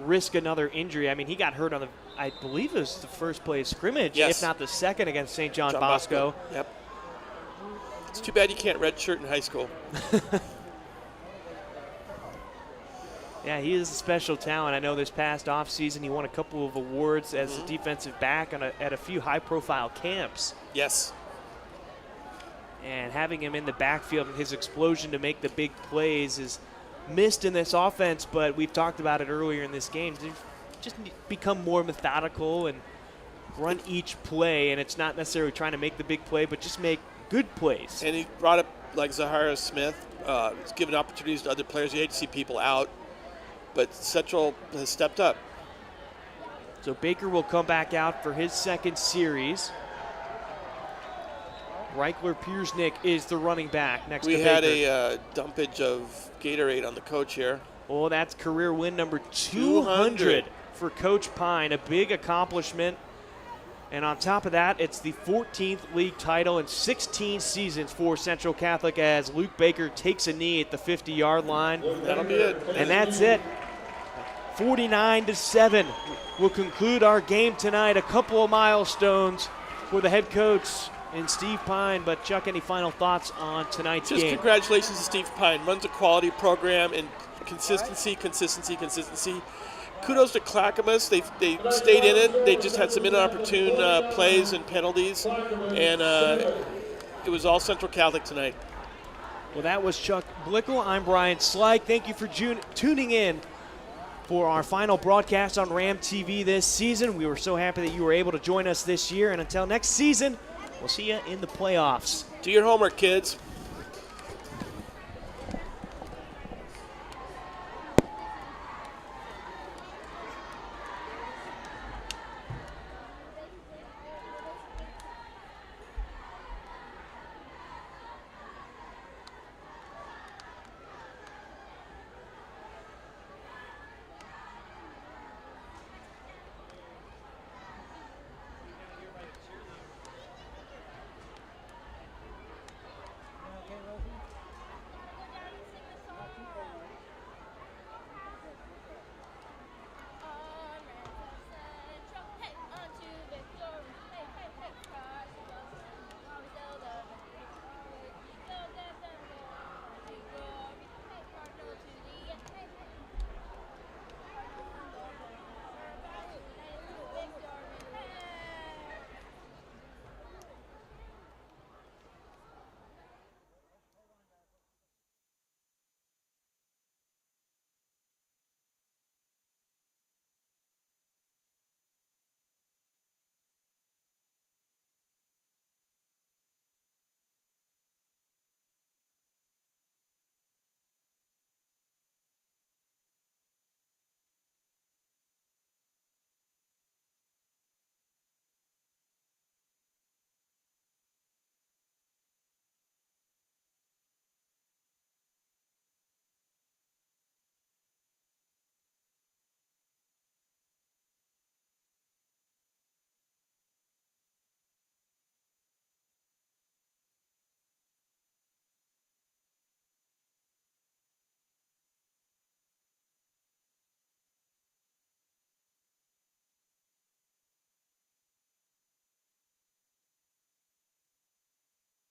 risk another injury. I mean, he got hurt on I believe it was the first play of scrimmage, if not the second against St. John Bosco. Yep. It's too bad you can't redshirt in high school. Yeah, he is a special talent. I know this past offseason he won a couple of awards as a defensive back at a few high-profile camps. Yes. And having him in the backfield and his explosion to make the big plays is missed in this offense, but we've talked about it earlier in this game. They've just become more methodical and run each play, and it's not necessarily trying to make the big play, but just make good plays. And he brought up, like Zahara Smith, he's given opportunities to other players. You hate to see people out, but Central has stepped up. So Baker will come back out for his second series. Reichler-Piersnick is the running back next to Baker. We had a dumpage of Gatorade on the coach here. Oh, that's career win number 200 for Coach Pine, a big accomplishment. And on top of that, it's the 14th league title in 16 seasons for Central Catholic as Luke Baker takes a knee at the 50-yard line. That'll be it. And that's it. 49-7 will conclude our game tonight. A couple of milestones for the head coach and Steve Pine. But Chuck, any final thoughts on tonight's game? Just congratulations to Steve Pine. Runs a quality program and consistency. Kudos to Clackamas. They stayed in it. They just had some inopportune plays and penalties. And it was all Central Catholic tonight. Well, that was Chuck Blickel. I'm Bryan Sleik. Thank you for tuning in for our final broadcast on Ram TV this season. We were so happy that you were able to join us this year. And until next season, we'll see you in the playoffs. Do your homework, kids.